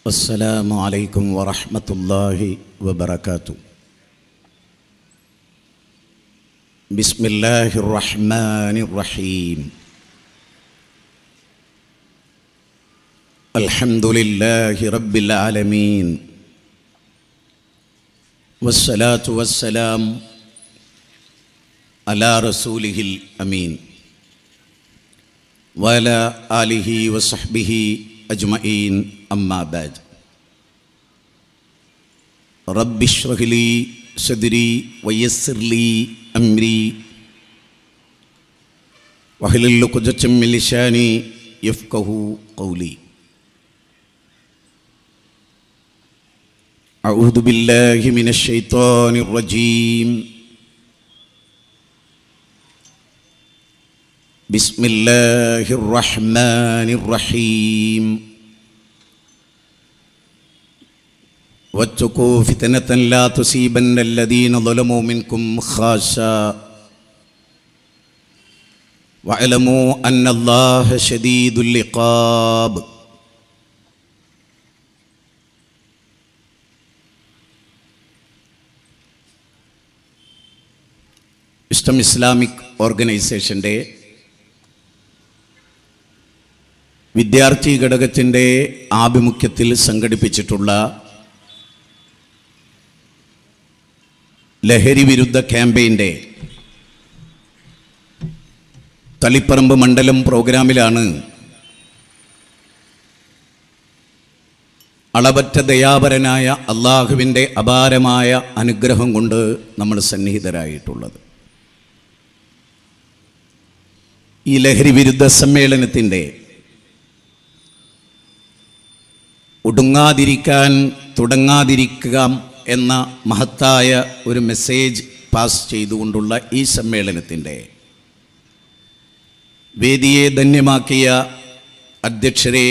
السلام عليكم ورحمة الله وبركاته. بسم الله الرحمن الرحيم. الحمد لله رب العالمين، والصلاة والسلام على رسوله الأمين وعلى آله وصحبه أجمعين. أما بعد، رب اشرح لي صدري ويسر لي أمري واحلل عقدة من لساني يفقهوا قولي. أعوذ بالله من الشيطان الرجيم. بسم الله الرحمن الرحيم. واتقوا فتنة لا تصيبن الذين ظلموا منكم خاصة واعلموا أن الله شديد العقاب. Wisdom Islamic ഓർഗനൈസേഷൻ്റെ വിദ്യാർത്ഥി ഘടകത്തിൻ്റെ ആഭിമുഖ്യത്തിൽ സംഘടിപ്പിച്ചിട്ടുള്ള ലഹരി വിരുദ്ധ ക്യാമ്പയിൻ്റെ തളിപ്പറമ്പ് മണ്ഡലം പ്രോഗ്രാമിലാണ് അളവറ്റ ദയാപരനായ അള്ളാഹുവിൻ്റെ അപാരമായ അനുഗ്രഹം കൊണ്ട് നമ്മൾ സന്നിഹിതരായിട്ടുള്ളത്. ഈ ലഹരി വിരുദ്ധ സമ്മേളനത്തിൻ്റെ ഒടുങ്ങാതിരിക്കാൻ തുടങ്ങാതിരിക്കാം എന്ന മഹത്തായ ഒരു മെസ്സേജ് പാസ് ചെയ്തുകൊണ്ടുള്ള ഈ സമ്മേളനത്തിൻ്റെ വേദിയെ ധന്യമാക്കിയ അധ്യക്ഷരെ,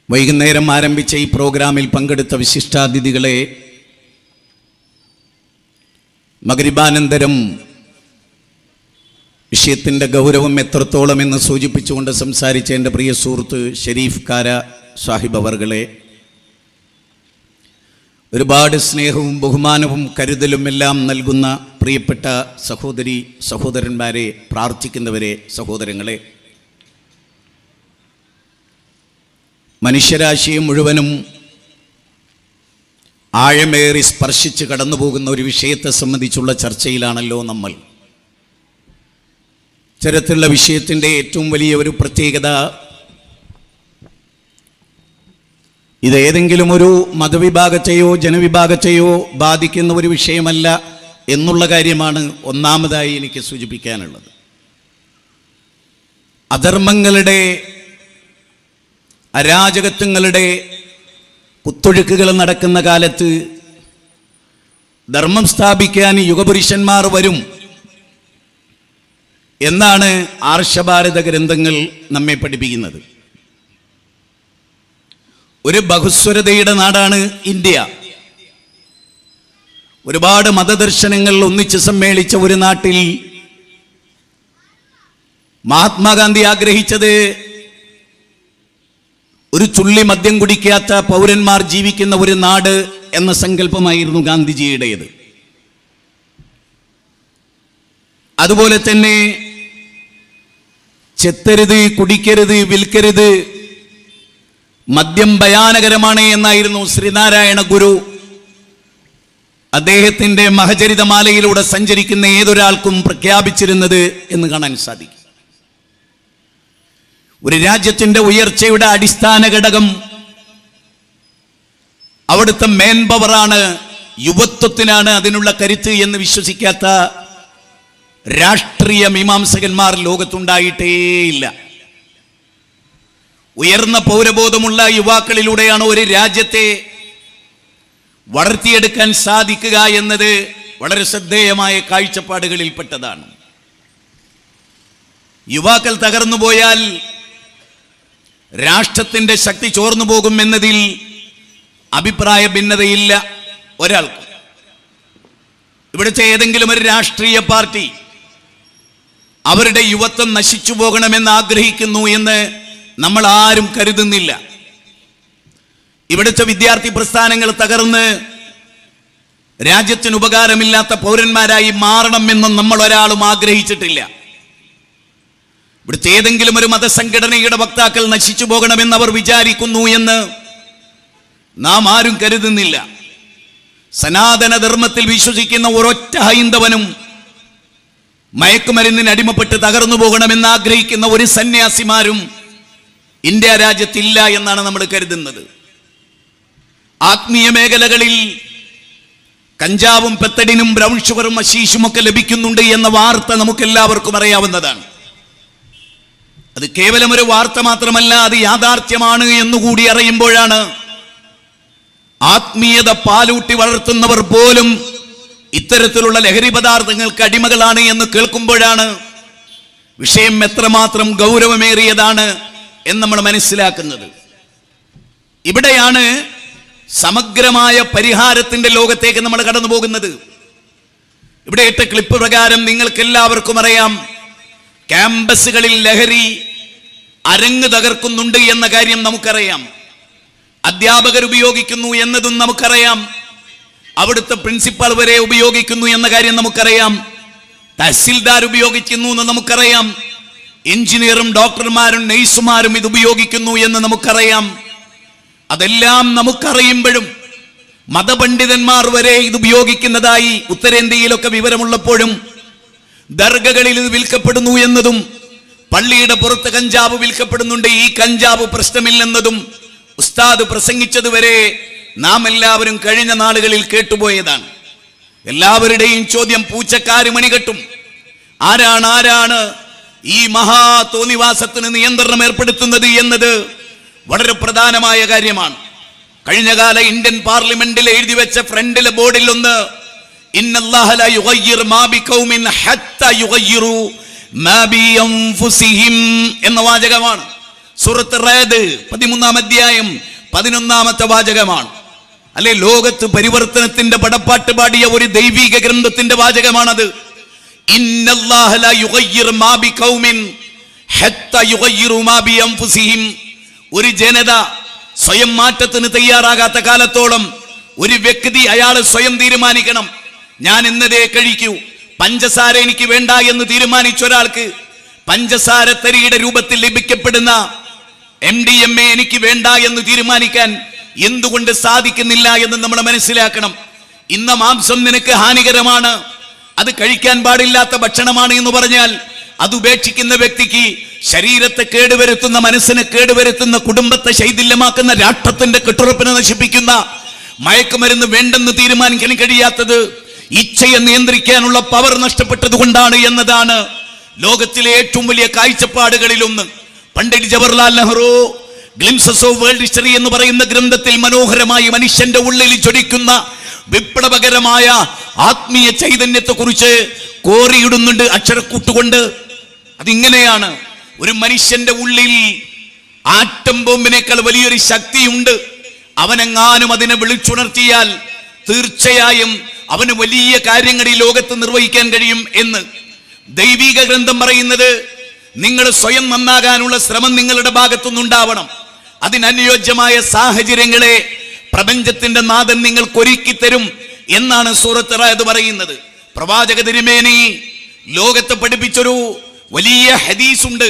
വൈകുന്നേരം ആരംഭിച്ച ഈ പ്രോഗ്രാമിൽ പങ്കെടുത്ത വിശിഷ്ടാതിഥികളെ, മഗ്രിബാനന്തരം വിഷയത്തിൻ്റെ ഗൗരവം എത്രത്തോളം എന്ന് സൂചിപ്പിച്ചുകൊണ്ട് സംസാരിച്ച എൻ്റെ പ്രിയ സുഹൃത്ത് ഷെരീഫ് കാര സാഹിബ് അവർകളെ, ഒരുപാട് സ്നേഹവും ബഹുമാനവും കരുതലും എല്ലാം നൽകുന്ന പ്രിയപ്പെട്ട സഹോദരി സഹോദരന്മാരെ, പ്രാർത്ഥിക്കുന്നവരെ, സഹോദരങ്ങളെ, മനുഷ്യരാശിയെ മുഴുവനും ആഴമേറി സ്പർശിച്ച് കടന്നു പോകുന്ന ഒരു വിഷയത്തെ സംബന്ധിച്ചുള്ള ചർച്ചയിലാണല്ലോ നമ്മൾ. ഇത്തരത്തിലുള്ള വിഷയത്തിൻ്റെ ഏറ്റവും വലിയ ഒരു പ്രത്യേകത, ഇത് ഏതെങ്കിലും ഒരു മതവിഭാഗത്തെയോ ജനവിഭാഗത്തെയോ ബാധിക്കുന്ന ഒരു വിഷയമല്ല എന്നുള്ള കാര്യമാണ് ഒന്നാമതായി എനിക്ക് സൂചിപ്പിക്കാനുള്ളത്. അധർമ്മങ്ങളുടെ, അരാജകത്വങ്ങളുടെ കുത്തൊഴുക്കുകൾ നടക്കുന്ന കാലത്ത് ധർമ്മം സ്ഥാപിക്കാൻ യുഗപുരുഷന്മാർ വരും എന്നാണ് ആർഷഭാരത ഗ്രന്ഥങ്ങൾ നമ്മെ പഠിപ്പിക്കുന്നത്. ഒരു ബഹുസ്വരതയുടെ നാടാണ് ഇന്ത്യ. ഒരുപാട് മതദർശനങ്ങൾ ഒന്നിച്ച് സമ്മേളിച്ച ഒരു നാട്ടിൽ മഹാത്മാഗാന്ധി ആഗ്രഹിച്ചത് ഒരു ചുള്ളി മദ്യം കുടിക്കാത്ത പൗരന്മാർ ജീവിക്കുന്ന ഒരു നാട് എന്ന സങ്കല്പമായിരുന്നു ഗാന്ധിജിയുടേത്. അതുപോലെ തന്നെ ചെത്തരുത്, കുടിക്കരുത്, വിൽക്കരുത്, മദ്യം ഭയാനകരമാണ് എന്നായിരുന്നു ശ്രീനാരായണ ഗുരു അദ്ദേഹത്തിൻ്റെ മഹചരിതമാലയിലൂടെ സഞ്ചരിക്കുന്ന ഏതൊരാൾക്കും പ്രഖ്യാപിച്ചിരുന്നത് എന്ന് കാണാൻ സാധിക്കും. ഒരു രാജ്യത്തിൻ്റെ ഉയർച്ചയുടെ അടിസ്ഥാന ഘടകം അവിടുത്തെ മേൻ പവറാണ്, യുവത്വത്തിനാണ് അതിനുള്ള കരുത്ത് എന്ന് വിശ്വസിക്കാത്ത രാഷ്ട്രീയ മീമാംസകന്മാർ ലോകത്തുണ്ടായിട്ടേയില്ല. ഉയർന്ന പൗരബോധമുള്ള യുവാക്കളിലൂടെയാണ് ഒരു രാജ്യത്തെ വളർത്തിയെടുക്കാൻ സാധിക്കുക എന്നത് വളരെ ശ്രദ്ധേയമായ കാഴ്ചപ്പാടുകളിൽപ്പെട്ടതാണ്. യുവാക്കൾ തകർന്നു പോയാൽ രാഷ്ട്രത്തിൻ്റെ ശക്തി ചോർന്നു പോകും എന്നതിൽ അഭിപ്രായ ഭിന്നതയില്ല ഒരാൾക്ക്. ഇവിടുത്തെ ഏതെങ്കിലും ഒരു രാഷ്ട്രീയ പാർട്ടി അവരുടെ യുവത്വം നശിച്ചു പോകണമെന്ന് ആഗ്രഹിക്കുന്നു എന്ന് നമ്മൾ ആരും കരുതുന്നില്ല. ഇവിടുത്തെ വിദ്യാർത്ഥി പ്രസ്ഥാനങ്ങൾ തകർന്ന് രാജ്യത്തിന് ഉപകാരമില്ലാത്ത പൗരന്മാരായി മാറണമെന്നും നമ്മൾ ഒരാളും ആഗ്രഹിച്ചിട്ടില്ല. ഇവിടുത്തെ ഏതെങ്കിലും ഒരു മതസംഘടനയുടെ വക്താക്കൾ നശിച്ചു പോകണമെന്ന് അവർ വിചാരിക്കുന്നു എന്ന് നാം ആരും കരുതുന്നില്ല. സനാതന ധർമ്മത്തിൽ വിശ്വസിക്കുന്ന ഒരൊറ്റ ഹൈന്ദവനും മയക്കുമരുന്നിന് അടിമപ്പെട്ട് തകർന്നു പോകണമെന്ന് ആഗ്രഹിക്കുന്ന ഒരു സന്യാസിമാരും ഇന്ത്യ രാജ്യത്തില്ല എന്നാണ് നമ്മൾ കരുതുന്നത്. ആത്മീയ മേഖലകളിൽ കഞ്ചാവും പെത്തഡിനും ബ്രൗൺ ഷുഗറും ഹശീഷും ഒക്കെ ലഭിക്കുന്നുണ്ട് എന്ന വാർത്ത നമുക്കെല്ലാവർക്കും അറിയാവുന്നതാണ്. അത് കേവലം ഒരു വാർത്ത മാത്രമല്ല, അത് യാഥാർത്ഥ്യമാണ് എന്നുകൂടി അറിയുമ്പോഴാണ് ആത്മീയത പാലൂട്ടി വളർത്തുന്നവർ പോലും ഇത്തരത്തിലുള്ള ലഹരി പദാർത്ഥങ്ങൾക്ക് അടിമകളാണ് എന്ന് കേൾക്കുമ്പോഴാണ് വിഷയം എത്രമാത്രം ഗൗരവമേറിയതാണ് എന്ന് നമ്മൾ മനസ്സിലാക്കുന്നത്. ഇവിടെയാണ് സമഗ്രമായ പരിഹാരത്തിന്റെ ലോകത്തേക്ക് നമ്മൾ കടന്നു പോകുന്നത്. ഇവിടെ ഇട്ട ക്ലിപ്പ് പ്രകാരം നിങ്ങൾക്ക് എല്ലാവർക്കും അറിയാം, ക്യാമ്പസുകളിൽ ലഹരി അരങ്ങ് തകർക്കുന്നുണ്ട് എന്ന കാര്യം നമുക്കറിയാം. അധ്യാപകർ ഉപയോഗിക്കുന്നു എന്നതും നമുക്കറിയാം. അവിടുത്തെ പ്രിൻസിപ്പൽ വരെ ഉപയോഗിക്കുന്നു എന്ന കാര്യം നമുക്കറിയാം. തഹസിൽദാർ ഉപയോഗിക്കുന്നു എന്ന് നമുക്കറിയാം. എഞ്ചിനീയറും ഡോക്ടർമാരും നഴ്സുമാരും ഇത് ഉപയോഗിക്കുന്നു എന്ന് നമുക്കറിയാം. അതെല്ലാം നമുക്കറിയുമ്പോഴും മതപണ്ഡിതന്മാർ വരെ ഇത് ഉപയോഗിക്കുന്നതായി ഉത്തരേന്ത്യയിലൊക്കെ വിവരമുള്ളപ്പോഴും ദർഗകളിൽ ഇത് വിൽക്കപ്പെടുന്നു എന്നതും പള്ളിയുടെ പുറത്ത് കഞ്ചാവ് വിൽക്കപ്പെടുന്നുണ്ട്, ഈ കഞ്ചാവ് പ്രശ്നമില്ലെന്നതും ഉസ്താദ് പ്രസംഗിച്ചതുവരെ നാം എല്ലാവരും കഴിഞ്ഞ നാളുകളിൽ കേട്ടുപോയതാണ്. എല്ലാവരുടെയും ചോദ്യം, പൂച്ചക്കാര് മണികെട്ടും. ആരാണ് ഈ മഹാ തോന്നിവാസത്തിന് നിയന്ത്രണം ഏർപ്പെടുത്തുന്നത് എന്നത് വളരെ പ്രധാനമായ കാര്യമാണ്. കഴിഞ്ഞകാല ഇന്ത്യൻ പാർലമെന്റിൽ എഴുതി വെച്ച ഫ്രണ്ടിലെ ബോർഡിൽ ഒന്ന് ഇന്നല്ലാഹ ലാ യുഗയ്യിർ മാ ബിഖൗമിൻ ഹത്താ യുഗയ്യിറു മാ ബിഅൻഫുസിഹിം എന്ന വാചകമാണ്. സൂറത്ത് റഅദ് 13-ാം അധ്യായം 11-ാമത്തെ വാചകമാണ്. അല്ലെ, ലോകത്ത് പരിവർത്തനത്തിന്റെ പടപ്പാട്ട് പാടിയ ഒരു ദൈവിക ഗ്രന്ഥത്തിന്റെ വാചകമാണത്. ഇന്നല്ലാഹ ലാ യുഗയ്യിർ മാ ബിഖൗമിൻ ഹത്താ യുഗയ്യിറു മാ ബിഅൻഫുസിഹിം. ഒരു ജനത സ്വയം മാറ്റത്തിന് തയ്യാറാകാത്ത കാലത്തോളം ഒരു വ്യക്തി അയാൾ സ്വയം തീരുമാനിക്കണം, ഞാൻ ഇന്നതേ കഴിക്കൂ. പഞ്ചസാര എനിക്ക് വേണ്ട എന്ന് തീരുമാനിച്ച ഒരാൾക്ക് പഞ്ചസാര തരിയുടെ രൂപത്തിൽ ലഭിക്കപ്പെടുന്ന MDMA എനിക്ക് വേണ്ട എന്ന് തീരുമാനിക്കാൻ എന്തുകൊണ്ട് സാധിക്കുന്നില്ല എന്ന് നമ്മൾ മനസ്സിലാക്കണം. ഇന്ന മാംസം നിനക്ക് ഹാനികരമാണ്, അത് കഴിക്കാൻ പാടില്ലാത്ത ഭക്ഷണമാണ് എന്ന് പറഞ്ഞാൽ അത് ഉപേക്ഷിക്കുന്ന വ്യക്തിക്ക് ശരീരത്തെ കേടുവരുത്തുന്ന, മനസ്സിനെ കേടുവരുത്തുന്ന, കുടുംബത്തെ ശൈഥില്യമാക്കുന്ന, രാഷ്ട്രത്തിന്റെ കെട്ടുറപ്പിനെ നശിപ്പിക്കുന്ന മയക്കുമരുന്ന് വേണ്ടെന്ന് തീരുമാനിക്കാൻ കഴിയാത്തത് ഇച്ഛയെ നിയന്ത്രിക്കാനുള്ള പവർ നഷ്ടപ്പെട്ടത് കൊണ്ടാണ് എന്നതാണ് ലോകത്തിലെ ഏറ്റവും വലിയ കാഴ്ചപ്പാടുകളിലൊന്ന്. Pandit Jawaharlal Nehru Glimpses of World History എന്ന് പറയുന്ന ഗ്രന്ഥത്തിൽ മനോഹരമായി മനുഷ്യന്റെ ഉള്ളിൽ ജ്വലിക്കുന്ന വിപ്ലവകരമായ ആത്മീയ ചൈതന്യത്തെ കുറിച്ച് കോറിയിടുന്നുണ്ട് അക്ഷരക്കൂട്ടുകൊണ്ട്. അതിങ്ങനെയാണ്, ഒരു മനുഷ്യന്റെ ഉള്ളിൽ ആറ്റം ബോംബിനേക്കാൾ വലിയൊരു ശക്തിയുണ്ട്. അവനെങ്ങാനും അതിനെ വിളിച്ചുണർത്തിയാൽ തീർച്ചയായും അവന് വലിയ കാര്യങ്ങൾ ഈ ലോകത്ത് നിർവഹിക്കാൻ കഴിയും എന്ന്. ദൈവിക ഗ്രന്ഥം പറയുന്നത് നിങ്ങൾ സ്വയം നന്നാകാനുള്ള ശ്രമം നിങ്ങളുടെ ഭാഗത്തുനിന്നുണ്ടാവണം. അതിനനുയോജ്യമായ സാഹചര്യങ്ങളെ പ്രപഞ്ചത്തിന്റെ നാഥൻ നിങ്ങൾക്ക് ഒരുക്കി തരും എന്നാണ് സൂറത്ത് റഅദ് പറയുന്നത്. പ്രവാചക തിരുമേനി ലോകത്തെ പഠിപ്പിച്ചൊരു വലിയ ഹദീസ് ഉണ്ട്.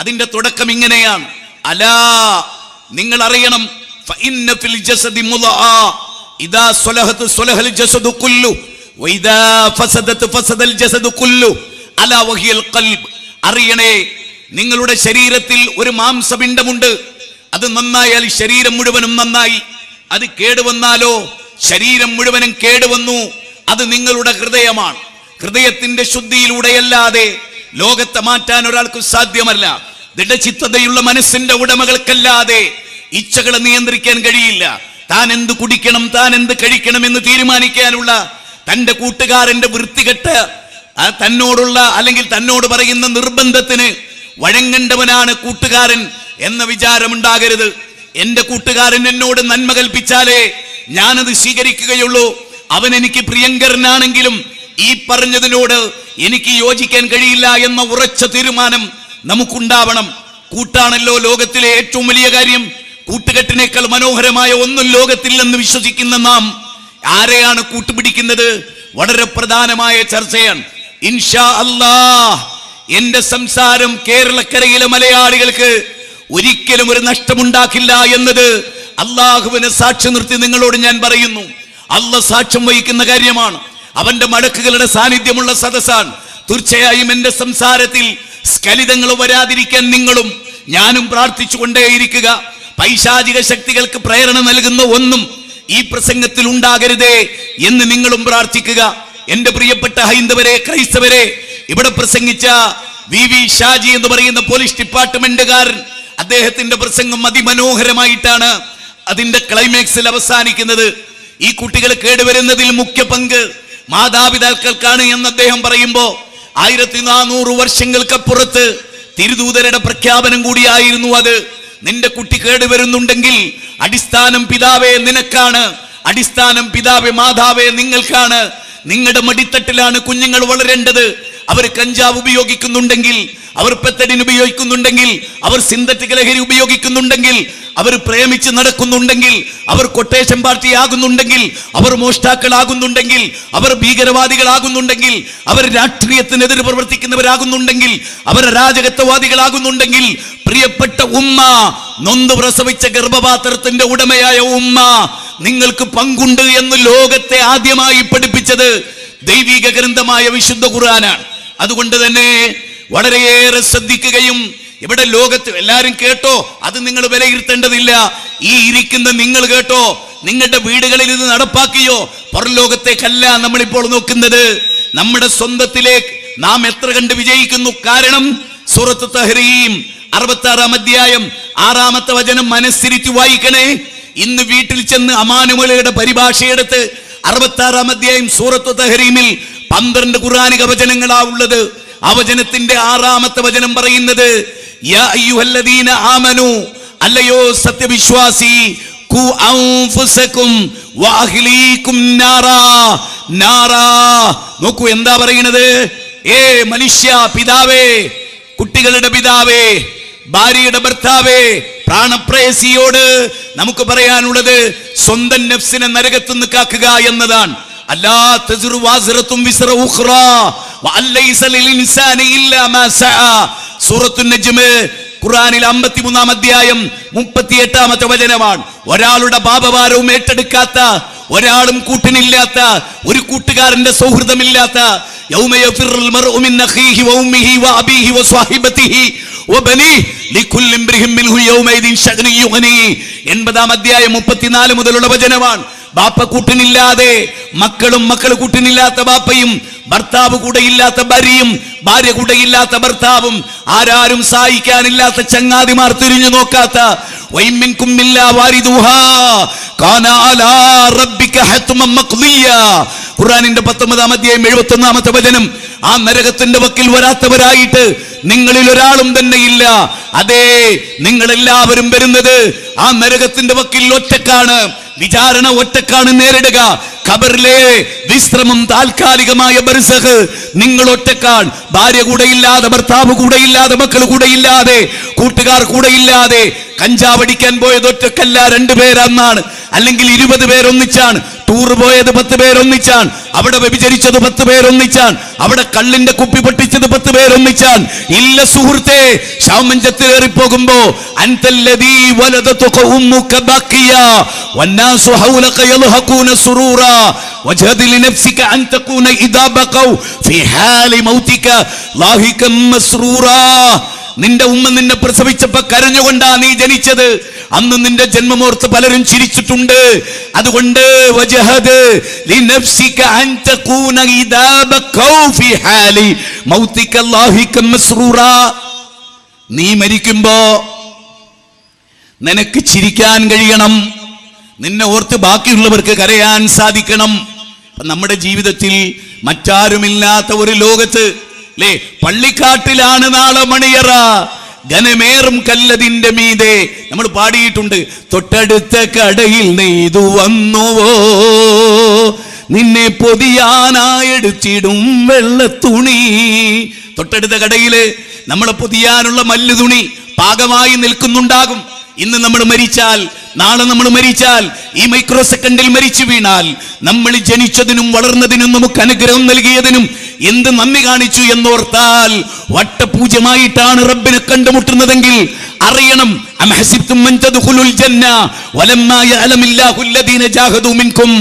അതിന്റെ തുടക്കം ഇങ്ങനെയാണ്, അലാ നിങ്ങൾ അറിയണം, ഫഇന്ന ഫിൽ ജസദി മുദ്അ ഇദാ സ്വലഹത് സ്വലഹൽ ജസദു കുല്ലു വഇദാ ഫസദത് ഫസദൽ ജസദു കുല്ലു അലാ വഹിയൽ ഖൽബ്. അറിയണേ, നിങ്ങളുടെ ശരീരത്തിൽ ഒരു മാംസപിണ്ഡമുണ്ട്, അത് നന്നായാൽ ശരീരം മുഴുവനും നന്നായി, അത് കേടുവന്നാലോ ശരീരം മുഴുവനും കേടുവന്നു. അത് നിങ്ങളുടെ ഹൃദയമാണ്. ഹൃദയത്തിന്റെ ശുദ്ധിയിലൂടെയല്ലാതെ ലോകത്തെ മാറ്റാൻ ഒരാൾക്ക് സാധ്യമല്ല. ദൃഢചിത്തതയുള്ള മനസ്സിന്റെ ഉടമകൾക്കല്ലാതെ ഇച്ഛകളെ നിയന്ത്രിക്കാൻ കഴിയില്ല. താൻ എന്ത് കുടിക്കണം, താൻ എന്ത് കഴിക്കണം എന്ന് തീരുമാനിക്കാനുള്ള തന്റെ കൂട്ടുകാരന്റെ വൃത്തികെട്ട് തന്നോടുള്ള അല്ലെങ്കിൽ തന്നോട് പറയുന്ന നിർബന്ധത്തിന് വഴങ്ങേണ്ടവനാണ് കൂട്ടുകാരൻ എന്ന വിചാരമുണ്ടാകരുത്. എന്റെ കൂട്ടുകാരൻ എന്നോട് നന്മ കൽപ്പിച്ചാലേ ഞാനത് സ്വീകരിക്കുകയുള്ളൂ. അവൻ എനിക്ക് പ്രിയങ്കരനാണെങ്കിലും ഈ പറഞ്ഞതിനോട് എനിക്ക് യോജിക്കാൻ കഴിയില്ല എന്ന ഉറച്ച തീരുമാനം നമുക്കുണ്ടാവണം. കൂട്ടാണല്ലോ ലോകത്തിലെ ഏറ്റവും വലിയ കാര്യം. കൂട്ടുകെട്ടിനേക്കാൾ മനോഹരമായ ഒന്നും ലോകത്തില്ലെന്ന് വിശ്വസിക്കുന്ന നാം ആരെയാണ് കൂട്ടുപിടിക്കുന്നത്? വളരെ പ്രധാനമായ ചർച്ചയാണ്. ഇൻഷാ അല്ലാഹ് എന്റെ സംസാരം കേരളക്കരയിലെ മലയാളികൾക്ക് ഒരിക്കലും ഒരു നഷ്ടമുണ്ടാക്കില്ല എന്നത് അള്ളാഹുവിനെ സാക്ഷി നിർത്തി നിങ്ങളോട് ഞാൻ പറയുന്നു. അള്ളാഹ് സാക്ഷ്യം വഹിക്കുന്ന കാര്യമാണ്. അവന്റെ മടക്കുകളുടെ സാന്നിധ്യമുള്ള സദസ്സാണ്. തീർച്ചയായും എന്റെ സംസാരത്തിൽ സ്ഖലിതങ്ങൾ വരാതിരിക്കാൻ നിങ്ങളും ഞാനും പ്രാർത്ഥിച്ചു കൊണ്ടേയിരിക്കുക. പൈശാചിക ശക്തികൾക്ക് പ്രേരണ നൽകുന്ന ഒന്നും ഈ പ്രസംഗത്തിൽ ഉണ്ടാകരുതേ എന്ന് നിങ്ങളും പ്രാർത്ഥിക്കുക. എന്റെ പ്രിയപ്പെട്ട ഹൈന്ദവരെ, ക്രൈസ്തവരെ, ഇവിടെ പ്രസംഗിച്ച വി ഷാജി എന്ന് പറയുന്ന പോലീസ് ഡിപ്പാർട്ട്മെന്റുകാരൻ, അദ്ദേഹത്തിന്റെ പ്രസംഗം അതിമനോഹരമായിട്ടാണ് അതിന്റെ ക്ലൈമാക്സിൽ അവസാനിക്കുന്നത്. ഈ കുട്ടികൾ കേടുവരുന്നതിൽ മുഖ്യ പങ്ക് മാതാപിതാക്കൾക്കാണ് എന്ന് അദ്ദേഹം പറയുമ്പോ 1400 വർഷങ്ങൾക്കപ്പുറത്ത് തിരുദൂതരുടെ പ്രഖ്യാപനം കൂടിയായിരുന്നു അത്. നിന്റെ കുട്ടി കേടുവരുന്നുണ്ടെങ്കിൽ അടിസ്ഥാനം പിതാവേ നിനക്കാണ്, അടിസ്ഥാനം പിതാവേ മാതാവേ നിങ്ങൾക്കാണ്. നിങ്ങളുടെ മടിത്തട്ടിലാണ് കുഞ്ഞുങ്ങൾ വളരേണ്ടത്. അവർ കഞ്ചാവ് ഉപയോഗിക്കുന്നുണ്ടെങ്കിൽ, അവർ പെത്തഡിൻ ഉപയോഗിക്കുന്നുണ്ടെങ്കിൽ, അവർ സിന്തറ്റിക് ലഹരി ഉപയോഗിക്കുന്നുണ്ടെങ്കിൽ, അവർ പ്രേമിച്ച് നടക്കുന്നുണ്ടെങ്കിൽ, അവർ കൊട്ടേഷൻ പാർട്ടി ആകുന്നുണ്ടെങ്കിൽ, അവർ മോഷ്ടാക്കളാകുന്നുണ്ടെങ്കിൽ, അവർ ഭീകരവാദികളാകുന്നുണ്ടെങ്കിൽ, അവർ രാഷ്ട്രീയത്തിനെതിരെ പ്രവർത്തിക്കുന്നവരാകുന്നുണ്ടെങ്കിൽ, അവർ അരാജകത്വവാദികളാകുന്നുണ്ടെങ്കിൽ, പ്രിയപ്പെട്ട ഉമ്മ, നൊന്ത് പ്രസവിച്ച ഗർഭപാത്രത്തിന്റെ ഉടമയായ ഉമ്മ, നിങ്ങൾക്ക് പങ്കുണ്ട് എന്ന് ലോകത്തെ ആദ്യമായി പഠിപ്പിച്ചത് ദൈവിക ഗ്രന്ഥമായ വിശുദ്ധ ഖുർആനാണ്. അതുകൊണ്ട് തന്നെ വളരെയേറെ ശ്രദ്ധിക്കുകയും, ഇവിടെ ലോകത്ത് എല്ലാരും കേട്ടോ, അത് നിങ്ങൾ വിലയിരുത്തേണ്ടതില്ല. ഈ ഇരിക്കുന്ന നിങ്ങൾ കേട്ടോ, നിങ്ങളുടെ വീടുകളിൽ ഇത് നടപ്പാക്കിയോ? പുറംലോകത്തേക്കല്ല നമ്മളിപ്പോൾ നോക്കുന്നത്, നമ്മുടെ സ്വന്തത്തിലേക്ക് നാം എത്ര കണ്ട് വിജയിക്കുന്നു. കാരണം സൂറത്ത് തഹ്രീം 66 അധ്യായം 6-ാമത്തെ വചനം മനസ്സിരുത്തി വായിക്കണേ. ഇന്ന് വീട്ടിൽ ചെന്ന് അമാനുമലയുടെ പരിഭാഷയെടുത്ത് 66-ാം അധ്യായം സൂറത്ത് തഹ്രീമിൽ 12 ഖുർആനിക വചനങ്ങളാ ഉള്ളത്. ആ വചനത്തിന്റെ 6-ാമത്തെ വചനം പറയുന്നത്, യാ അയ്യുഹല്ലദീന ആമനു, അല്ലയോ സത്യവിശ്വാസി, ഖു അൻഫുസകും വഅഹ്ലീകും നാറാ. നാറാ നോക്കൂ എന്താ പറയുന്നത്? ഏ മനുഷ്യ, പിതാവേ, കുട്ടികളുടെ പിതാവേ, ഭാര്യയുടെ ഭർത്താവേ, പ്രാണപ്രേയസിയോട് നമുക്ക് പറയാനുള്ളത് സ്വന്തം നഫ്സിനെ നരകത്തുനിന്ന് കാക്കുക എന്നതാണ്. അല്ലാ തസ്റു വാസിറത്തും വിസ്റ ഉഖ്റാ വഅലൈസ ലിൽ ഇൻസാനി ഇല്ലാ മാ സഅ. സൂറത്തുൻ നജ്മ് ഖുർആനിൽ 53-ാം അധ്യായം 38-ാമത്തെ വചനമാണ്. ഒരാളുടെ പാപഭാരവും ഏറ്റെടുക്കാത്ത, ഒരാളും കൂട്ടിനില്ലാത്ത, ഒരു കൂട്ടുകാരന്റെ സൗഹൃദമില്ലാത്ത, യൗമ യഫിറുൽ മർഉ മിൻ അഖീഹി വഉമ്മിഹി വഅബീഹി വസ്വഹിബതിഹി വബനീഹി ലികുല്ലി ഇംറിഹിൻ മിൻഹു യൗമൈദിൻ ശഅ്നുൻ യുഗ്നി. 80-ാം അധ്യായം 34 മുതലുള്ള വചനമാണ്. ബാപ്പ കൂട്ടിനില്ലാതെ മക്കളും, മക്കൾ കൂട്ടിനില്ലാത്ത ബാപ്പയും, ഭർത്താവ് കൂടെയില്ലാത്ത ഭാര്യയും, ഭാര്യ കൂടെയില്ലാത്ത ഭർത്താവും, ആരാരും സഹായിക്കാനില്ലാത്ത ചങ്ങാതിമാർ തിരിഞ്ഞു നോക്കാത്ത, വൈമിൻകും ഇല്ലാ വാരിദുഹാ കാന അലാ റബ്ബിക ഹത്മൻ മഖ്ദിയ. ഖുർആനിന്റെ 19-ാം അധ്യായം 71-ാമത്തെ വചനം. ആ നരകത്തിന്റെ വക്കിൽ വരാത്തവരായിട്ട് നിങ്ങളിൽ ഒരാളും തന്നെ ഇല്ല. അതേ, നിങ്ങൾ എല്ലാവരും വരുന്നത് ആ നരകത്തിന്റെ വക്കിൽ ഒറ്റക്കാണ്. വിചാരണ ഒറ്റക്കാണ് നേരിടുക. ഖബറിലെ വിശ്രമം താൽക്കാലികമായ ബർസഖ് നിങ്ങൾ ഒറ്റക്കാണ്. ഭാര്യ കൂടെയില്ലാതെ, ഭർത്താവ് കൂടെയില്ലാതെ, മക്കൾ കൂടെയില്ലാതെ, കൂട്ടുകാർ കൂടെയില്ലാതെ. കഞ്ചാവടിക്കാൻ പോയത് ഒറ്റക്കല്ല, 2 പേരെന്നാണ്, അല്ലെങ്കിൽ 20 പേരൊന്നിച്ചാണ്. ടൂർ പോയത് 10 പേരൊന്നിച്ചാണ്. അവിടെ വ്യഭിചരിച്ചത് 10 പേരൊന്നിച്ചാണ്. അവിടെ കള്ളിന്റെ കുപ്പി പൊട്ടിച്ചത് 10 പേരൊന്നിച്ചാണ്. ഇല്ല സുഹൃത്തെ, ശവമഞ്ചത്തിലേറി പോകുമ്പോ അൻതല്ലദീ വലദതുക ഉമ്മുക ബഖിയ വന്നാസു ഹൗലക യൽഹഖൂന സുറൂറാ വജഹദ് ലിനഫ്സിക അൻ തകൂന ഇദാ ബഖൗ ഫീ ഹാലി മൗതിക ലാഹികം മസ്റൂറാ. നിന്റെ ഉമ്മ നിന്നെ പ്രസവിച്ചപ്പോ കരഞ്ഞുകൊണ്ടാ നീ ജനിച്ചത്. അന്ന് നിന്റെ ജന്മമോർത്ത് പലരും ചിരിച്ചിട്ടുണ്ട്. അതുകൊണ്ട് വജഹദ് ലിനഫ്സിക അൻ തകൂന ഇദാ ബഖൗ ഫീ ഹാലി മൗതിക ലാഹികം മസ്റൂറാ. നീ മരിക്കുമ്പോ നിനക്ക് ചിരിക്കാൻ കഴിയണം, നിന്നെ ഓർത്ത് ബാക്കിയുള്ളവർക്ക് കരയാൻ സാധിക്കണം. നമ്മുടെ ജീവിതത്തിൽ മറ്റാരുമില്ലാത്ത ഒരു ലോകത്ത്, അല്ലേ, പള്ളിക്കാട്ടിലാണ് നാളെ മണിയറ, ഘനമേറും കല്ലതിന്റെ മീതെ. നമ്മൾ പാടിയിട്ടുണ്ട്, തൊട്ടടുത്ത കടയിൽ നെയ്തു വന്നുവോ നിന്നെ പൊതിയാനായെടുത്തിടും വെള്ളത്തുണി. തൊട്ടടുത്ത കടയില് നമ്മളെ പൊതിയാനുള്ള മല്ല് തുണി പാകമായി നിൽക്കുന്നുണ്ടാകും. ഇന്ന് നമ്മൾ മരിച്ചാൽ, നാളെ നമ്മൾ മരിച്ചാൽ, ഈ മൈക്രോ സെക്കൻഡിൽ മരിച്ചു വീണാൽ, നമ്മൾ ജനിച്ചതിനും വളർന്നതിനും നമുക്ക് അനുഗ്രഹം നൽകിയതിനും എന്ത് നന്ദി കാണിച്ചു എന്നോർത്താൽ വട്ടപൂജ്യമായിട്ടാണ് റബ്ബിനെ കണ്ടുമുട്ടുന്നതെങ്കിൽ അറിയണം, അംഹസിബ്തും അൻ തദ്ഖുലുൽ ജന്ന വലമ്മാ യഅലമില്ലാഹു അല്ലദീന ജാഹദൂ മിൻകും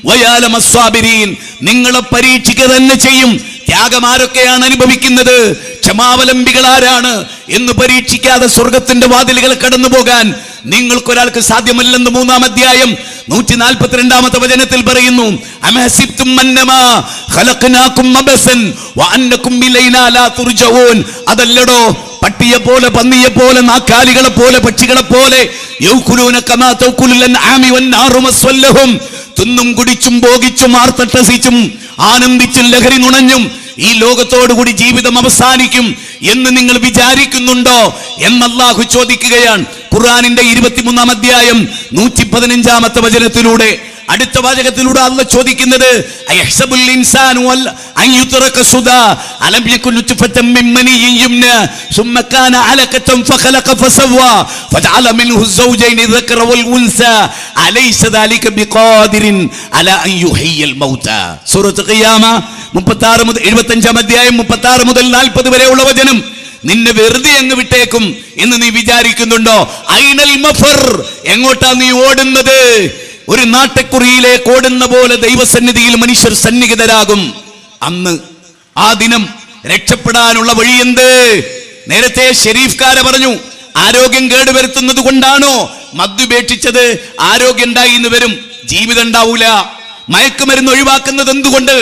വയഅലമസ് സ്വാബിരീൻ. നിങ്ങളെ പരീക്ഷിക്കുക തന്നെ ചെയ്യും. ത്യാഗം ആരൊക്കെയാണ് അനുഭവിക്കുന്നത്, ക്ഷമാവലംബികൾ ആരാണ് എന്ന് പരീക്ഷിക്കാതെ സ്വർഗത്തിന്റെ വാതിലുകൾ കടന്നു പോകാൻ നിങ്ങൾക്കൊരാൾക്ക് സാധ്യമല്ലെന്ന് 3-ാം അധ്യായം 142-ാമത്തെ വചനത്തിൽ പറയുന്നു. അമഹസിബ്തും അന്നമാ ഖലഖനാകും അബസൻ വഅന്നകും ഇലൈനാ ലാ തുർജഊൻ. അതല്ലടോ, പട്ടിയെ പോലെ, പന്നിയെ പോലെ, നാക്കാലികളെ പോലെ, പക്ഷികളെ പോലെ യൗകുലൂന കമാ തൗകുലുൽ അൻആമി വന്നാറു മസ്വല്ലഹും. തിന്നും കുടിച്ചും ഭോഗിച്ചും ആർത്തട്ടസിച്ചും ആനന്ദിച്ചും ലഹരി നുണഞ്ഞും ഈ ലോകത്തോടുകൂടി ജീവിതം അവസാനിക്കും എന്ന് നിങ്ങൾ വിചാരിക്കുന്നുണ്ടോ എന്ന് അല്ലാഹു ചോദിക്കുകയാണ്. ഖുർആനിന്റെ 23-ാം അധ്യായം 115-ാമത്തെ വചനത്തിലൂടെ, അടുത്ത വാചകത്തിലൂടെ അല്ലാഹു ചോദിക്കുന്നത് അയഹ്സബുൽ ഇൻസാനു അൻ യുത്റക സുദാ അലം യകുൻ നുത്ഫതൻ മിൻ മനിയ്യിൻ യുംനാ സുമ്മ കാന അലഖതൻ ഫഖലഖ ഫസവ്വാ ഫജഅല മിൻഹു സൗജൈനി ദക്കറ വൽ ഉൻസാ അലൈസ ദാലിക ബിഖാദിരിൻ അലാ അൻ യുഹയ്യൽ മൗതാ. സൂറത്ത് ഖിയാമ 36 മുതൽ 75-ാം അധ്യായം 36 മുതൽ 40 വരെയുള്ള വചനം. നിന്നെ വെറുതെ അങ്ങ് വിട്ടേക്കും എന്ന് നീ വിചാരിക്കുന്നുണ്ടോ? ഐനൽ മഫർ, എങ്ങോട്ടാ നീ ഓടുന്നത്? ഒരു നാട്ടക്കുറിയിലേക്ക് ഓടുന്ന പോലെ ദൈവസന്നിധിയിൽ മനുഷ്യർ സന്നിഹിതരാകും. അന്ന് ആ ദിനം രക്ഷപ്പെടാനുള്ള വഴിയെന്ത്? നേരത്തെ ഷെരീഫ് കാല പറഞ്ഞു, ആരോഗ്യം കേടുവരുത്തുന്നത് കൊണ്ടാണോ മദ്യപേക്ഷിച്ചത്? ആരോഗ്യം ഉണ്ടായി എന്ന് വരും, ജീവിതം ഉണ്ടാവൂല. മയക്കുമരുന്ന് ഒഴിവാക്കുന്നത് എന്തുകൊണ്ട്?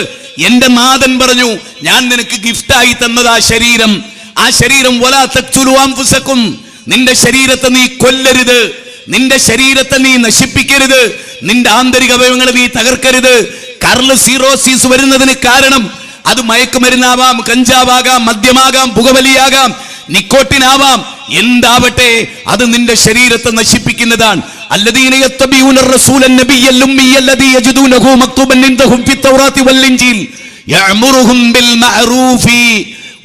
എന്റെ നാഥൻ പറഞ്ഞു, ഞാൻ നിനക്ക് ഗിഫ്റ്റായി തന്നത് ആ ശരീരം. ആ ശരീരം വലാ തഖ്തുലൂ അൻഫുസകും, നിന്റെ ശരീരത്തെ നീ കൊല്ലരുത്, നിന്റെ ശരീരത്തെ നീ നശിപ്പിക്കരുത്, നിന്റെ ആന്തരിക അവയവങ്ങളെ നീ തകർക്കരുത്. കർള് സീറോസിസ് വരുന്നതിന് കാരണം അത് മയക്കുമരുന്നാവാം, കഞ്ചാവാകാം, മദ്യമാകാം, പുകവലിയാകാം, നിക്കോട്ടിനാവാം, എന്താവട്ടെ അത് നിന്റെ ശരീരത്തെ നശിപ്പിക്കുന്നതാണ്. الذين يتبعون الرسول النبي الأمي الذي يجدونه مكتوبا عندهم في التوراة والإنجيل يأمرهم بالمعروف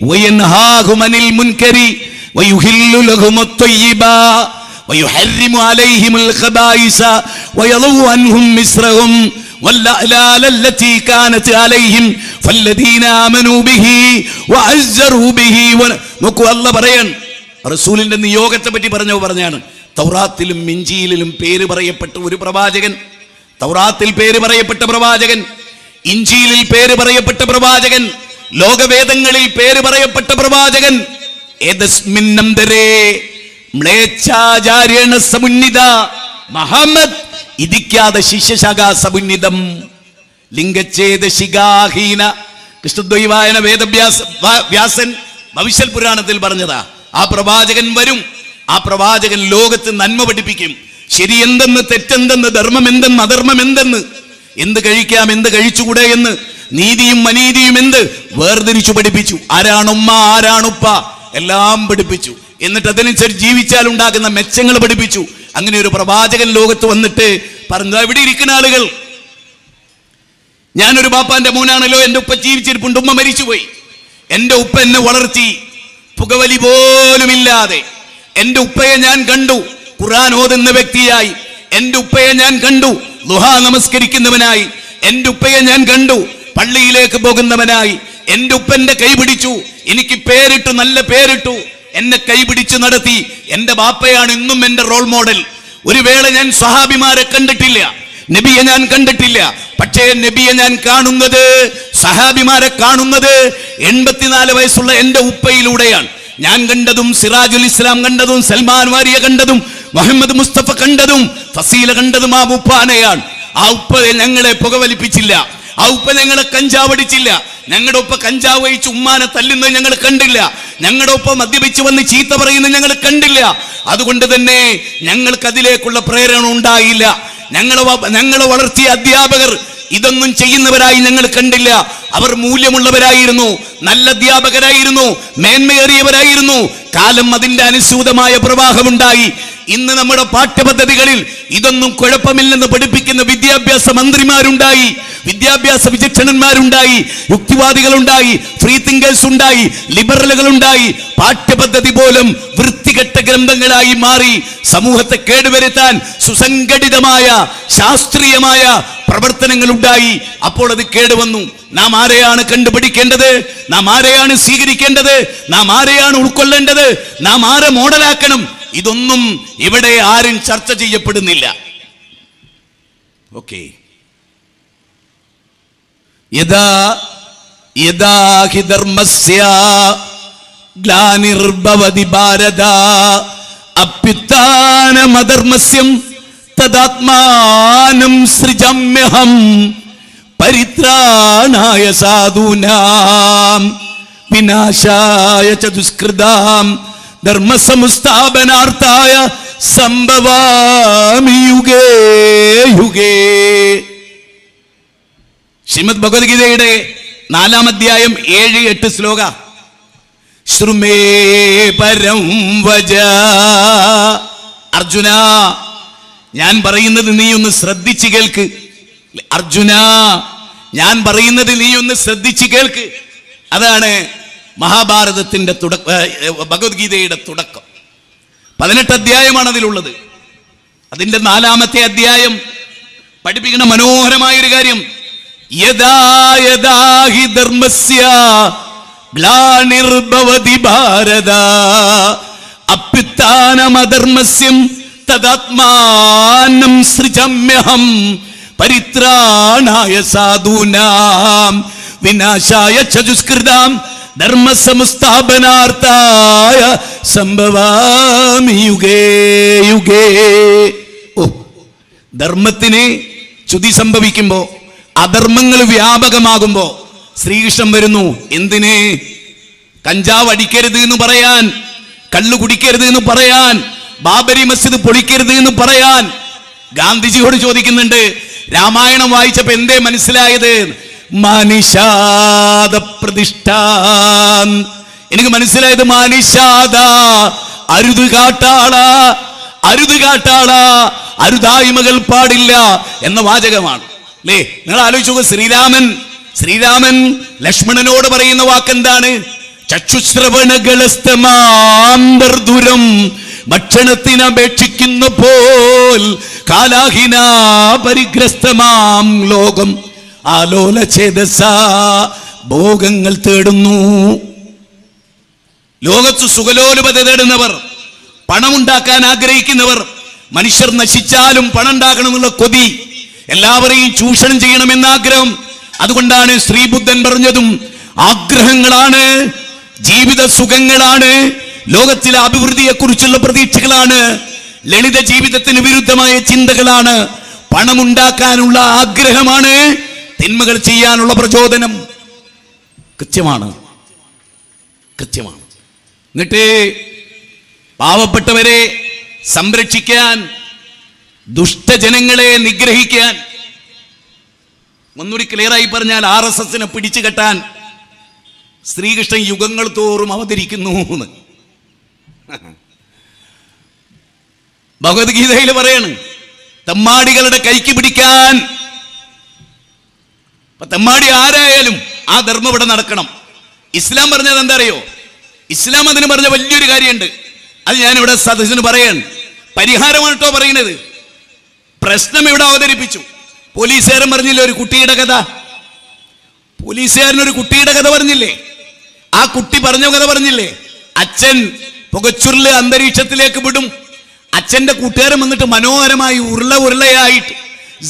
وينهاهم عن المنكر ويحل لهم الطيبات ويحرم عليهم الخبائث ويضع عنهم مصرهم والأغلال التي كانت عليهم فالذين آمنوا به وعزروا به. നോക്കൂ, അല്ലാഹു പറയാൻ റസൂലിന്റെ നിയോഗത്തെ പറ്റി പറഞ്ഞാണ്. തൗറാത്തിലും ഇഞ്ചീലിലും പേര് പറയപ്പെട്ട ഒരു പ്രവാചകൻ, തൗറാത്തിൽ പേര് പറയപ്പെട്ട പ്രവാചകൻ, ഇഞ്ചീലിൽ പേര് പറയപ്പെട്ട പ്രവാചകൻ, ലോകവേദങ്ങളിൽ പേര് പറയപ്പെട്ട പ്രവാചകൻ, മ്ലേച്ഛാചാര്യേണ സമുന്നിത മുഹമ്മദ് ഇദിക്കാതെ ശിഷ്യശാഖാ സമുന്നിതം ലിംഗച്ഛേദ ശിഖാഹീന. കൃഷ്ണദ്വൈവായന വേദവ്യാസൻ ഭവിഷ്യൽ പുരാണത്തിൽ പറഞ്ഞതാ. ആ പ്രവാചകൻ വരും, ആ പ്രവാചകൻ ലോകത്ത് നന്മ പഠിപ്പിക്കും. ശരി എന്തെന്ന്, തെറ്റെന്തെന്ന്, ധർമ്മം എന്തെന്ന്, അധർമ്മം എന്തെന്ന്, എന്ത് കഴിക്കാം, എന്ത് കഴിച്ചുകൂടെ എന്ന്, നീതിയും അനീതിയും എന്ത് വേർതിരിച്ചു പഠിപ്പിച്ചു. ആരാണുമ്മ, ആരാണുപ്പ എല്ലാം പഠിപ്പിച്ചു. എന്നിട്ട് അതിനനുസരിച്ച് ജീവിച്ചാൽ ഉണ്ടാകുന്ന മെച്ചങ്ങൾ പഠിപ്പിച്ചു. അങ്ങനെ ഒരു പ്രവാചകൻ ലോകത്ത് വന്നിട്ട് പറഞ്ഞു, ഇവിടെ ഇരിക്കുന്ന ആളുകൾ, ഞാനൊരു ബാപ്പാന്റെ മോനാണല്ലോ, എന്റെ ഉപ്പ ജീവിച്ചിരിപ്പുണ്ട്, ഉമ്മ മരിച്ചുപോയി, എന്റെ ഉപ്പ എന്നെ വളർത്തി പുകവലി പോലുമില്ലാതെ. എന്റെ ഉപ്പയെ ഞാൻ കണ്ടു ഖുർആൻ ഓതുന്ന വ്യക്തിയായി, എന്റെ ഉപ്പയെ ഞാൻ കണ്ടു ദുഹാ നമസ്കരിക്കുന്നവനായി, എന്റെ ഉപ്പയെ ഞാൻ കണ്ടു പള്ളിയിലേക്ക് പോകുന്നവനായി. എന്റെ ഉപ്പന്റെ കൈ പിടിച്ചു, എനിക്ക് പേരിട്ടു, നല്ല പേരിട്ടു, എന്നെ കൈപിടിച്ചു നടത്തി. എന്റെ ബാപ്പയാണ് ഇന്നും എന്റെ റോൾ മോഡൽ. ഒരു വേള ഞാൻ സ്വഹാബിമാരെ കണ്ടിട്ടില്ല, നബിയെ ഞാൻ കണ്ടിട്ടില്ല. പക്ഷേ നബിയെ ഞാൻ കാണുന്നത്, സഹാബിമാരെ കാണുന്നത് 84 വയസ്സുള്ള എന്റെ ഉപ്പയിലൂടെയാണ്. ഞാൻ കണ്ടതും സിറാജുൽ ഇസ്ലാം കണ്ടതും സൽമാൻ വാരിയ കണ്ടതും മുഹമ്മദ് മുസ്തഫ കണ്ടതും ഫസീല കണ്ടതും ആ ഉപ്പാനെയാണ്. ആ ഉപ്പ ഞങ്ങളെ പുകവലിപ്പിച്ചില്ല, ആ ഉപ്പ ഞങ്ങളെ കഞ്ചാവടിച്ചില്ല. ഞങ്ങളുടെ ഉപ്പ കഞ്ചാവ് കഴിച്ച് ഉമ്മാനെ തല്ലുന്നത് ഞങ്ങൾ കണ്ടില്ല. ഞങ്ങളുടെ ഉപ്പ മദ്യപിച്ച് വന്ന് ചീത്ത പറയുന്നത് ഞങ്ങൾ കണ്ടില്ല. അതുകൊണ്ട് തന്നെ ഞങ്ങൾക്ക് അതിലേക്കുള്ള പ്രേരണ ഉണ്ടായില്ല. ഞങ്ങളെ വളർത്തിയ അധ്യാപകർ ഇതൊന്നും ചെയ്യുന്നവരായി ഞങ്ങൾ കണ്ടില്ല. അവർ മൂല്യമുള്ളവരായിരുന്നു, നല്ല അധ്യാപകരായിരുന്നു, മേന്മയേറിയവരായിരുന്നു. കാലം അതിന്റെ അനുസൂതമായ പ്രവാഹമുണ്ടായി. ഇന്ന് നമ്മുടെ പാഠ്യപദ്ധതികളിൽ ഇതൊന്നും കുഴപ്പമില്ലെന്ന് പഠിപ്പിക്കുന്ന വിദ്യാഭ്യാസ മന്ത്രിമാരുണ്ടായി, വിദ്യാഭ്യാസ വിചക്ഷണന്മാരുണ്ടായി, യുക്തിവാദികളുണ്ടായി, ഫ്രീ തിങ്കേഴ്സ് ഉണ്ടായി, ലിബറലുകൾ ഉണ്ടായി. പാഠ്യപദ്ധതി പോലും വൃത്തികെട്ട ഗ്രന്ഥങ്ങളായി മാറി. സമൂഹത്തെ കേടുവരുത്താൻ സുസംഘടിതമായ ശാസ്ത്രീയമായ പ്രവർത്തനങ്ങൾ ഉണ്ടായി. അപ്പോൾ അത് കേടുവന്നു. നാം ആരെയാണ് കണ്ടുപിടിക്കേണ്ടത്? നാം ആരെയാണ് സ്വീകരിക്കേണ്ടത്? നാം ആരെയാണ് ഉൾക്കൊള്ളേണ്ടത്? നാം ആരെ മോഡലാക്കണം? ഇതൊന്നും ഇവിടെ ആരും ചർച്ച ചെയ്യപ്പെടുന്നില്ല. ഓക്കെ, യദാ യദാ ഹി ധർമ്മസ്യ ഗ്ലാനിർഭവതി ഭാരത അഭ്യുത്ഥാനമധർമ്മസ്യം തദാത്മാനം സൃജമ്യഹം പരിത്രാണായ സാധൂനാം വിനാശായ ച ദുഷ്കൃതാം ധർമ്മസംസ്ഥാപനാർത്ഥായ സംഭവാമി യുഗേ യുഗേ. ശ്രീമദ് ഭഗവത്ഗീതയുടെ 4-ാം അധ്യായം 7-8 ശ്ലോക. ശ്രുമേ പരം വജ. അർജുന, ഞാൻ പറയുന്നത് നീ ഒന്ന് ശ്രദ്ധിച്ചു കേൾക്ക്. അർജുന, ഞാൻ പറയുന്നത് നീ ഒന്ന് ശ്രദ്ധിച്ചു കേൾക്ക്. അതാണ് മഹാഭാരതത്തിന്റെ ഭഗവത്ഗീതയുടെ തുടക്കം. 18 അധ്യായമാണ് അതിലുള്ളത്. അതിന്റെ 4-ാമത്തെ അധ്യായം പഠിപ്പിക്കുന്ന മനോഹരമായൊരു കാര്യം, യദാ യദാ ഹി ധർമ്മസ്യ ഗ്ലാനിർഭവതി ഭാരത അഭ്യുത്ഥാനമധർമ്മസ്യം തദാത്മാനം സൃജമ്യഹം പരിത്രാണായ സാധൂനാം വിനാശായ ച ദുഷ്കൃതാം ധർമ്മസംസ്ഥാപനാർത്ഥായ സംഭവാമി യുഗേ യുഗേ. ഓ, ധർമ്മത്തിന് ചുതി സംഭവിക്കുമ്പോ, അധർമ്മങ്ങൾ വ്യാപകമാകുമ്പോ ശ്രീകൃഷ്ണൻ വരുന്നു. എന്തിന്? കഞ്ചാവ് അടിക്കരുത് എന്ന് പറയാൻ, കള്ളു കുടിക്കരുത് എന്ന് പറയാൻ, ബാബരി മസ്ജിദ് പൊളിക്കരുത് എന്ന് പറയാൻ. ഗാന്ധിജിയോട് ചോദിക്കുന്നുണ്ട്, രാമായണം വായിച്ചപ്പോ എന്തേ മനസ്സിലായത്? മാനിഷാദ പ്രതിഷ്ഠ. എനിക്ക് മനസ്സിലായത് മാനിഷാദ, അരുത് കാട്ടാള, അരുത് കാട്ടാള, അരുതായ്മകൾ പാടില്ല എന്ന വാചകമാണ് അല്ലേ? നിങ്ങൾ ആലോചിച്ചു, ശ്രീരാമൻ ലക്ഷ്മണനോട് പറയുന്ന വാക്കെന്താണ്? ചക്ഷുശ്രവണകളസ്തമാന്തർദുരം ഭക്ഷണത്തിനപേക്ഷിക്കുന്ന പോൽ കാലാഹിന പരിഗ്രസ്തമാം ലോകം ആലോലഛേദസ ഭോഗങ്ങൾ തേടുന്നു. ലോകത്ത് സുഖലോലുപത തേടുന്നവർ, പണമുണ്ടാക്കാൻ ആഗ്രഹിക്കുന്നവർ, മനുഷ്യർ നശിച്ചാലും പണം ഉണ്ടാക്കണമെന്നുള്ള കൊതി, എല്ലാവരെയും ചൂഷണം ചെയ്യണമെന്ന ആഗ്രഹം. അതുകൊണ്ടാണ് ശ്രീബുദ്ധൻ പറഞ്ഞതും ആഗ്രഹങ്ങളാണ് ജീവിത സുഖങ്ങളാണ്, ലോകത്തിലെ അഭിവൃദ്ധിയെക്കുറിച്ചുള്ള പ്രതീക്ഷകളാണ്, ലളിത ജീവിതത്തിന് വിരുദ്ധമായ ചിന്തകളാണ്, പണമുണ്ടാക്കാനുള്ള ആഗ്രഹമാണ് തിന്മകൾ ചെയ്യാനുള്ള പ്രചോദനം. കൃത്യമാണ്. എന്നിട്ട് പാവപ്പെട്ടവരെ സംരക്ഷിക്കാൻ, ദുഷ്ടജനങ്ങളെ നിഗ്രഹിക്കാൻ, ഒന്നുകൂടി ക്ലിയറായി പറഞ്ഞാൽ RSSനെ പിടിച്ചു കെട്ടാൻ ശ്രീകൃഷ്ണൻ യുഗങ്ങൾ തോറും അവതരിക്കുന്നു എന്ന് ഭഗവത്ഗീതയിൽ പറയാണ്. തെമ്മാടികളുടെ കൈക്ക് പിടിക്കാൻ. തെമ്മാടി ആരായാലും ആ ധർമ്മം ഇവിടെ നടക്കണം. ഇസ്ലാം പറഞ്ഞത് എന്താ അറിയോ? ഇസ്ലാം അതിന് പറഞ്ഞ വലിയൊരു കാര്യമുണ്ട്. അത് ഞാനിവിടെ സദസ്സിന് പറയാൻ പരിഹാരമാണ് കേട്ടോ പറയുന്നത്. പ്രശ്നം ഇവിടെ അവതരിപ്പിച്ചു. പോലീസുകാരൻ പറഞ്ഞില്ലേ ഒരു കുട്ടിയുടെ കഥ? പോലീസുകാരനൊരു കുട്ടിയുടെ കഥ പറഞ്ഞില്ലേ? ആ കുട്ടി പറഞ്ഞ കഥ പറഞ്ഞില്ലേ? അച്ഛൻ പുകച്ചുരുള് അന്തരീക്ഷത്തിലേക്ക് വിടും. അച്ഛന്റെ കൂട്ടുകാരൻ വന്നിട്ട് മനോഹരമായി ഉരുളയായിട്ട്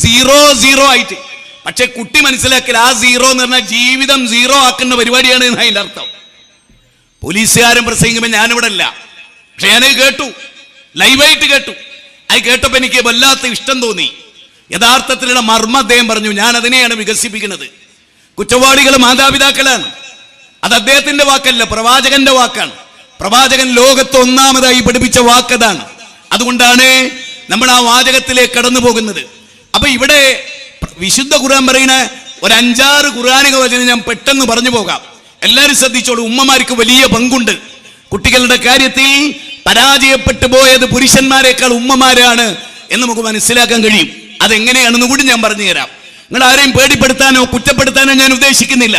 0 ആയിട്ട്. പക്ഷെ കുട്ടി മനസ്സിലാക്കില്ല, ആ 0 എന്ന് പറഞ്ഞാൽ ജീവിതം 0 ആക്കുന്ന പരിപാടിയാണ് അതിന്റെ അർത്ഥം. പോലീസുകാരൻ പ്രസംഗിക്കുമ്പോൾ ഞാനിവിടെ അല്ല, പക്ഷെ ഞാനത് കേട്ടു, ലൈവായിട്ട് കേട്ടു. അത് കേട്ടപ്പോൾ എനിക്ക് വല്ലാത്ത ഇഷ്ടം തോന്നി. യഥാർത്ഥത്തിലുള്ള മർമ്മ അദ്ദേഹം പറഞ്ഞു. ഞാൻ അതിനെയാണ് വികസിപ്പിക്കുന്നത്. കുറ്റവാളികൾ മാതാപിതാക്കളാണ്. അത് അദ്ദേഹത്തിന്റെ വാക്കല്ല, പ്രവാചകന്റെ വാക്കാണ്. പ്രവാചകൻ ലോകത്ത് ഒന്നാമതായി പഠിപ്പിച്ച വാക്കതാണ്. അതുകൊണ്ടാണ് നമ്മൾ ആ വാചകത്തിലേക്ക് കടന്നു പോകുന്നത്. അപ്പൊ ഇവിടെ വിശുദ്ധ ഖുർആൻ പറയുന്ന ഒരു 5-6 ഖുർആനിക വചനം ഞാൻ പെട്ടെന്ന് പറഞ്ഞു പോകാം. എല്ലാവരും ശ്രദ്ധിച്ചോളൂ. ഉമ്മമാർക്ക് വലിയ പങ്കുണ്ട്. കുട്ടികളുടെ കാര്യത്തിൽ പരാജയപ്പെട്ടു പോയത് പുരുഷന്മാരെക്കാൾ ഉമ്മമാരാണ് എന്ന് നമുക്ക് മനസ്സിലാക്കാൻ കഴിയും. അതെങ്ങനെയാണെന്ന് കൂടി ഞാൻ പറഞ്ഞു തരാം. നിങ്ങൾ ആരെയും പേടിപ്പെടുത്താനോ കുറ്റപ്പെടുത്താനോ ഞാൻ ഉദ്ദേശിക്കുന്നില്ല.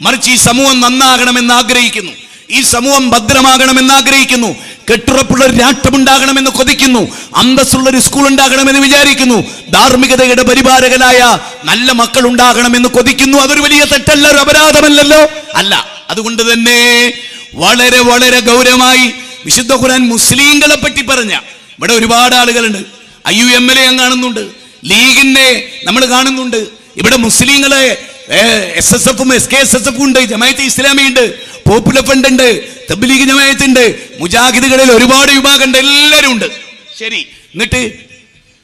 മറിച്ച് ഈ സമൂഹം നന്നാകണമെന്ന് ആഗ്രഹിക്കുന്നു, ഈ സമൂഹം ഭദ്രമാകണമെന്ന് ആഗ്രഹിക്കുന്നു, കെട്ടുറപ്പുള്ള ഒരു രാഷ്ട്രമുണ്ടാകണമെന്ന് കൊതിക്കുന്നു, അന്തസ്സുള്ള ഒരു സ്കൂൾ ഉണ്ടാകണമെന്ന് വിചാരിക്കുന്നു, ധാർമ്മികതയുടെ പരിപാലകരായ നല്ല മക്കൾ ഉണ്ടാകണമെന്ന് കൊതിക്കുന്നു. അതൊരു വലിയ തെറ്റല്ല, ഒരു അപരാധമല്ലല്ലോ. അല്ല. അതുകൊണ്ട് തന്നെ വളരെ വളരെ ഗൗരവമായി വിശുദ്ധ ഖുർആൻ മുസ്ലിങ്ങളെ പറ്റി പറഞ്ഞ ഇവിടെ ഒരുപാട് ആളുകളുണ്ട്. IUMLA കാണുന്നുണ്ട്, ലീഗിനെ നമ്മൾ കാണുന്നുണ്ട്. ഇവിടെ മുസ്ലിങ്ങളെ SSFും SKSSFും ഉണ്ട്, ജമാഅത്തെ ഇസ്ലാമി ഉണ്ട്, പോപ്പുലർ ഫണ്ട് ഉണ്ട്, തബ്ലീഗ് ജമാഅത്ത് ഉണ്ട്, മുജാഹിദുകളിൽ ഒരുപാട് വിഭാഗമുണ്ട്, എല്ലാവരും ഉണ്ട്. ശരി, എന്നിട്ട്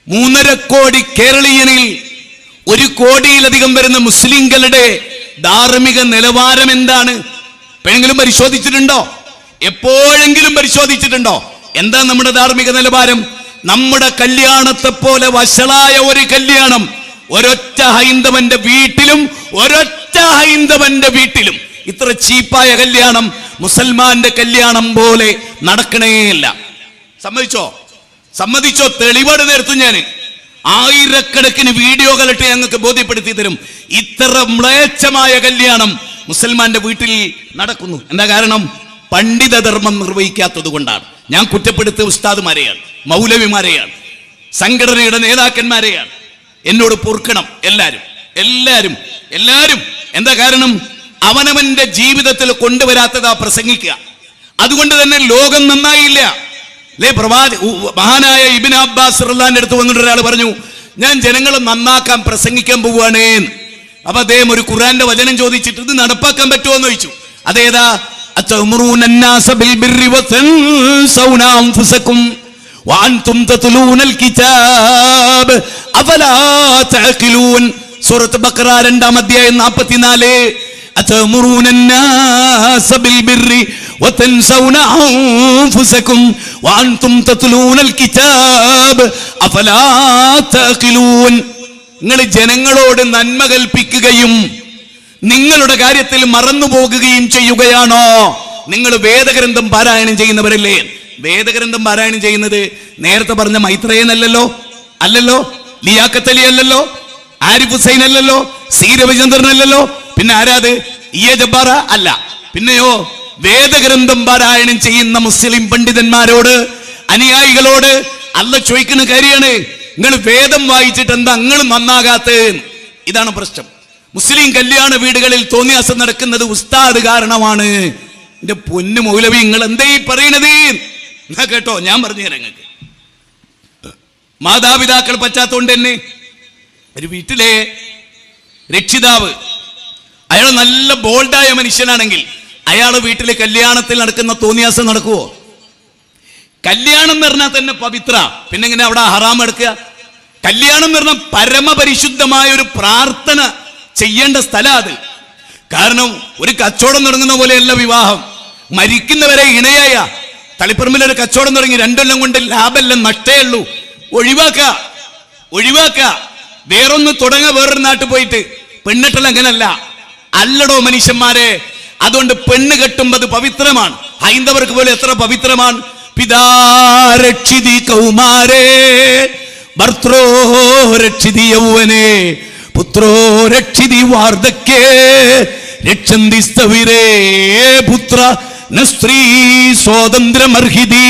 3.5 കോടി കേരളീയനിൽ 1 കോടിയിലധികം വരുന്ന മുസ്ലിങ്ങളുടെ ധാർമ്മിക നിലവാരം എന്താണ്? എപ്പോഴെങ്കിലും പരിശോധിച്ചിട്ടുണ്ടോ? എപ്പോഴെങ്കിലും പരിശോധിച്ചിട്ടുണ്ടോ? എന്താ നമ്മുടെ ധാർമ്മിക നിലവാരം? നമ്മുടെ കല്യാണത്തെ പോലെ വഷളായ ഒരു കല്യാണം ഒരൊറ്റ ഹൈന്ദവന്റെ വീട്ടിലും ഇത്ര ചീപ്പായ കല്യാണം മുസൽമാന്റെ കല്യാണം പോലെ നടക്കണേയില്ല. സമ്മതിച്ചോ? തെളിവോട് നേരത്തും ഞാൻ ആയിരക്കണക്കിന് വീഡിയോകളിട്ട് ഞങ്ങൾക്ക് ബോധ്യപ്പെടുത്തി തരും. ഇത്ര മ്ലേച്ഛമായ കല്യാണം മുസൽമാന്റെ വീട്ടിൽ നടക്കുന്നു. എന്താ കാരണം? പണ്ഡിത ധർമ്മം നിർവഹിക്കാത്തത് കൊണ്ടാണ്. ഞാൻ കുറ്റപ്പെടുത്തിയ ഉസ്താദുമാരെയാണ്, മൗലവിമാരെയാണ്, സംഘടനയുടെ നേതാക്കന്മാരെയാണ്. എന്നോട് പൊറുക്കണം എല്ലാരും. എന്താ കാരണം? അവനവന്റെ ജീവിതത്തിൽ കൊണ്ടുവരാത്തതാ പ്രസംഗിക്കുക. അതുകൊണ്ട് തന്നെ ലോകം നന്നായില്ല. മഹാനായ ഇബ്നു അബ്ബാസ് റളിയല്ലാഹു അടുത്ത് വന്നിട്ട് ഒരാൾ പറഞ്ഞു, ഞാൻ ജനങ്ങളെ നന്നാക്കാൻ പ്രസംഗിക്കാൻ പോവുകയാണ്. അപ്പൊ അദ്ദേഹം ഒരു ഖുർആന്റെ വചനം ചോദിച്ചിട്ട് ഇത് നടപ്പാക്കാൻ പറ്റുമോ എന്ന് ചോദിച്ചു. അതേതാ? അതഅ്മുറൂന അന്നാസ ബിൽ ബിർരി വതൻസൗന അൻഫുസകും വഅൻതും തത്ലൂനൽ കിതാബ് അഫലാ തഅഖിലൂൻ. സൂറത്ത് ബഖറ 2-ാം അധ്യായം 44. അതഅ്മുറൂന അന്നാസ ബിൽ ബിർരി വതൻസൗന അൻഫുസകും വഅൻതും തത്ലൂനൽ കിതാബ് അഫലാ തഅഖിലൂൻ. നിങ്ങൾ ജനങ്ങളോട് നന്മ കൽപ്പിക്കുകയും നിങ്ങളുടെ കാര്യത്തിൽ മറന്നുപോകുകയും ചെയ്യുകയാണോ? നിങ്ങൾ വേദഗ്രന്ഥം പാരായണം ചെയ്യുന്നവരല്ലേ? വേദഗ്രന്ഥം പാരായണം ചെയ്യുന്നത് നേരത്തെ പറഞ്ഞ മൈത്രേയനല്ലല്ലോ, ലിയാഖത്ത് അലി അല്ലല്ലോ, ആരിഫ് ഹുസൈൻ അല്ലല്ലോ, സി രവിചന്ദ്രൻ അല്ലല്ലോ, പിന്നെ ആരാത്? ഇ എ ജബ്ബാറ അല്ല. പിന്നെയോ വേദഗ്രന്ഥം പാരായണം ചെയ്യുന്ന മുസ്ലിം പണ്ഡിതന്മാരോട്, അനുയായികളോട് അല്ല ചോദിക്കുന്ന കാര്യമാണ്, നിങ്ങൾ വേദം വായിച്ചിട്ട് എന്താ നിങ്ങൾ നന്നാകാത്തത്? ഇതാണ് പ്രശ്നം. മുസ്ലിം കല്യാണ വീടുകളിൽ തോന്നിയാസം നടക്കുന്നത് ഉസ്താദ് കാരണമാണ്. എന്റെ പൊന്നു മൗലവി, നിങ്ങൾ എന്താ ഈ പറയണത്? എന്നാ കേട്ടോ, ഞാൻ പറഞ്ഞു തരാം നിങ്ങൾക്ക്. മാതാപിതാക്കൾ പറ്റാത്തോണ്ട് തന്നെ ഒരു വീട്ടിലെ രക്ഷിതാവ് അയാൾ നല്ല ബോൾഡായ മനുഷ്യനാണെങ്കിൽ അയാൾ വീട്ടിലെ കല്യാണത്തിൽ നടക്കുന്ന തോന്നിയാസം നടക്കുവോ? കല്യാണം എന്ന് പറഞ്ഞാൽ തന്നെ പവിത്ര, പിന്നെ എങ്ങനെ അവിടെ ഹറാം എടുക്കുക? കല്യാണം എന്ന് പറഞ്ഞാൽ പരമപരിശുദ്ധമായ ഒരു പ്രാർത്ഥന ചെയ്യേണ്ട സ്ഥലം അത്. കാരണം ഒരു കച്ചവടം തുടങ്ങുന്ന പോലെയല്ല വിവാഹം. മരിക്കുന്നവരെ ഇണയായ തളിപ്പറമ്പിൽ ഒരു കച്ചവടം തുടങ്ങി 2 കൊല്ലം കൊണ്ട് ലാഭമെല്ലാം നഷ്ടേ ഉള്ളൂ. ഒഴിവാക്ക. വേറൊന്ന് തുടങ്ങ, വേറൊരു നാട്ടിൽ പോയിട്ട്. പെണ്ണിട്ടൽ അങ്ങനല്ല അല്ലടോ മനുഷ്യന്മാരെ. അതുകൊണ്ട് പെണ്ണ് കെട്ടുമ്പത് പവിത്രമാണ്. ഹൈന്ദവർക്ക് പോലെ എത്ര പവിത്രമാണ്. പിതാ രക്ഷിതി കൗമാരേ ഭർത്രോ രക്ഷിതി യൗവനേ പുത്രോ രക്ഷിതി വാർദ്ധക്യേ രക്ഷന്തി സ്ഥവിരേ പുത്ര സ്ത്രീ സ്വാതന്ത്ര്യമർഹിതി.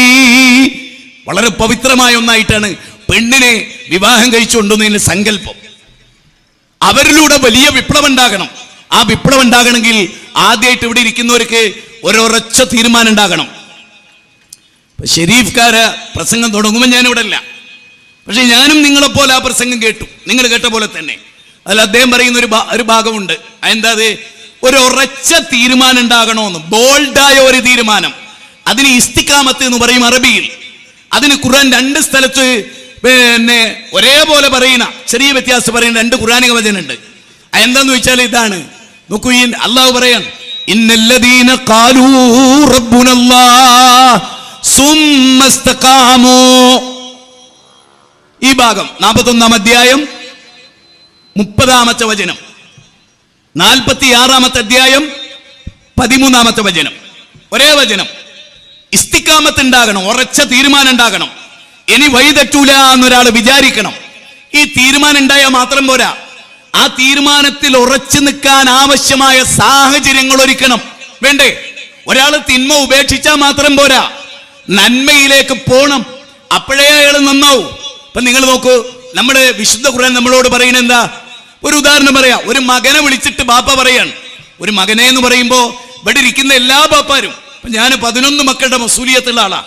വളരെ പവിത്രമായ ഒന്നായിട്ടാണ് പെണ്ണിനെ വിവാഹം കഴിച്ചുകൊണ്ടുവന്നതിന്റെ സങ്കല്പം. അവരിലൂടെ വലിയ വിപ്ലവം ഉണ്ടാകണം. ആ വിപ്ലവം ഉണ്ടാകണമെങ്കിൽ ആദ്യമായിട്ട് ഇവിടെ ഇരിക്കുന്നവർക്ക് ഒരൊറച്ച തീരുമാനം ഉണ്ടാകണം. ഷെരീഫ്കാര് പ്രസംഗം തുടങ്ങുമ്പോൾ ഞാനിവിടെ അല്ല, പക്ഷെ ഞാനും നിങ്ങളെപ്പോലെ ആ പ്രസംഗം കേട്ടു. നിങ്ങൾ കേട്ട പോലെ തന്നെ അതിൽ അദ്ദേഹം പറയുന്ന ഒരു ഭാഗമുണ്ട്. എന്താ അത്? ഒരു ഉറച്ച തീരുമാനം ഉണ്ടാകണമെന്ന്, ബോൾഡായ ഒരു തീരുമാനം. അതിന് ഇസ്തിഖാമത്ത് എന്ന് പറയും അറബിയിൽ. അതിന് ഖുർആൻ 2 സ്ഥലത്ത് പിന്നെ ഒരേപോലെ പറയുന്ന, ചെറിയ വ്യത്യാസം പറയുന്ന 2 ഖുർആനിക വചനമുണ്ട്. എന്താന്ന് വെച്ചാൽ ഇതാണ്. നോക്കൂ, അള്ളാഹു പറയാൻ, ഇന്നല്ലദീന ഖാലൂ റബ്ബുനല്ലാഹ് സുമ്മ ഇസ്തഖാമൂ. ഈ ഭാഗം 41-ാം അധ്യായം 30-ാമത്തെ വചനം, 46-ാമത്തെ അധ്യായം 13-ാമത്തെ വചനം, ഒരേ വചനം. ഇസ്തിഖാമത്ത് ഉണ്ടാകണം, ഉറച്ച തീരുമാനം ഉണ്ടാകണം. ഇനി വഴി തെറ്റൂല എന്നൊരാൾ വിചാരിക്കണം. ഈ തീരുമാനം ഉണ്ടായാൽ മാത്രം പോരാ, ആ തീരുമാനത്തിൽ ഉറച്ചു നിൽക്കാൻ ആവശ്യമായ സാഹചര്യങ്ങൾ ഒരുക്കണം. വേണ്ടേ? ഒരാൾ തിന്മ ഉപേക്ഷിച്ചാൽ മാത്രം പോരാ, നന്മയിലേക്ക് പോണം. അപ്പോഴേ അയാൾ നന്നാവും. ഇപ്പൊ നിങ്ങൾ നോക്കൂ, നമ്മുടെ വിശുദ്ധ ഖുർആൻ നമ്മളോട് പറയുന്നത് എന്താ? ഒരു ഉദാഹരണം പറയാം. ഒരു മകനെ വിളിച്ചിട്ട് ബാപ്പ പറയാണ്, ഒരു മകനെ എന്ന് പറയുമ്പോ ഇവിടെ ഇരിക്കുന്ന എല്ലാ ബാപ്പാരും, ഇപ്പൊ ഞാൻ 11 മക്കളുടെ മസൂലിയത്തുള്ള ആളാ.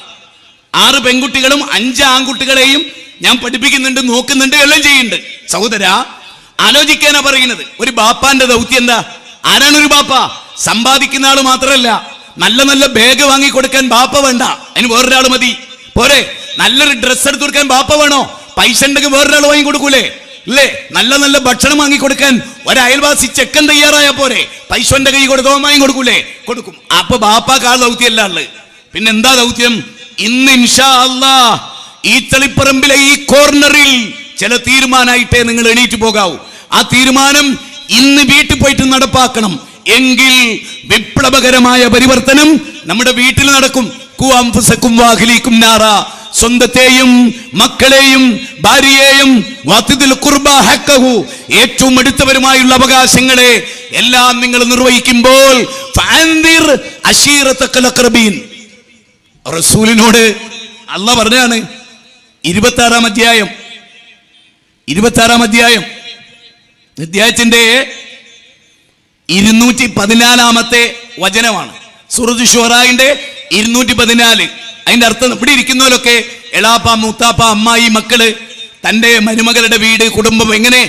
6 പെൺകുട്ടികളും 5 ആൺകുട്ടികളെയും ഞാൻ പഠിപ്പിക്കുന്നുണ്ട്, നോക്കുന്നുണ്ട്, എല്ലാം ചെയ്യുന്നുണ്ട്. സഹോദരാ, ആലോചിക്കാനാ പറയുന്നത്. ഒരു ബാപ്പാന്റെ ദൗത്യം എന്താ? ആരാണ് ഒരു ബാപ്പ? സമ്പാദിക്കുന്ന ആള് മാത്രമല്ല, നല്ല നല്ല ബാഗ് വാങ്ങി കൊടുക്കാൻ ബാപ്പ വേണ്ട, അതിന് വേറൊരാൾ മതി. പോരെ? നല്ലൊരു ഡ്രസ്സ് എടുത്തു കൊടുക്കാൻ ബാപ്പ വേണോ? പൈസ ഉണ്ടെങ്കിൽ വേറൊരാൾ വാങ്ങി കൊടുക്കൂലേ? ഇല്ലേ? നല്ല നല്ല ഭക്ഷണം വാങ്ങി കൊടുക്കാൻ ഒരു അയൽവാസി ചെക്കൻ തയ്യാറായ പോരെ? പൈസ എന്റെ കൈ കൊടുത്തോ വാങ്ങി കൊടുക്കൂലേ? കൊടുക്കും. അപ്പൊ ബാപ്പാക്ക് ആ ദൗത്യമല്ല ഉള്ളത്. പിന്നെ എന്താ ദൗത്യം? ഇന്ന് ഇൻഷാ അല്ലാഹ് ഈ തളിപ്പറമ്പിലെ ഈ കോർണറിൽ ചില തീരുമാനമായിട്ടേ നിങ്ങൾ എണീറ്റ് പോകാവൂ. ആ തീരുമാനം ഇന്ന് വീട്ടിൽ പോയിട്ട് നടപ്പാക്കണം. എങ്കിൽ വിപ്ലവകരമായ പരിവർത്തനം നമ്മുടെ വീട്ടിൽ നടക്കും. ഖുഅൻഫുസകും വഅഹ്ലീകും നാറ, സ്വന്തത്തെയും മക്കളെയും ഭാര്യയെയും വഅതിൽ ഖുർബ ഹഖഹു, ഏറ്റവും അടുത്തവരുമായുള്ള അവകാശങ്ങളെ എല്ലാം നിങ്ങൾ നിർവഹിക്കുമ്പോൾ ഫഅൻദിർ അശീറതകൽ അഖ്റബീൻ. റസൂലിനോട് അല്ലാഹ് പറഞ്ഞാണ് 26-ാം അധ്യായത്തിന്റെ 214-ാമത്തെ വചനമാണ്. സൂറത്ത് ശുഅറാന്റെ 214. അതിന്റെ അർത്ഥം, ഇവിടെ ഇരിക്കുന്നവരൊക്കെ എളാപ്പ, മൂത്താപ്പ, അമ്മായി, മക്കള്, തന്റെ മരുമകളുടെ വീട്, കുടുംബം, എങ്ങനെ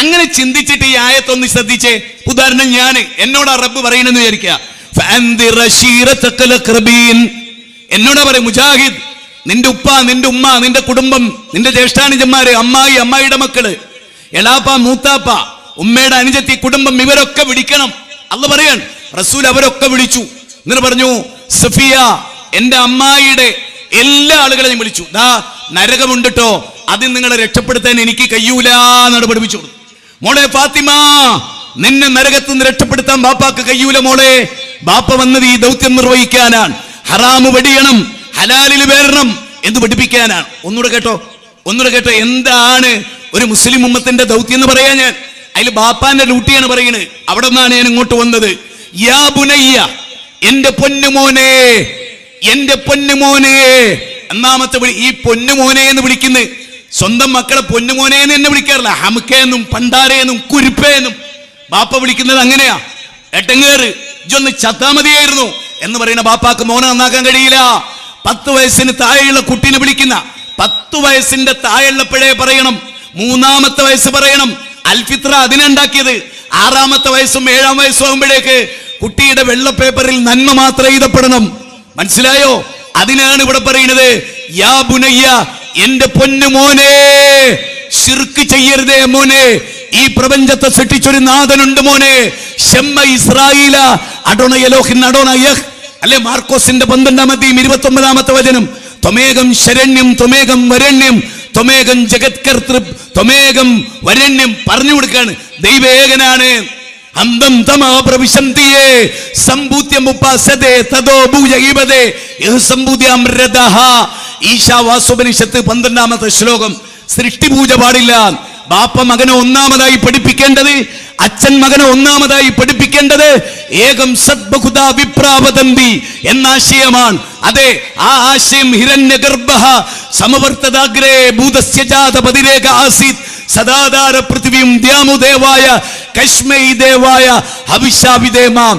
അങ്ങനെ ചിന്തിച്ചിട്ട് ഈ ആയത്തൊന്ന് ശ്രദ്ധിച്ചേ. ഉദാഹരണം, എന്നോട് റബ്ബ് പറയണെന്ന് വിചാരിക്കുക, എന്നോട് പറയും, മുജാഹിദ്, നിന്റെ ഉപ്പ, നിന്റെ ഉമ്മ, നിന്റെ കുടുംബം, നിന്റെ ജ്യേഷ്ഠാനുജന്മാര്, അമ്മായി, അമ്മായിയുടെ മക്കള്, എളാപ്പ, മൂത്താപ്പ, ഉമ്മയുടെ അനുജത്തി, കുടുംബം, ഇവരൊക്കെ വിളിക്കണം. അള്ളാഹ് പറയാൻ, റസൂൽ അവരൊക്കെ വിളിച്ചു. എന്നിട്ട് പറഞ്ഞു, സഫിയ, എന്റെ അമ്മായിയുടെ എല്ലാ ആളുകളെയും വിളിച്ചു. ദാ നരകമുണ്ടിട്ടോ, അതിൽ നിങ്ങളെ രക്ഷപ്പെടുത്താൻ എനിക്ക് കഴിയൂലെന്ന് പഠിപ്പിച്ചു. മോളെ ഫാത്തിമ, നിന്നെ നരകത്തിൽ നിന്ന് രക്ഷപ്പെടുത്താൻ ബാപ്പാക്ക് കഴിയൂല മോളെ. ബാപ്പ വന്നത് ഈ ദൗത്യം നിർവഹിക്കാനാണ്. ഹറാമ് വെടിയണം, ഹലാലിൽ വേരണം എന്ന് പഠിപ്പിക്കാനാണ്. ഒന്നുകൂടെ കേട്ടോ, എന്താണ് ഒരു മുസ്ലിം ഉമ്മത്തിന്റെ ദൗത്യം എന്ന് പറയാൻ ഞാൻ അതിൽ ബാപ്പാന്റെ ഡ്യൂട്ടിയാണ് പറയുന്നത്. അവിടെ നിന്നാണ് ഞാൻ ഇങ്ങോട്ട് വന്നത്. യാ ബുനയ്യ, എന്റെ പൊന്നുമോനെ, എന്റെ പൊന്നുമോനെ. ഒന്നാമത്തെ വിളി ഈ പൊന്നുമോനെ എന്ന് വിളിക്കുന്നത്. സ്വന്തം മക്കളെ പൊന്നുമോനെ എന്ന് എന്നെ വിളിക്കാറില്ല. ഹമുക്കേന്നും പണ്ടാരേന്നും കുരുപ്പേന്നും ബാപ്പ വിളിക്കുന്നത് അങ്ങനെയാ. എട്ടങ്ങേറ്, ഇജൊന്ന് ചത്താ മതിയായിരുന്നു എന്ന് പറയുന്ന ബാപ്പാക്ക് മോനെ നന്നാക്കാൻ കഴിയില്ല. 10 വയസ്സിന് താഴെയുള്ള കുട്ടീനെ വിളിക്കുന്ന 10 വയസ്സിന്റെ താഴെയുള്ളപ്പോഴേ പറയണം. 3-ാമത്തെ വയസ്സ് പറയണം. അൽഫിത്ര അതിനുണ്ടാക്കിയത്. 6-ാമത്തെ വയസ്സും 7-ാം വയസ്സും ആകുമ്പോഴേക്ക് കുട്ടിയുടെ വെള്ള പേപ്പറിൽ നന്മ മാത്രം എഴുതപ്പെടണം. മനസ്സിലായോ? അതിനാണ് ഇവിടെ പറയുന്നത്, യാ ബുനയ്യ, എന്റെ പൊന്നു മോനെ, ശിർക്ക് ചെയ്യരുതേ മോനെ. ഈ പ്രപഞ്ചത്തെ സൃഷ്ടിച്ചൊരു നാഥനുണ്ട് മോനെ. ശമ്മ ഇസ്രായേല അഡോണയലോഹിൻ അഡോണയഹ്, അല്ലെ? മാർക്കോസിന്റെ 12-ാം അധ്യായം 29-ാമത്തെ വചനം. ത്വമേകം ശരണ്യം ത്വമേകം വരണ്യം ത്വമേകം ജഗത്കർത്തൃ ത്വമേകം വരണ്യം പറഞ്ഞു കൊടുക്കാണ്. ദൈവേകനാണ്. അന്തം തമാ പ്രവിശന്തിയേ സംഭൂത്യം ഉപാസതേ തദോ ഭൂജഗീപതേ യഹ്സംഭൂത്യമൃതഃ. ഈശാവാസോപനിഷത്ത് 12-ാമത്തെ ശ്ലോകം. സൃഷ്ടിപൂജ പാടില്ല. ബാപ്പ മകനെ ഒന്നാമതായി പഠിപ്പിക്കേണ്ടത്, അച്ഛൻ മകനെ ഒന്നാമതായി പഠിപ്പിക്കേണ്ടത് ഏകം സദ്ബഹുദാ വിപ്രാവദന്തി എന്ന ആശയമാണ്. അതെ, ആ ആശയം ഹിരണ്യഗർഭഃ സമവർത്തദാഗ്രേ ഭൂതസ്യ ജാത പതിരേക ആസീത് സദാധാര പൃഥ്വിയും ദ്യാമുദേവായ കശ്മൈ ദേവായ ഹവിഷാവിദേമാം.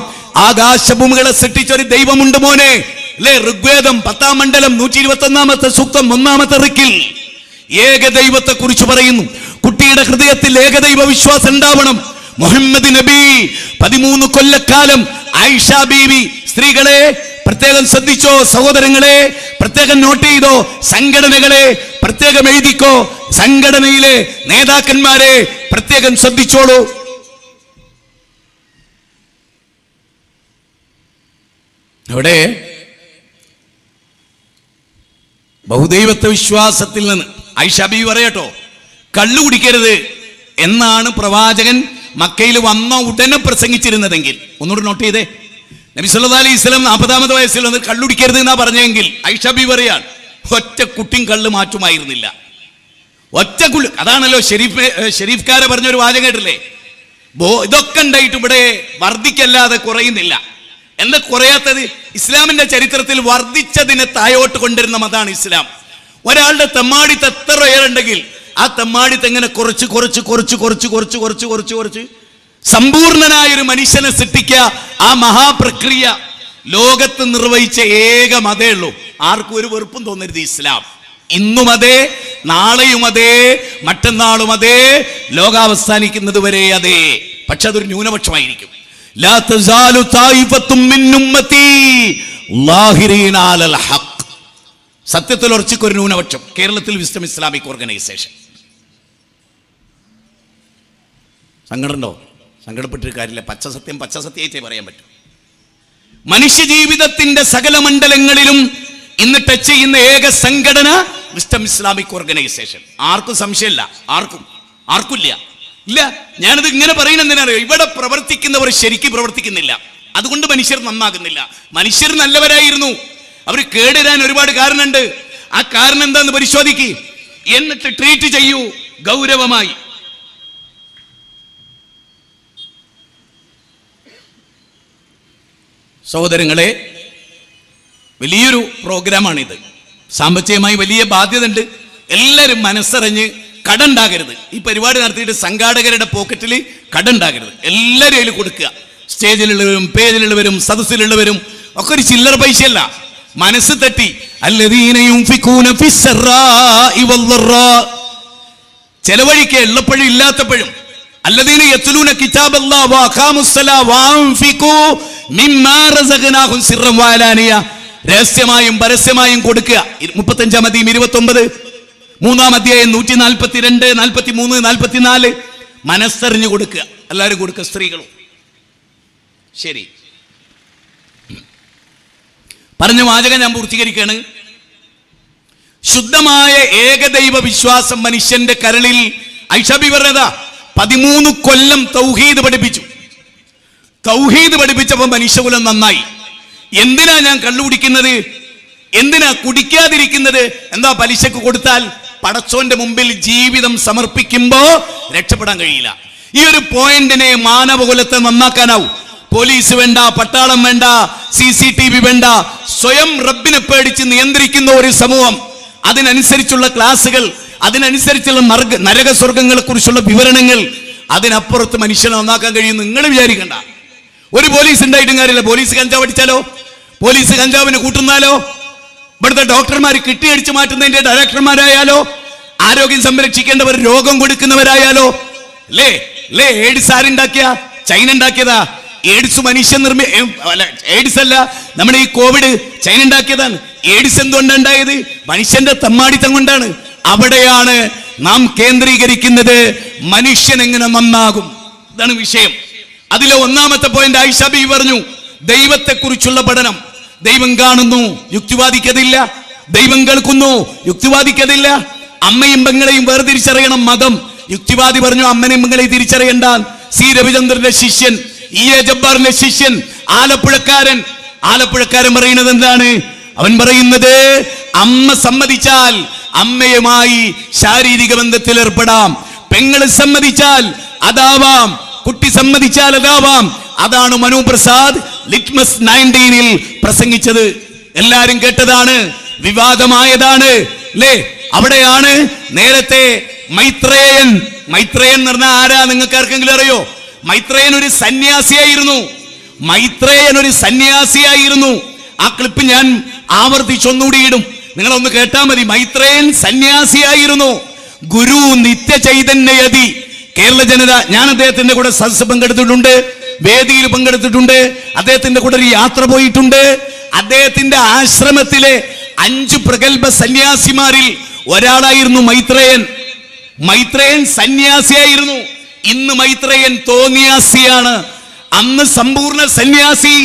ആകാശഭൂമികളെ സൃഷ്ടിച്ചൊരു ദൈവമുണ്ട് മോനെ. അല്ലേ? ഋഗ്വേദം 10-ാം മണ്ഡലം 121-ാമത്തെ സൂക്തം 1-ാമത്തെ റിക്കിൽ ഏകദൈവത്തെ കുറിച്ച് പറയുന്നു. കുട്ടിയുടെ ഹൃദയത്തിൽ ഏകദൈവ വിശ്വാസം ഉണ്ടാവണം. മുഹമ്മദ് നബി 13 കൊല്ലക്കാലം ആയിഷ ബീവി, സ്ത്രീകളെ പ്രത്യേകം ശ്രദ്ധിച്ചോ, സഹോദരങ്ങളെ പ്രത്യേകം നോട്ട് ചെയ്തോ, സംഘടനകളെ പ്രത്യേകം എഴുതിക്കോ, സംഘടനയിലെ നേതാക്കന്മാരെ പ്രത്യേകം ശ്രദ്ധിച്ചോളൂ. അവിടെ ബഹുദൈവത്വ വിശ്വാസത്തിൽ നിന്ന് ആയിഷ ബീവി പറയട്ടോ, കള്ളു കുടിക്കരുത് എന്നാണ് പ്രവാചകൻ മക്കയിൽ വന്ന ഉടനെ പ്രസംഗിച്ചിരുന്നതെങ്കിൽ. ഒന്നുകൂടി നോട്ട് ചെയ്തേ. നബി സല്ലല്ലാഹു അലൈഹി വസല്ലം 40-ാമത്തെ വയസ്സിൽ വന്ന് കള്ളുടിക്കരുത് എന്നാ പറഞ്ഞെങ്കിൽ ആയിഷ ബീവി പറയാൻ, ഒറ്റ കുട്ടിയും കള്ള് മാറ്റുമായിരുന്നില്ല. ഒറ്റ കുള്ളു. അതാണല്ലോ ഷെരീഫ്കാരെ പറഞ്ഞൊരു വാചകം കേട്ടില്ലേ, ഇതൊക്കെ ഉണ്ടായിട്ട് ഇവിടെ വർദ്ധിക്കല്ലാതെ കുറയുന്നില്ല. എന്താ കുറയാത്തത്? ഇസ്ലാമിന്റെ ചരിത്രത്തിൽ വർദ്ധിച്ചതിനെ താഴോട്ട് കൊണ്ടിരുന്ന മതമാണ് ഇസ്ലാം. ഒരാളുടെ തെമ്മാടിത്ത് എത്ര ഉയരുണ്ടെങ്കിൽ ആ തെമ്മാടിത്ത് എങ്ങനെ കുറച്ച് കുറച്ച് കുറച്ച് കുറച്ച് കുറച്ച് കുറച്ച് കുറച്ച് കുറച്ച് സമ്പൂർണനായൊരു മനുഷ്യനെ സൃഷ്ടിക്കുക, ആ മഹാപ്രക്രിയ ലോകത്ത് നിർവഹിച്ച ഏക മതേ ഉള്ളൂ. ആർക്കും ഒരു വെറുപ്പും തോന്നരുത്. ഇസ്ലാം ഇന്നും അതേ, നാളെയും അതേ, മറ്റന്നാളും അതേ, ലോകാവസാനിക്കുന്നത് വരെ അതേ. പക്ഷെ അതൊരു ന്യൂനപക്ഷമായിരിക്കും. ലാ തസാലു തായിഫത്തും മിൻ ഉമ്മത്തി ളാഹിരീന അലൽ ഹഖ്. സത്യത്തിൽ ഉറച്ചിക്കൊരു ന്യൂനപക്ഷം. കേരളത്തിൽ വിസ്ഡം ഇസ്ലാമിക് ഓർഗനൈസേഷൻ. സങ്കടമുണ്ടോ? സങ്കടപ്പെട്ടിട്ട് കാര്യമില്ല. പച്ചസത്യം പച്ചസത്യമായിട്ടേ പറയാൻ പറ്റും. മനുഷ്യ ജീവിതത്തിന്റെ സകല മണ്ഡലങ്ങളിലും ഇന്ന് ടച്ച് ചെയ്യുന്ന ഏക സംഘടന വിസ്ഡം ഇസ്ലാമിക് ഓർഗനൈസേഷൻ. ആർക്കും സംശയമില്ല, ആർക്കില്ല. ഇല്ല, ഞാനിത് ഇങ്ങനെ പറയുന്നത് എന്തിനറിയോ? ഇവിടെ പ്രവർത്തിക്കുന്നവർ ശരിക്കും പ്രവർത്തിക്കുന്നില്ല. അതുകൊണ്ട് മനുഷ്യർ നന്നാകുന്നില്ല. മനുഷ്യർ നല്ലവരായിരുന്നു, അവർ കേടുവരാൻ ഒരുപാട് കാരണമുണ്ട്. ആ കാരണം എന്താന്ന് പരിശോധിക്ക്, എന്നിട്ട് ട്രീറ്റ് ചെയ്യൂ ഗൗരവമായി. സഹോദരങ്ങളെ, വലിയൊരു പ്രോഗ്രാമാണിത്. സാമ്പത്തികമായി വലിയ ബാധ്യത ഉണ്ട്. എല്ലാവരും മനസ്സറിഞ്ഞ് കടണ്ടാകരുത്. ഈ പരിപാടി നടത്തിയിട്ട് സംഘാടകരുടെ പോക്കറ്റിൽ കടണ്ടാകരുത്. എല്ലാവരും അതിൽ കൊടുക്കുക. സ്റ്റേജിലുള്ളവരും പേജിലുള്ളവരും സദസ്സിലുള്ളവരും ഒക്കെ ഒരു ചില്ലറ പൈസയല്ല, മനസ്സ് തട്ടി. ചെലവഴിക്കുക എള്ളപ്പോഴും ഇല്ലാത്തപ്പോഴും. അല്ലദീന യത്ലൂന കിതാബല്ലാഹി വഅഖാമുസ്സലാ വഅൻഫിഖൂ മിമ്മാ റസഖനാഹും സിർറൻ വഅലാനിയ. രഹസ്യമായും പരസ്യമായും കൊടുക്കുക. 35-ാം അധ്യായം 29, 3-ാം അധ്യായം 142, 43, 44. മനസ്സറിഞ്ഞു കൊടുക്കുക. എല്ലാവരും കൊടുക്കുക, സ്ത്രീകളും. ശരി, പറഞ്ഞ വാചകം ഞാൻ പൂർത്തീകരിക്കുകയാണ്. ശുദ്ധമായ ഏകദൈവ വിശ്വാസം മനുഷ്യന്റെ കരളിൽ ഐഷബി പറഞ്ഞതാ 13 കൊല്ലം തൗഹീദ് പഠിപ്പിച്ചു. തൗഹീദ് പഠിപ്പിച്ചപ്പോൾ മനുഷ്യകുലം നന്നായി. എന്തിനാ ഞാൻ കള്ളു കുടിക്കുന്നത്? എന്തിനാ കുടിക്കാതിരിക്കുന്നത്? എന്താ പലിശക്ക് കൊടുത്താൽ പടച്ചോന്റെ മുമ്പിൽ ജീവിതം സമർപ്പിക്കുമ്പോ രക്ഷപ്പെടാൻ കഴിയില്ല. ഈ ഒരു പോയിന്റിനെ മാനവകുലത്തെ നന്നാക്കാനാവും. പോലീസ് വേണ്ട, പട്ടാളം വേണ്ട, CCTV വേണ്ട. സ്വയം റബ്ബിനെ പേടിച്ച് നിയന്ത്രിക്കുന്ന ഒരു സമൂഹം, അതിനനുസരിച്ചുള്ള ക്ലാസുകൾ, അതിനനുസരിച്ചുള്ള നരകസ്വർഗങ്ങളെ കുറിച്ചുള്ള വിവരണങ്ങൾ, അതിനപ്പുറത്ത് മനുഷ്യനെ നന്നാക്കാൻ കഴിയും നിങ്ങൾ വിചാരിക്കണ്ട. ഒരു പോലീസ് ഉണ്ടായിട്ടും കാര്യമില്ല. പോലീസ് കഞ്ചാവ് അടിച്ചാലോ, പോലീസ് കഞ്ചാവിന് കൂട്ടുന്നാലോ, ഇവിടുത്തെ ഡോക്ടർമാർ കിട്ടിയടിച്ചു മാറ്റുന്നതിന്റെ ഡയറക്ടർമാരായാലോ, ആരോഗ്യം സംരക്ഷിക്കേണ്ടവർ രോഗം കൊടുക്കുന്നവരായാലോ, അല്ലേ എയ്ഡ്സ് ആരുണ്ടാക്കിയ? ചൈന ഉണ്ടാക്കിയതാ. എയ്ഡ്സ് മനുഷ്യൻ എയ്ഡ്സ് അല്ല, നമ്മുടെ ഈ കോവിഡ് ചൈന ഉണ്ടാക്കിയതാണ്. എയ്ഡ്സ് എന്തുകൊണ്ടുണ്ടായത്? മനുഷ്യന്റെ തമ്മാടിത്തം കൊണ്ടാണ്. അവിടെയാണ് നാം കേന്ദ്രീകരിക്കുന്നത്. മനുഷ്യൻ എങ്ങനെ നന്നാകും, ഇതാണ് വിഷയം. അതിലെ ഒന്നാമത്തെ പോയിന്റ് ആയിഷ ബീവി പറഞ്ഞു, ദൈവത്തെക്കുറിച്ചുള്ള പഠനം. ദൈവം കാണുന്നു, യുക്തിവാദിക്കതില്ല. ദൈവം കേൾക്കുന്നു, യുക്തിവാദിക്കതില്ല. അമ്മയും പെങ്ങളെയും വേർതിരിച്ചറിയണം മതം. യുക്തിവാദി പറഞ്ഞു അമ്മനെയും പെങ്ങളെയും തിരിച്ചറിയണ്ട. സി രവിചന്ദ്രന്റെ ശിഷ്യൻ, E.A. ജബ്ബാറിന്റെ ശിഷ്യൻ, ആലപ്പുഴക്കാരൻ പറയുന്നത് എന്താണ്? അവൻ പറയുന്നത് അമ്മ സമ്മതിച്ചാൽ അമ്മയുമായി ശാരീരിക ബന്ധത്തിൽ ഏർപ്പെടാം, പെങ്ങള് സമ്മതിച്ചാൽ അതാവാം, കുട്ടി സമ്മതിച്ചാൽ അതാവാം. അതാണ് മനു പ്രസാദ് ലിറ്റ്മസ് 19-ൽ പ്രസംഗിച്ചത്. എല്ലാരും കേട്ടതാണ്, വിവാദമായതാണ് അല്ലേ? അവിടെയാണ് നേരത്തെ മൈത്രേയൻ എന്ന് പറഞ്ഞാൽ ആരാ? നിങ്ങൾക്ക് ആർക്കെങ്കിലും അറിയോ? മൈത്രേയൻ ഒരു സന്യാസിയായിരുന്നു. ആ ക്ലിപ്പ് ഞാൻ ആവർത്തിച്ചൊന്നുകൂടി ഇടും, നിങ്ങളൊന്ന് കേട്ടാ മതി. മൈത്രേയൻ സന്യാസിയായിരുന്നു. ഗുരു നിത്യ ചൈതന്യയതി. കേരള ജനത, ഞാൻ അദ്ദേഹത്തിന്റെ കൂടെ സദസ്സ് പങ്കെടുത്തിട്ടുണ്ട്, വേദിയിൽ പങ്കെടുത്തിട്ടുണ്ട്, അദ്ദേഹത്തിന്റെ കൂടെ ഒരു യാത്ര പോയിട്ടുണ്ട്. അദ്ദേഹത്തിന്റെ ആശ്രമത്തിലെ 5 പ്രഗത്ഭ സന്യാസിമാരിൽ ഒരാളായിരുന്നു മൈത്രേയൻ. മൈത്രേയൻ സന്യാസിയായിരുന്നു. ഇന്ന് മൈത്രേയൻ തോന്നിയാസിയാണ്. അന്ന് സമ്പൂർണ്ണ സന്യാസി,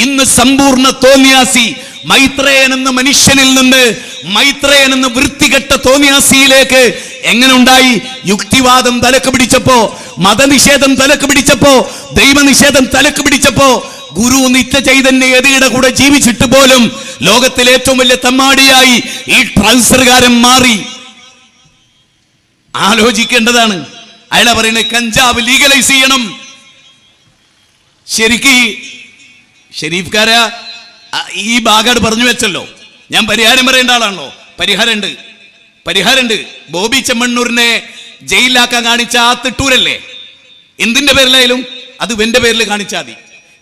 ഇന്ന് സമ്പൂർണ്ണ തോന്നിയാസി. മൈത്രേയൻ എന്ന മനുഷ്യനിൽ നിന്ന് മൈത്രേയൻ എന്ന വൃത്തികെട്ട തോന്നിയാസിയിലേക്ക് എങ്ങനെ ഉണ്ടായി? യുക്തിവാദം തലക്ക് പിടിച്ചപ്പോ, മതനിഷേധം തലക്ക് പിടിച്ചപ്പോ, ദൈവനിഷേധം തലക്ക് പിടിച്ചപ്പോ, ഗുരു നിത്യ ചൈതന്യ യതിയുടെ കൂടെ ജീവിച്ചിട്ട് പോലും ലോകത്തിലെ ഏറ്റവും വലിയ തമ്മാടിയായി ഈ ട്രാൻസ്ഫർകാരൻ മാറി. ആലോചിക്കേണ്ടതാണ്. അയാളെ പറയുന്നത് കഞ്ചാവ് ലീഗലൈസ് ചെയ്യണം. ശരിക്ക് ഷെരീഫ്കാര ഈ ഭാഗം പറഞ്ഞു വെച്ചല്ലോ. ഞാൻ പരിഹാരം പറയേണ്ട ആളാണല്ലോ. പരിഹാരമുണ്ട്. ബോബി ചെമ്മണ്ണൂരിനെ ജയിലിലാക്കാൻ കാണിച്ച ആ തിട്ടൂരല്ലേ, എന്തിന്റെ പേരിലായാലും അത് എന്റെ പേരിൽ കാണിച്ചാൽ മതി.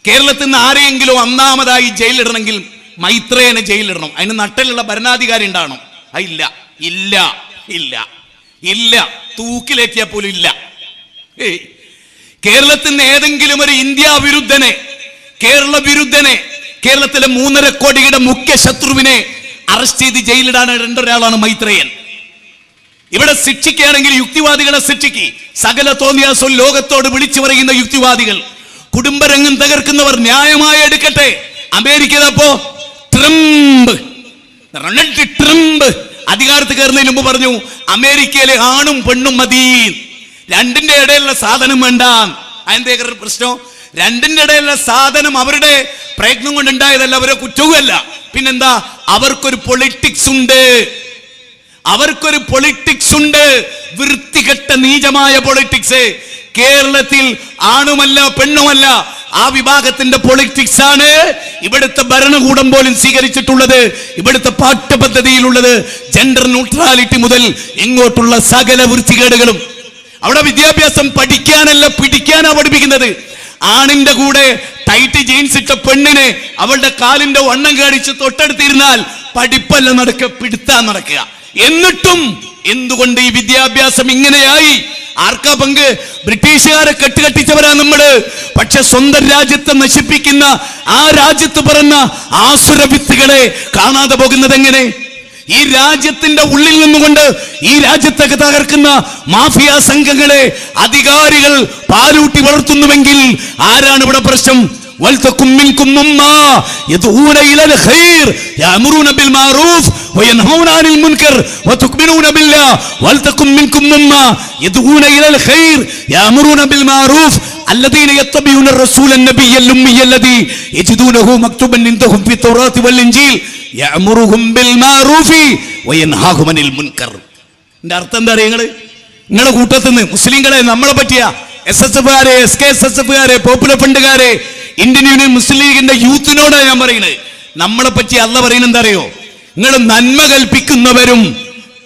കേരളത്തിൽ നിന്ന് ആരെയെങ്കിലും ഒന്നാമതായി ജയിലിടണമെങ്കിൽ മൈത്രേയനെ ജയിലിടണം. അതിന് നട്ടലുള്ള ഭരണാധികാരി ഉണ്ടാവണം. ഇല്ല തൂക്കിലേറ്റിയാൽ പോലും ഇല്ല. കേരളത്തിൽ നിന്ന് ഏതെങ്കിലും ഒരു ഇന്ത്യ വിരുദ്ധനെ, കേരള വിരുദ്ധനെ, കേരളത്തിലെ 3.5 കോടിയുടെ മുഖ്യ ശത്രുവിനെ അറസ്റ്റ് ചെയ്ത് ജയിലിടാൻ ഒരാളാണ് മൈത്രേയൻ. ഇവിടെ ശിക്ഷിക്കുകയാണെങ്കിൽ യുക്തിവാദികളെ ശിക്ഷിക്ക്. സകല തോന്നിയാസവും ലോകത്തോട് വിളിച്ചു പറയുന്ന യുക്തിവാദികൾ, കുടുംബരംഗം തകർക്കുന്നവർ ന്യായമായി എടുക്കട്ടെ. അമേരിക്കയിലപ്പോ ഡൊണാൾഡ് ട്രംപ് അധികാരത്തിൽ കയറുന്നതിന് മുമ്പ് പറഞ്ഞു അമേരിക്കയിലെ ആണും പെണ്ണും മതി, രണ്ടിന്റെ ഇടയിലുള്ള സാധനം വേണ്ട. അതിന്റെ പ്രശ്നം രണ്ടിന്റെ ഇടയിലുള്ള സാധനം അവരുടെ പ്രയത്നം കൊണ്ടുണ്ടായതല്ല, അവരെ കുറ്റവുമല്ല. പിന്നെന്താ, അവർക്കൊരു പൊളിറ്റിക്സ് ഉണ്ട്, വൃത്തികെട്ട നീചമായ പൊളിറ്റിക്സ്. കേരളത്തിൽ ആണുമല്ല പെണ്ണുമല്ല, ആ വിഭാഗത്തിന്റെ പൊളിറ്റിക്സ് ആണ് ഇവിടുത്തെ ഭരണകൂടം പോലും സ്വീകരിച്ചിട്ടുള്ളത്. ഇവിടുത്തെ പാഠ്യപദ്ധതിയിലുള്ളത് ജെൻഡർ ന്യൂട്രാലിറ്റി മുതൽ ഇങ്ങോട്ടുള്ള സകല വൃത്തികേടുകളും. അവിടെ വിദ്യാഭ്യാസം പഠിക്കാനല്ല പിടിക്കാനാ പഠിപ്പിക്കുന്നത്. ആണിന്റെ കൂടെ ടൈറ്റ് ജീൻസ് ഇട്ട പെണ്ണിനെ അവളുടെ കാലിന്റെ വണ്ണം കാണിച്ച് തൊട്ടടുത്തിരുന്നാൽ പഠിപ്പല്ല നടക്കുക, പിടുത്താൻ നടക്കുക. എന്നിട്ടും എന്തുകൊണ്ട് ഈ വിദ്യാഭ്യാസം ഇങ്ങനെയായി? ആർക്കാ പങ്ക്? ബ്രിട്ടീഷുകാരെ കെട്ടുകെട്ടിച്ചവരാ നമ്മള്. പക്ഷെ സ്വന്തം രാജ്യത്തെ നശിപ്പിക്കുന്ന, ആ രാജ്യത്ത് പറഞ്ഞ ആസുര വിത്തുകളെ കാണാതെ പോകുന്നത് എങ്ങനെ? ഈ രാജ്യത്തിന്റെ ഉള്ളിൽ നിന്നുകൊണ്ട് ഈ രാജ്യത്തൊക്കെ തകർക്കുന്ന മാഫിയ സംഘങ്ങളെ അധികാരികൾ പാലൂട്ടി വളർത്തുന്നുവെങ്കിൽ ആരാണ് ഇവിടെ പ്രശ്നം? വൽതകും മിൻകും ഉമ്മ യദഊന ഇലൽ ഖൈർ യഅമുറൂന ബിൽ മഅറൂഫ് വയൻഹൗന അനിൽ മുൻകർ വതുഅ്മിനൂന ബില്ലാഹ് വൽതകും മിൻകും ഉമ്മ യദഊന ഇലൽ ഖൈർ യഅമുറൂന ബിൽ മഅറൂഫ് الذين يتبعون الرسول النبي الأمي الذي يجدونه مكتوبا عندهم في التوراة والإنجيل يأمرهم بالمعروف وينهاهم عن المنكر. ഇതിന്റെ അർത്ഥം എന്താ അറിയാ? നിങ്ങളുടെ കൂട്ടത്തിൽ നിന്ന് മുസ്ലിങ്ങളെ, നമ്മളെ പറ്റിയ SSFകാരെ, SKSSFകാരെ, പോപ്പുലർ ഫണ്ടുകാരെ, ഇന്ത്യൻ യൂണിയൻ മുസ്ലിം ലീഗിന്റെ യൂത്തിനോടാണ് ഞാൻ പറയുന്നത്. നമ്മളെ പറ്റി അല്ല പറയുന്നത് എന്താ അറിയോ? നിങ്ങൾ നന്മ കൽപ്പിക്കുന്നവരും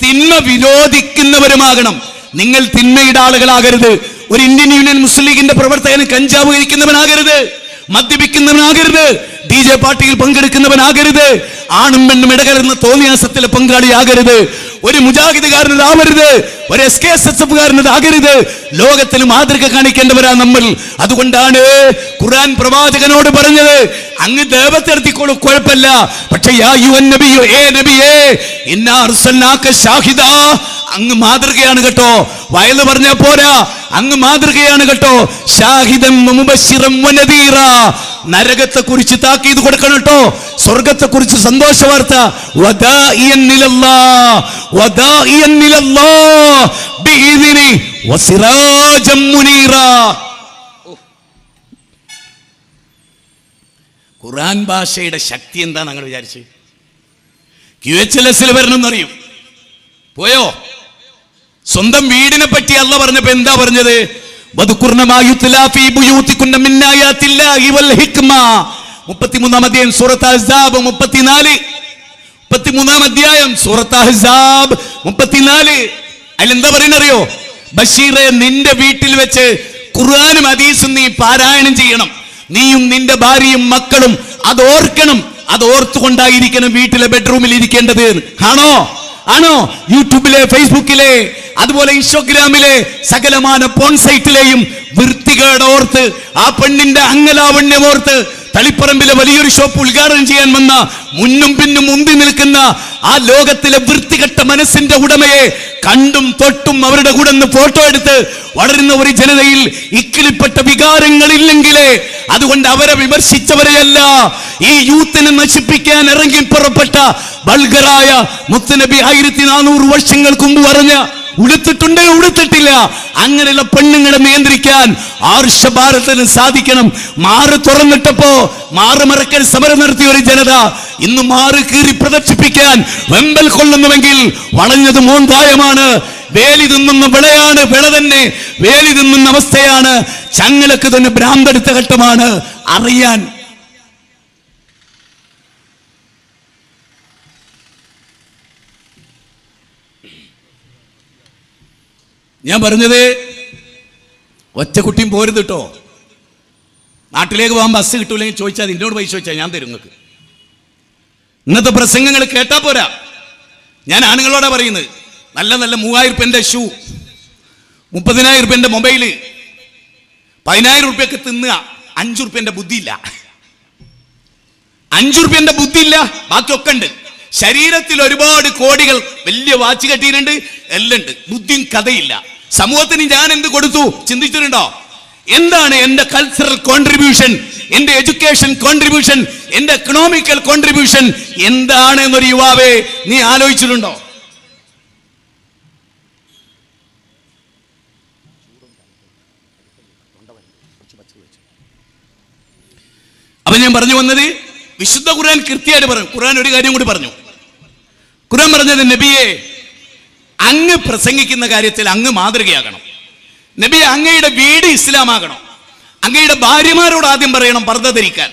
തിന്മ വിരോധിക്കുന്നവരുമാകണം. നിങ്ങൾ തിന്മയുടെ ആളുകളാകരുത്. ഒരു ഇന്ത്യൻ യൂണിയൻ മുസ്ലിം ലീഗിന്റെ പ്രവർത്തകന് കഞ്ചാവ് കഴിക്കുന്നവനാകരുത്, മദ്യപിക്കുന്നവനാകരുത്, DJ പാർട്ടിയിൽ പങ്കെടുക്കുന്നവനാകരുത്, ആണും പെണ്ണും ഇടകലർന്ന തോന്നിയാസത്തിലെ പങ്കാളിയാകരുത്, ഒരു മുജാഹിദുകാരനതാവരുത്, ഒരു SKSSFകാരനതാകരുത്. ലോകത്തിൽ മാതൃക കാണിക്കേണ്ടവരാ നമ്മൾ. അതുകൊണ്ടാണ് ഖുർആൻ പ്രവാചകനോട് പറഞ്ഞത്, അങ്ങ് ദേവത്തെടുത്തിക്കോളൂ, കുഴപ്പമില്ല, പക്ഷെ യാ യുവൻ നബിയോ, നബിയേ ഇന്നാ അർസൽനാക ഷാഹിദാ, അങ്ങ് മാതൃകയാണ് കേട്ടോ. വയല് പറഞ്ഞ പോരാ, അങ്ങ് മാതൃകയാണ് കേട്ടോ. ഷാഹിദൻ മുബശ്ശിറൻ വനദീറ, നരകത്തെ കുറിച്ച് താക്കീത് കൊടുക്കണം കേട്ടോ, സ്വർഗത്തെ കുറിച്ച് സന്തോഷ വാർത്ത. വദാഇയൻ ഇലല്ലാഹ് വദാഇയൻ ഇലല്ലാഹ് ബിഇذനി വസിറാജൻ മുനീറ. ഖുർആൻ ഭാഷയുടെ ശക്തി എന്താണ് നിങ്ങൾ വിചാരിച്ച്? QHLS വരണമെന്നറിയും, പോയോ? സ്വന്തം വീടിനെ പറ്റി അല്ല പറഞ്ഞപ്പോ എന്താ പറഞ്ഞത്? 33-ാം അധ്യായം സൂറത്ത് അഹ്സാബ് 33-ാം അധ്യായം സൂറത്ത് അഹ്സാബ് 34. അതിലെന്താ പറയുന്നറിയോ? ബഷീറെ, നിന്റെ വീട്ടിൽ വെച്ച് ഖുർആനും ഹദീസും നീ പാരായണം ചെയ്യണം. നീയും നിന്റെ ഭാര്യയും മക്കളും അത് ഓർക്കണം. അത് ഓർത്തുകൊണ്ടായിരിക്കണം വീട്ടിലെ ബെഡ്റൂമിൽ ഇരിക്കേണ്ടത്. ആണോ? യൂട്യൂബിലെ, ഫേസ്ബുക്കിലെ, അതുപോലെ ഇൻസ്റ്റാഗ്രാമിലെ സകലമാന പോൺ സൈറ്റിലെയും വൃത്തികേട് ഓർത്ത്, ആ പെണ്ണിന്റെ അംഗലാവണ്യം ഓർത്ത്, തളിപ്പറമ്പിലെ വലിയൊരു ഷോപ്പ് ഉദ്ഘാടനം ചെയ്യാൻ വന്ന മുന്നും പിന്നും മുന്തി നിൽക്കുന്ന ആ ലോകത്തിലെ വൃത്തികെട്ട മനസ്സിന്റെ ഉടമയെ കണ്ടും തൊട്ടും അവരുടെ കൂടെ നിന്ന് ഫോട്ടോ എടുത്ത് വളരുന്ന ഒരു ജനതയിൽ ഇക്കിളിപ്പെട്ട വികാരങ്ങളില്ലെങ്കിലേ, അതുകൊണ്ട് അവരെ വിമർശിച്ചവരെയല്ല, ഈ യൂത്തിനെ നശിപ്പിക്കാൻ ഇറങ്ങി പുറപ്പെട്ട ബൾഗറായ മുത്തുനബി 1400 വർഷങ്ങൾക്ക് മുമ്പ് പറഞ്ഞ ഉടുത്തിട്ടുണ്ട്, ഉടുത്തിട്ടില്ല, അങ്ങനെയുള്ള പെണ്ണുങ്ങളെ നിയന്ത്രിക്കാൻ ആർഷഭാരതത്തിന് സാധിക്കണം. മാറ് തുറന്നിട്ടപ്പോ മാറ് മറക്കൽ സമരം നടത്തിയ ഒരു ജനത ഇന്ന് മാറ് കീറി പ്രദർശിപ്പിക്കാൻ വെമ്പൽ കൊള്ളുന്നുവെങ്കിൽ വളഞ്ഞത് മോന്തായമാണ്. വേലി തിന്നുന്ന വിളയാണ്, വിള തന്നെ വേലി തിന്നുന്ന അവസ്ഥയാണ്. ചങ്ങലക്ക് തന്നെ ഭ്രാന്തെടുത്ത ഘട്ടമാണ്. അറിയാൻ ഞാൻ പറഞ്ഞത്, ഒറ്റ കുട്ടിയും പോരുത് കേട്ടോ. നാട്ടിലേക്ക് പോകാൻ ബസ് കിട്ടൂല്ലെങ്കിൽ ചോദിച്ചാൽ എന്നോട് പൈസ ചോദിച്ചാൽ ഞാൻ തരും നിങ്ങൾക്ക്. ഇന്നത്തെ പ്രസംഗങ്ങൾ കേട്ടാ പോരാ. ഞാൻ ആണുങ്ങളോടാ പറയുന്നത്, നല്ല നല്ല 3000 രൂപന്റെ ഷൂ, 30,000 രൂപന്റെ മൊബൈല്, 10,000 രൂപയ്ക്ക് തിന്നുക. 5 രൂപന്റെ ബുദ്ധിയില്ല. 5 രൂപന്റെ ബുദ്ധിയില്ല, ബാക്കിയൊക്കെ ഉണ്ട്. ശരീരത്തിൽ ഒരുപാട് കോടികൾ, വലിയ വാച്ച് കെട്ടിയിട്ടുണ്ട്, എല്ലാം ഉണ്ട്. ബുദ്ധിയും കഥയില്ല. സമൂഹത്തിന് ഞാൻ എന്ത് കൊടുത്തു ചിന്തിച്ചിട്ടുണ്ടോ? എന്താണ് എന്റെ കൾച്ചറൽ കോൺട്രിബ്യൂഷൻ, എന്റെ എഡ്യൂക്കേഷൻ കോൺട്രിബ്യൂഷൻ, എന്റെ എക്കണോമിക്കൽ കോൺട്രിബ്യൂഷൻ എന്താണ് എന്നൊരു യുവാവേ നീ ആലോചിച്ചിട്ടുണ്ടോ? അപ്പൊ ഞാൻ പറഞ്ഞു വന്നത്, വിശുദ്ധ ഖുർആൻ കൃത്യമായിട്ട് പറഞ്ഞു. ഖുർആൻ ഒരു കാര്യം കൂടി പറഞ്ഞു. ഖുർആൻ പറഞ്ഞത്, നബിയെ അങ്ങ് പ്രസംഗിക്കുന്ന കാര്യത്തിൽ അങ്ങ് മാതൃകയാകണം. നബിയെ അങ്ങയുടെ വീട് ഇസ്ലാമാകണം. അങ്ങയുടെ ഭാര്യമാരോട് ആദ്യം പറയണം പർദ്ദ ധരിക്കാൻ.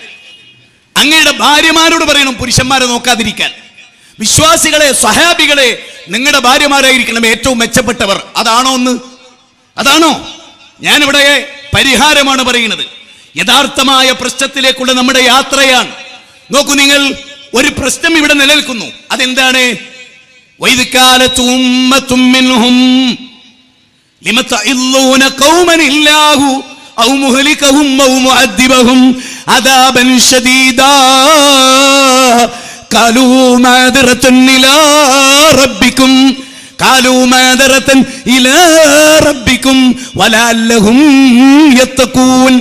അങ്ങയുടെ ഭാര്യമാരോട് പറയണം പുരുഷന്മാരെ നോക്കാതിരിക്കാൻ. വിശ്വാസികളെ, സ്വഹാബികളെ, നിങ്ങളുടെ ഭാര്യമാരായിരിക്കണം ഏറ്റവും മെച്ചപ്പെട്ടവർ. അതാണോ ഒന്ന്? അതാണോ? ഞാനിവിടെ പരിഹാരമാണ് പറയുന്നത്. യഥാർത്ഥമായ പ്രശ്നത്തിലേക്കുള്ള നമ്മുടെ യാത്രയാണ്. നോക്കൂ നിങ്ങൾ, ഒരു പ്രശ്നം ഇവിടെ നിലനിൽക്കുന്നു. അതെന്താണ്? وَإِذْ قَالَتْ أُمَّةٌ مِّنْهُمْ لِمَ تَعِظُّونَ قَوْمًا اللَّهُ أَوْ مُهْلِكَهُمْ أَوْ مُعَذِّبَهُمْ عَذَابًا شَدِيدًا قَالُوا مَعْذِرَةً إِلَى رَبِّكُمْ قَالُوا مَعْذِرَةً إِلَى رَبِّكُمْ وَلَعَلَّهُمْ يَتَّقُونَ.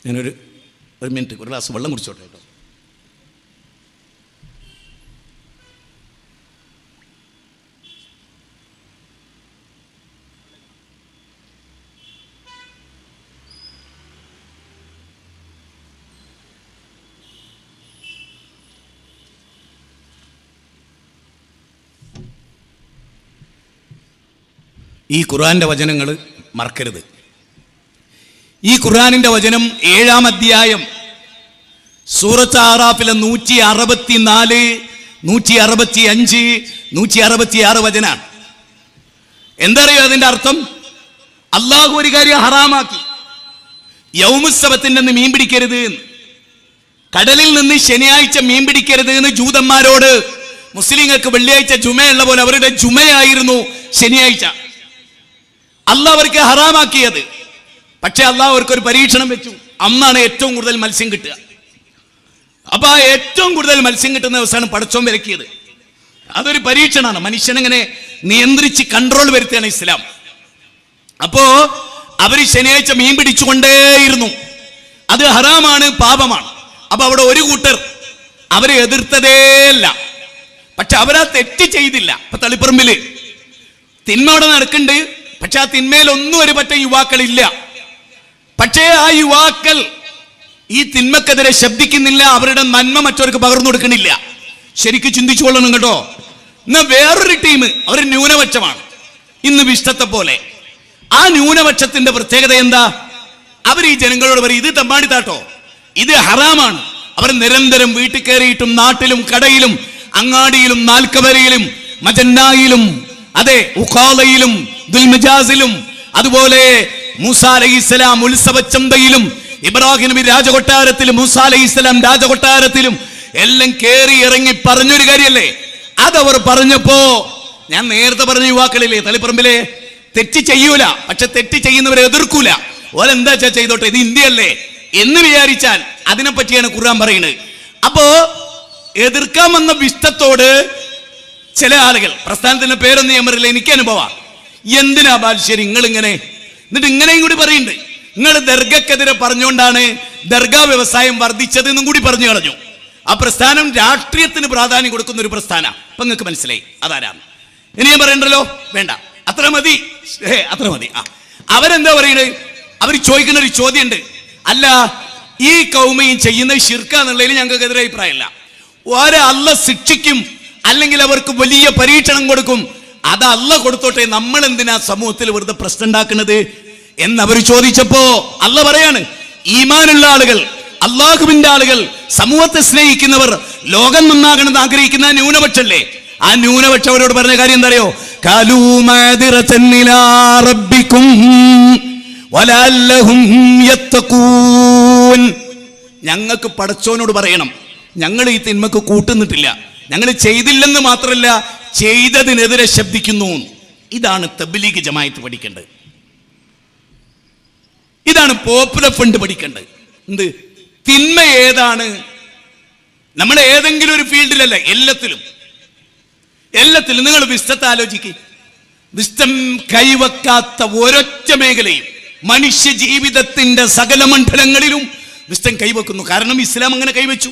ഞാനൊരു മിനിറ്റ് ഒരു ഗ്ലാസ് വെള്ളം കുടിച്ചോട്ടെ കേട്ടോ. ഈ ഖുർആന്റെ വചനങ്ങൾ മറക്കരുത്. ഈ ഖുർആനിന്റെ വചനം 7-ാം അധ്യായം സൂറത്ത് ആറാഫിലെ 164, 165, 166 വചനാണ്. എന്തറിയോ അതിന്റെ അർത്ഥം? അള്ളാഹു ഒരു കാര്യം ഹറാമാക്കി. യൗമുസ്സബത്തിന്റെ അന്ന് മീൻ പിടിക്കരുത് എന്ന്. കടലിൽ നിന്ന് ശനിയാഴ്ച മീൻ പിടിക്കരുത് എന്ന് ജൂതന്മാരോട് മുസ്ലിങ്ങൾക്ക് വെള്ളിയാഴ്ച ജുമയുള്ള പോലെ അവരുടെ ജുമയായിരുന്നു ശനിയാഴ്ച. അള്ളാഹ് അവർക്ക് ഹറാമാക്കിയത്. പക്ഷെ അള്ളാഹ് അവർക്കൊരു പരീക്ഷണം വെച്ചു. അന്നാണ് ഏറ്റവും കൂടുതൽ മത്സ്യം കിട്ടുക. അപ്പൊ ആ ഏറ്റവും കൂടുതൽ മത്സ്യം കിട്ടുന്ന ദിവസമാണ് പടച്ചോൻ വിലക്കിയത്. അതൊരു പരീക്ഷണമാണ്. മനുഷ്യനെങ്ങനെ നിയന്ത്രിച്ച് കൺട്രോൾ വരുത്തുകയാണ് ഇസ്ലാം. അപ്പോ അവര് ശനിയാഴ്ച മീൻ പിടിച്ചുകൊണ്ടേയിരുന്നു. അത് ഹറാമാണ്, പാപമാണ്. അപ്പൊ അവിടെ ഒരു കൂട്ടർ അവരെ എതിർത്തതേല്ല. പക്ഷെ അവരാ തെറ്റ് ചെയ്തില്ല. ഇപ്പൊ തളിപ്പറമ്പില് തിന്മ അവിടെ നടക്കുന്നുണ്ട്. പക്ഷെ ആ തിന്മയിലൊന്നും ഒരു പറ്റ യുവാക്കളില്ല. പക്ഷേ ആ യുവാക്കൾ ഈ തിന്മക്കെതിരെ ശബ്ദിക്കുന്നില്ല. അവരുടെ നന്മ മറ്റവർക്ക് പകർന്നു കൊടുക്കണില്ല. ശരിക്കും ചിന്തിച്ചു കൊള്ളണം കേട്ടോ. ഇന്ന് വേറൊരു ടീം, അവർ ന്യൂനപക്ഷമാണ്. ഇന്ന് വിഷ്ടത്തെ പോലെ. ആ ന്യൂനപക്ഷത്തിന്റെ പ്രത്യേകത എന്താ? അവർ ഈ ജനങ്ങളോട് പറയും, ഇത് തമ്മാടിത്താട്ടോ, ഇത് ഹറാമാണ്. അവർ നിരന്തരം വീട്ടിൽ കയറിയിട്ടും നാട്ടിലും കടയിലും അങ്ങാടിയിലും നാൽക്കവരയിലും മജന്നായിലും അതെ ഉഖാലയിലും ദുൽമജാസിലും അതുപോലെ മൂസ അലൈഹിസ്സലാം ഉത്സവച്ചന്തയിലും ഇബ്രാഹിം നബി രാജകൊട്ടാരത്തിലും മൂസ അലൈഹിസ്സലാം രാജകൊട്ടാരത്തിലും എല്ലാം കേറി ഇറങ്ങി പറഞ്ഞൊരു കാര്യല്ലേ. അതവർ പറഞ്ഞപ്പോ ഞാൻ നേരത്തെ പറഞ്ഞ യുവാക്കളില്ലേ തളിപ്പറമ്പിലെ, തെറ്റ് ചെയ്യൂല, പക്ഷെ തെറ്റ് ചെയ്യുന്നവരെ എതിർക്കൂല. ഓരെന്താ ചെയ്തോട്ടെ, ഇത് ഇന്ത്യയല്ലേ എന്ന് വിചാരിച്ചാൽ അതിനെപ്പറ്റിയാണ് ഖുർആൻ പറയുന്നത്. അപ്പോ എതിർക്കാൻ വന്ന വിഷ്ടത്തോട് ചില ആളുകൾ, പ്രസ്ഥാനത്തിന്റെ പേരൊന്നും ഞാൻ പറയില്ല, എനിക്ക് അനുഭവമാണ്. എന്തിനാ ബാലുശ്ശേരി നിങ്ങൾ ഇങ്ങനെ, എന്നിട്ട് ഇങ്ങനെയും കൂടി പറയുന്നുണ്ട്, നിങ്ങൾ ദർഗക്കെതിരെ പറഞ്ഞുകൊണ്ടാണ് ദർഗാ വ്യവസായം വർദ്ധിച്ചത് എന്നും കൂടി പറഞ്ഞു കളഞ്ഞു. ആ പ്രസ്ഥാനം രാഷ്ട്രീയത്തിന് പ്രാധാന്യം കൊടുക്കുന്ന ഒരു പ്രസ്ഥാനം. അപ്പൊ നിങ്ങൾക്ക് മനസ്സിലായി അതാരാണ്. ഇനി ഞാൻ പറയണ്ടല്ലോ, വേണ്ട, അത്ര മതി, അത്ര മതി. അവരെന്താ പറയുന്നത്? അവർ ചോദിക്കുന്ന ഒരു ചോദ്യമുണ്ട്, അല്ല ഈ കൗമയും ചെയ്യുന്ന ശിർക്ക എന്നുള്ളതിൽ ഞങ്ങൾക്ക് എതിരെ അഭിപ്രായമില്ല. ഒരെ അല്ല ശിക്ഷിക്കും, അല്ലെങ്കിൽ അവർക്ക് വലിയ പരീക്ഷണം കൊടുക്കും. അത് അള്ള കൊടുത്തോട്ടെ, നമ്മൾ എന്തിനാ സമൂഹത്തിൽ വെറുതെ പ്രശ്നം ഉണ്ടാക്കുന്നത് എന്നവർ ചോദിച്ചപ്പോ അള്ള പറയാണ്, ഈമാനുള്ള ആളുകൾ, അള്ളാഹുവിന്റെ ആളുകൾ, സമൂഹത്തെ സ്നേഹിക്കുന്നവർ, ലോകം നന്നാകണമെന്ന് ആഗ്രഹിക്കുന്ന ന്യൂനപക്ഷല്ലേ, ആ ന്യൂനപക്ഷം അവരോട് പറഞ്ഞ കാര്യം എന്താ അറിയോ? ഞങ്ങൾക്ക് പടച്ചോനോട് പറയണം, ഞങ്ങൾ ഈ തിന്മക്ക് കൂട്ടുന്നിട്ടില്ല, ഞങ്ങൾ ചെയ്തില്ലെന്ന് മാത്രമല്ല ചെയ്തതിനെതിരെ ശബ്ദിക്കുന്നു. ഇതാണ് തബ്ലീഗ് ജമാഅത്ത് പഠിക്കേണ്ടത്. ഇതാണ് പോപ്പുലർ ഫണ്ട് പഠിക്കേണ്ടത്. എന്ത് തിന്മ ഏതാണ്? നമ്മൾ ഏതെങ്കിലും ഒരു ഫീൽഡിലല്ല, എല്ലാത്തിലും നിങ്ങൾ വിസ്തത്തെ ആലോചിക്കുക. വിസ്തം കൈവക്കാത്ത ഒരൊറ്റ മേഖലയും മനുഷ്യ ജീവിതത്തിന്റെ സകല മണ്ഡലങ്ങളിലും വിസ്തം കൈവക്കുന്നു. കാരണം ഇസ്ലാം അങ്ങനെ കൈവച്ചു,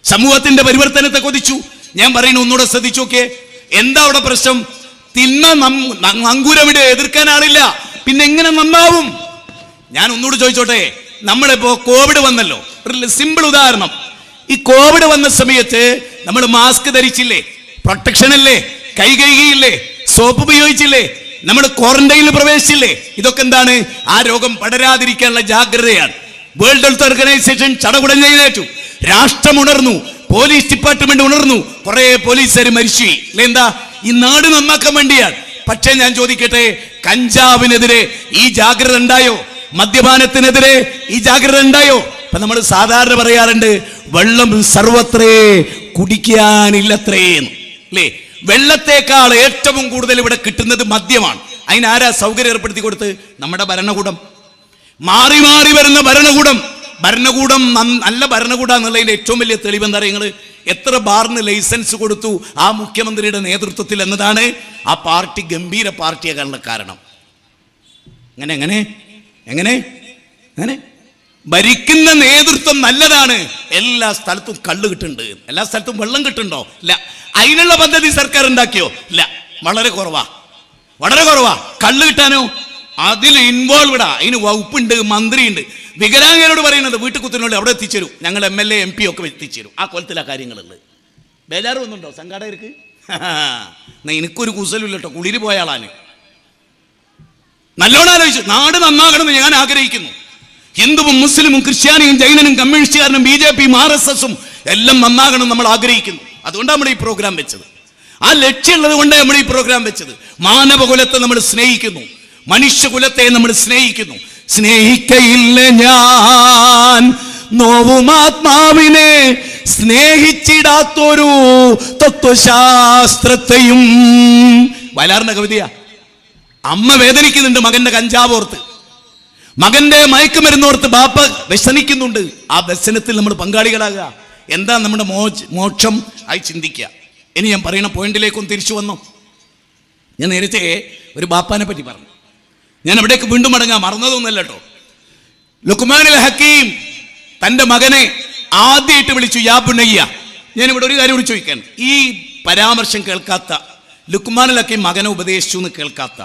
സമൂഹത്തിന്റെ പരിവർത്തനത്തെ കൊതിച്ചു. ഞാൻ പറയുന്നു, ഒന്നുകൂടെ ശ്രദ്ധിച്ചു നോക്കേ, എന്താ അവിടെ പ്രശ്നം? തിന്മ അങ്കുരമിടെ എതിർക്കാൻ ആളില്ല, പിന്നെ എങ്ങനെ നന്നാവും? ഞാൻ ഒന്നുകൂടെ ചോദിച്ചോട്ടെ, നമ്മളിപ്പോ കോവിഡ് വന്നല്ലോ, ഒരു സിമ്പിൾ ഉദാഹരണം. ഈ കോവിഡ് വന്ന സമയത്ത് നമ്മൾ മാസ്ക് ധരിച്ചില്ലേ, പ്രൊട്ടക്ഷൻ അല്ലേ, കൈ കഴുകിയില്ലേ, സോപ്പ് ഉപയോഗിച്ചില്ലേ, നമ്മൾ ക്വാറന്റൈനിൽ പ്രവേശിച്ചില്ലേ? ഇതൊക്കെ എന്താണ്? ആ രോഗം പടരാതിരിക്കാനുള്ള ജാഗ്രതയാണ്. വേൾഡ് ഹെൽത്ത് ഓർഗനൈസേഷൻ ചടകുടഞ്ഞേറ്റു, രാഷ്ട്രം ഉണർന്നു, പോലീസ് ഡിപ്പാർട്ട്മെന്റ് ഉണർന്നു, കുറെ പോലീസുകാർ മരിച്ചു. എന്താ? ഈ നാട് നന്നാക്കാൻ വേണ്ടിയാണ്. പക്ഷേ ഞാൻ ചോദിക്കട്ടെ, കഞ്ചാവിനെതിരെ ഈ ജാഗ്രത ഉണ്ടായോ? മദ്യപാനത്തിനെതിരെ ഈ ജാഗ്രത ഉണ്ടായോ? ഇപ്പൊ നമ്മൾ സാധാരണ പറയാറുണ്ട്, വെള്ളം സർവത്രേ കുടിക്കാനില്ലത്രേ അല്ലേ? വെള്ളത്തേക്കാൾ ഏറ്റവും കൂടുതൽ ഇവിടെ കിട്ടുന്നത് മദ്യമാണ്. അതിനാരാ സൗകര്യം ഏർപ്പെടുത്തി കൊടുത്ത്? നമ്മുടെ ഭരണകൂടം. മാറി മാറി വരുന്ന ഭരണകൂടം നല്ല ഭരണകൂടം എന്നുള്ളതിന്റെ ഏറ്റവും വലിയ തെളിവ് എന്താ പറയുക? എത്ര ബാറിന് ലൈസൻസ് കൊടുത്തു ആ മുഖ്യമന്ത്രിയുടെ നേതൃത്വത്തിൽ എന്നതാണ് ആ പാർട്ടി ഗംഭീര പാർട്ടിയാകാനുള്ള കാരണം. എങ്ങനെ ഭരിക്കുന്ന നേതൃത്വം നല്ലതാണ്, എല്ലാ സ്ഥലത്തും കള്ള് കിട്ടുന്നുണ്ട്, എല്ലാ സ്ഥലത്തും വെള്ളം കിട്ടുന്നുണ്ടോ? ഇല്ല. അതിനുള്ള പദ്ധതി സർക്കാർ ഉണ്ടാക്കിയോ? ഇല്ല. വളരെ കുറവാ. കള്ള് കിട്ടാനോ? അതിൽ ഇൻവോൾവ്ഡാ, അതിന് വകുപ്പുണ്ട്, മന്ത്രിയുണ്ട്. വികലാംഗരോട് പറയുന്നത് വീട്ടിൽ കുത്തുന്നോട് അവിടെ എത്തിച്ചേരും, ഞങ്ങൾ MLA MP ഒക്കെ എത്തിച്ചേരും. ആ കൊലത്തിലാ കാര്യങ്ങളുള്ളത്. ബേജാറ് ഒന്നുണ്ടോ സംഘാടകർക്ക്? എനിക്കൊരു കുസലുമില്ല കേട്ടോ, കുളിര് പോയ ആളാണ്. നല്ലോണം ആലോചിച്ചു. നാട് നന്നാകണമെന്ന് ഞാൻ ആഗ്രഹിക്കുന്നു. ഹിന്ദുവും മുസ്ലിമും ക്രിസ്ത്യാനിയും ജൈനനും കമ്മ്യൂണിസ്റ്റുകാരനും BJPയും RSSും എല്ലാം നന്നാകണം നമ്മൾ ആഗ്രഹിക്കുന്നു. അതുകൊണ്ടാണ് നമ്മൾ ഈ പ്രോഗ്രാം വെച്ചത്. ആ ലക്ഷ്യമുള്ളത് കൊണ്ടാണ് നമ്മൾ ഈ പ്രോഗ്രാം വെച്ചത്. മാനവകുലത്തെ നമ്മൾ സ്നേഹിക്കുന്നു, മനുഷ്യകുലത്തെ നമ്മൾ സ്നേഹിക്കുന്നു. സ്നേഹിക്കയില്ല ഞാൻ നോവുമാത്മാവിനെ, സ്നേഹിച്ചിടാത്തൊരു തത്വശാസ്ത്രത്തെയും. വയലാറിന്റെ കവിതയാ. അമ്മ വേദനിക്കുന്നുണ്ട് മകന്റെ കഞ്ചാവോർത്ത്, മകന്റെ മയക്കുമരുന്നോർത്ത് ബാപ്പ വ്യസനിക്കുന്നുണ്ട്. ആ വ്യസനത്തിൽ നമ്മൾ പങ്കാളികളാകുക. എന്താ നമ്മുടെ മോക്ഷം ആയി ചിന്തിക്കുക. ഇനി ഞാൻ പറയുന്ന പോയിന്റിലേക്കൊന്ന് തിരിച്ചു വന്നു. ഞാൻ നേരത്തെ ഒരു ബാപ്പാനെ പറ്റി പറഞ്ഞു. ഞാൻ അവിടേക്ക് വീണ്ടും മടങ്ങാം, മറന്നതൊന്നുമല്ല കേട്ടോ. ലുക്മാനുൽ ഹക്കീം തൻ്റെ മകനെ ആദ്യമായിട്ട് വിളിച്ചു യാ ബുനയ്യ. ഞാനിവിടെ ഒരു കാര്യം കൂടി ചോദിക്കാൻ, ഈ പരാമർശം കേൾക്കാത്ത, ലുക്മാനുൽ ഹക്കീം മകനെ ഉപദേശിച്ചു എന്ന് കേൾക്കാത്ത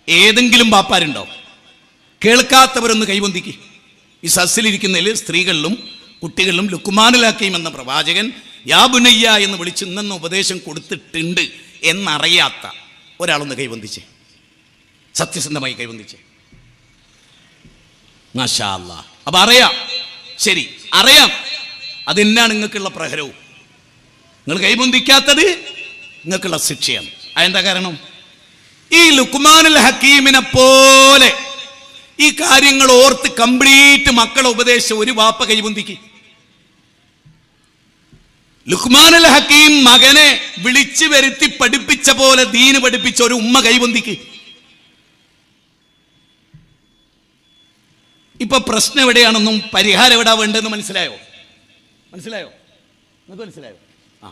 ഏതെങ്കിലും ബാപ്പാരുണ്ടോ? കേൾക്കാത്തവരൊന്ന് കൈവന്തിക്ക്. ഈ സസ്സിലിരിക്കുന്നതിൽ സ്ത്രീകളിലും കുട്ടികളിലും ലുക്മാനുൽ ഹക്കീം എന്ന പ്രവാചകൻ യാ ബുനയ്യ എന്ന് വിളിച്ച് ഇന്നെന്ന ഉപദേശം കൊടുത്തിട്ടുണ്ട് എന്നറിയാത്ത ഒരാളൊന്ന് കൈവന്തിച്ചേ, സത്യസന്ധമായി കൈവന്തിച്ചേ. മാഷാ അല്ലാ. അപ്പൊ അറിയാം, ശരി അറിയാം, അതെന്നാണ് നിങ്ങൾക്കുള്ള പ്രഹരവും. നിങ്ങൾ കൈബന്ധിക്കാത്തത് നിങ്ങൾക്കുള്ള ശിക്ഷയാണ്. അതെന്താ കാരണം? ഈ ലുക്മാനുൽ ഹക്കീമിനെ പോലെ ഈ കാര്യങ്ങൾ ഓർത്ത് കംപ്ലീറ്റ് മക്കളെ ഉപദേശിച്ച ഒരു വാപ്പ കൈബന്ധിക്ക്. ലുക്മാനുൽ ഹക്കീം മകനെ വിളിച്ചു വരുത്തി പഠിപ്പിച്ച പോലെ ദീന് പഠിപ്പിച്ച ഒരു ഉമ്മ കൈബന്ധിക്ക്. ഇപ്പൊ പ്രശ്നം എവിടെയാണെന്നും പരിഹാരം എവിടാ വേണ്ടെന്ന് മനസ്സിലായോ? നിങ്ങൾക്ക് മനസ്സിലായോ? ആ,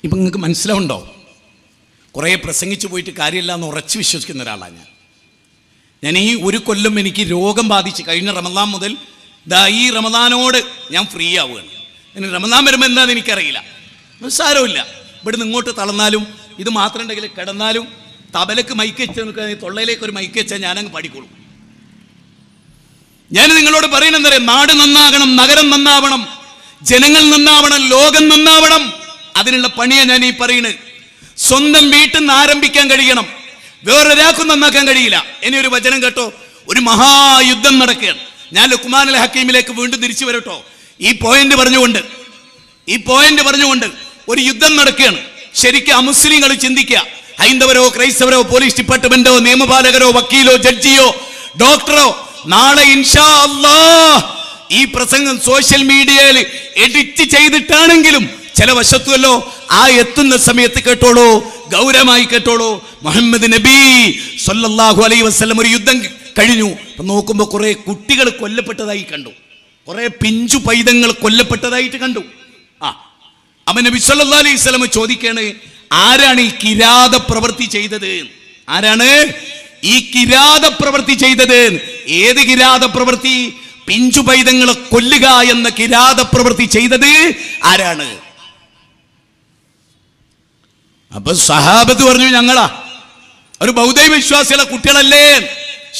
ഇപ്പൊ നിങ്ങൾക്ക് മനസ്സിലാവുണ്ടോ? കുറേ പ്രസംഗിച്ചു പോയിട്ട് കാര്യമില്ല എന്ന് ഉറച്ചു വിശ്വസിക്കുന്ന ഒരാളാണ് ഞാൻ. ഈ ഒരു കൊല്ലം എനിക്ക് രോഗം ബാധിച്ച് കഴിഞ്ഞ റമദാൻ മുതൽ ഈ റമദാനോട് ഞാൻ ഫ്രീ ആവുകയാണ്. ഇനി റമദാൻ വരുമ്പോൾ എന്താണെന്ന് എനിക്കറിയില്ല. സാരമില്ല, ഇവിടുന്ന് ഇങ്ങോട്ട് തളർന്നാലും ഇത് മാത്രം ഉണ്ടെങ്കിൽ കിടന്നാലും തബലക്ക് മൈക്ക് വെച്ച് നിൽക്കുക, തൊള്ളയിലേക്ക് ഒരു മൈക്ക് വെച്ചാൽ ഞാനങ്ങ് പാടിക്കോളും. ഞാൻ നിങ്ങളോട് പറയുന്നത് നാട് നന്നാകണം, നഗരം നന്നാവണം, ജനങ്ങൾ നന്നാവണം, ലോകം നന്നാവണം. അതിനുള്ള പണിയാണ് ഞാൻ ഈ പറയുന്നത്. സ്വന്തം വീട്ടിൽ നിന്ന് ആരംഭിക്കാൻ കഴിയണം, വേറൊരാൾക്കും നന്നാക്കാൻ കഴിയില്ല. ഇനി ഒരു വചനം കേട്ടോ, ഒരു മഹായുദ്ധം നടക്കുകയാണ്. ഞാൻ ലുക്മാനുൽ ഹക്കീമിലേക്ക് വീണ്ടും തിരിച്ചു വരട്ടോ. ഈ പോയിന്റ് പറഞ്ഞുകൊണ്ട് ഒരു യുദ്ധം നടക്കുകയാണ്. ശരിക്കും അമുസ്ലിങ്ങൾ ചിന്തിക്കുക, ഹൈന്ദവരോ ക്രൈസ്തവരോ പോലീസ് ഡിപ്പാർട്ട്മെന്റോ നിയമപാലകരോ വക്കീലോ ജഡ്ജിയോ ഡോക്ടറോ, നാളെ ഇൻഷാ അല്ലാഹ് ഈ പ്രസംഗം സോഷ്യൽ മീഡിയയിൽ എഡിറ്റ് ചെയ്തിട്ടാണെങ്കിലും ചില വശത്തുമല്ലോ ആ എത്തുന്ന സമയത്ത് കേട്ടോളൂ, ഗൗരവമായി കേട്ടോളൂ. മുഹമ്മദ് നബി സല്ലല്ലാഹു അലൈഹി വസല്ലം ഒരു യുദ്ധം കഴിഞ്ഞു. നോക്കുമ്പോൾ കുറെ കുട്ടികൾ കൊല്ലപ്പെട്ടതായി കണ്ടു, കുറെ പിഞ്ചു പൈതങ്ങൾ കൊല്ലപ്പെട്ടതായിട്ട് കണ്ടു. അവൻ നബി സല്ലല്ലാഹു അലൈഹി വസല്ലം ചോദിക്കാണ്, ആരാണ് ഈ കിരാത പ്രവൃത്തി ചെയ്തത്? ആരാണ് ഈ കിരാത പ്രവൃത്തി ചെയ്തത്? ഏത് കിരാത പ്രവൃത്തി? പിഞ്ചു പൈതങ്ങളെ കൊല്ലുക എന്ന കിരാത പ്രവൃത്തി ചെയ്തത് ആരാണ്? അപ്പൊ സഹാബത്ത് പറഞ്ഞു, ഞങ്ങളാ. ഒരു ബൗദ്ധ വിശ്വാസികളെ കുട്ടികളല്ലേ?